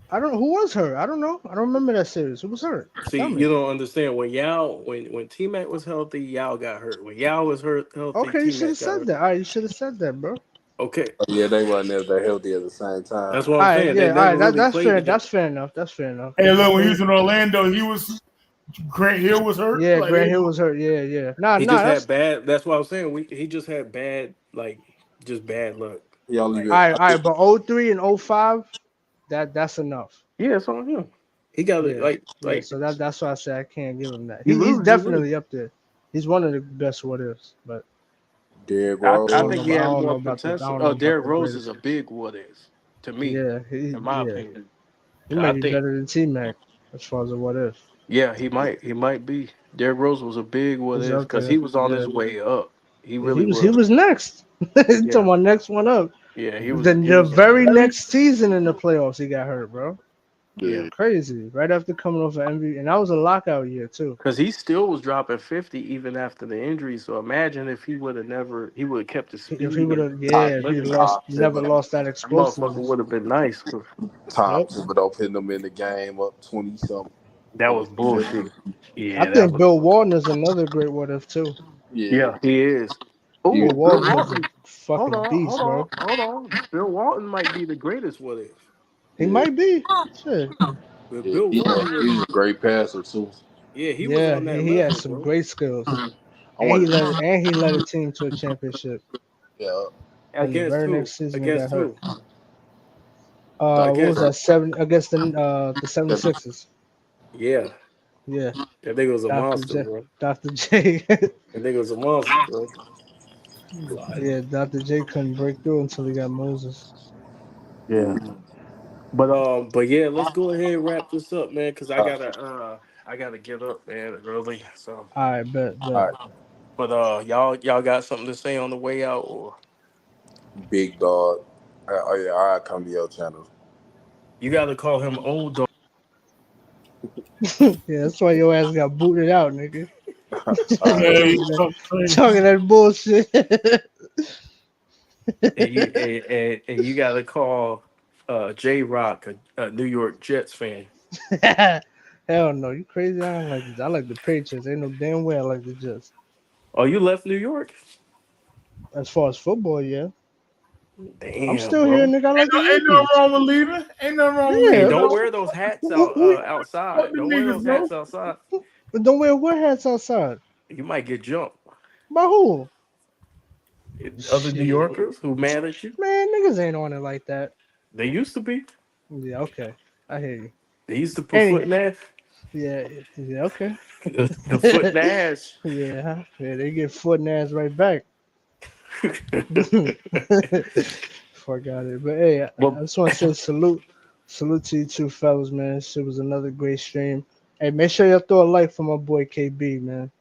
I don't who was hurt? I don't know. I don't remember that series. Who was hurt? See, Tell me. you don't understand. When T Mac was healthy, Yao got hurt. When Yao was healthy, Okay, you T should Mac have got said hurt. that. All right, you should have said that, bro. Okay, Yeah, they weren't never healthy at the same time. that's what All I'm right, saying. They yeah, all right. never really That's played fair. together. That's fair enough. That's fair enough. Hey, They look, when he played. was in Orlando, he was Grant Hill was hurt. Yeah, Like, Grant Hill was hurt. Yeah. Nah, He just that's had bad. That's what I was saying. He just had bad, like, just bad luck. He only Like, been. all I right. think But 03 and 05, that's enough. yeah, it's on him. He got it. Yeah, yeah. Like So that's why I say I can't give him that. you He's lose, you lose. definitely up there. He's one of the best what ifs. But Derrick I, Rose. I I don't know. think he I has don't more know about the. I potential. don't know about Derrick the Rose is greatest. a big what if to me, Yeah, in my opinion. he I might be think, better than T Mac as far as a what if. yeah, he might. He might be. Derrick Rose was a big what He's if up because he there. was on Yeah, his way up. He yeah. really He was. was next. Talking Yeah, about next one up. yeah. He was. Then He the was. very next season in the playoffs, he got hurt, bro. Yeah, Yeah. Crazy. Right after coming off an MVP, and that was a lockout year too. because he still was dropping 50 even after the injury. So imagine if he would have never. He would have kept his If he speed would and have, Ty, if he lost, Ty never Thibodeau. lost that that motherfucker explosiveness. would have been nice. Ty Yep. Thibodeau putting them in the game up 20 something. That was bullshit. I Yeah, that think was. Bill Walton is another great what if too. Yeah. Yeah, he is. He Oh, Bill Bill Walton is a Walton. Hold fucking on, hold beast, on, bro. hold on. Bill Walton might be the greatest what if. He Yeah. might be. Shit. But Yeah. Bill Walton was, He's a great passer too. yeah, he was Yeah, on that he has level, some bro. great skills, I want. and he led a team to a championship. Yeah. And the Against very who? next season, he got Against hurt. who? I What guess. was that? Against the 76ers. Yeah, Yeah, that nigga was a Dr. monster, J. bro. Dr. J. That nigga was a monster, bro. Yeah, Dr. J couldn't break through until he got Moses. Yeah. But yeah, let's go ahead and wrap this up, man, because I gotta get up, man, early. So, All right, bet. All right. but y'all got something to say on the way out, or Big dog. Oh yeah. I come to your channel. you gotta call him old dog. Yeah, that's why your ass got booted out, nigga. All right. man, you talking that, talk crazy. talking that bullshit. And you got to call J Rock, a New York Jets fan. Hell no, you crazy? I don't like this. I like the Patriots. Ain't no damn way I like the Jets. Oh, you left New York? As far as football, yeah. I'm Damn, still here, bro. nigga. I like the Ain't nothing Yankees. wrong with leaving. Ain't nothing wrong with Hey, Yeah. leaving. don't No. wear those hats Who, who, Fuck outside. the Don't wear niggas, those bro. hats outside. don't wear what hats outside? You might get jumped. By who? Other New Shit. Yorkers who mad at you. Man, niggas ain't on it like that. They used to be. Yeah, okay. I hear you. They used to put foot Any, in ass. yeah, okay. The foot in ass. Yeah, they get foot and ass right back. Forgot it. But hey, I Well, just want to say salute to you two fellas, man. It was another great stream. Hey, make sure y'all throw a like for my boy KB, man.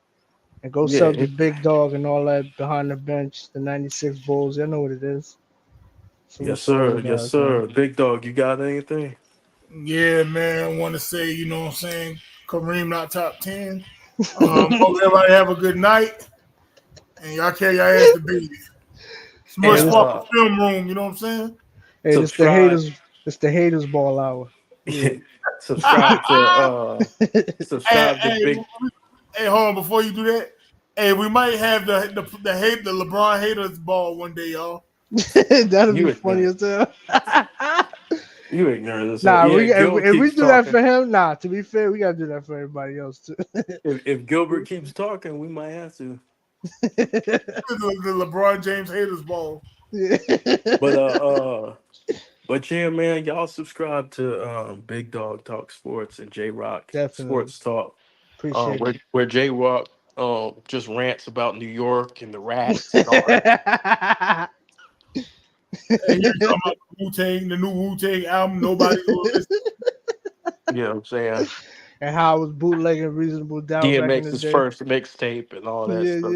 And go yeah. sub the big dog and all that behind the bench, the 96 Bulls. Y'all know what it is. Yes, Salute to all sir. the Yes, guys, man. sir. Big dog, you got anything? Yeah, man. I want to say, you know what I'm saying? Kareem not top 10. Hope everybody have a good night. And y'all carry your ass to bed. Smart And swap the film room, you know what I'm saying? Hey, this the subscribe. haters. It's the haters ball hour. Yeah. Subscribe to Hey, subscribe to Big. hey, hold on, before you do that. Hey, we might have the LeBron haters ball one day, y'all. That'll You be funny ignorant. as hell. You ignorant as hell. Nah, Yeah, if we keeps do that for talking. him, nah. To be fair, we gotta do that for everybody else too. If Gilbert keeps talking, we might have to. The LeBron James haters ball. Yeah. But yeah, man, y'all subscribe to Big Dog Talk Sports and J Rock Definitely Sports Talk. appreciate Where J Rock just rants about New York and the rats and all that. it. And you talking about the new Wu-Tang album, nobody will listen. You know what I'm saying? And how I was bootlegging Reasonable Doubt back in the DMX's day. first mixtape and all that Yeah, stuff.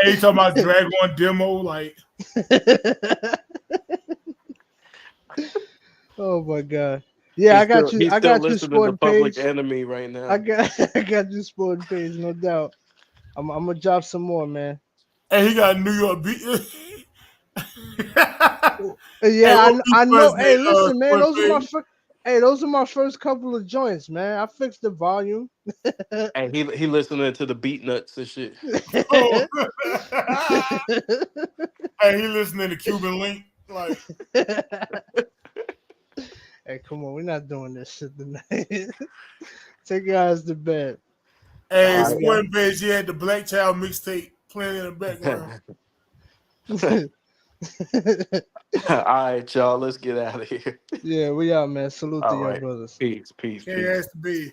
Hey, you talking about Drag On demo, like yeah. Oh my god. Yeah, I got you. He's I still got you listening to sporting Public page. Enemy right now. I got you sporting page, no doubt. I'm gonna drop some more, man. hey, he got New York beat. Hey, Yeah, what I beat know. was Hey, it, listen, man. Sports Those are my Page? those are my first couple of joints, man. I fixed the volume. And he listening to the beat nuts and shit. Oh. Hey, he listening to Cuban Link, like. Hey, come on, we're not doing this shit tonight. Take your ass to bed. Hey, All right. Sporting Page, you had the Black Child mixtape playing in the background. All right, y'all. Let's get out of here. Yeah, we out, man. Salute to All y'all right. brothers. Peace. Can't ask to be.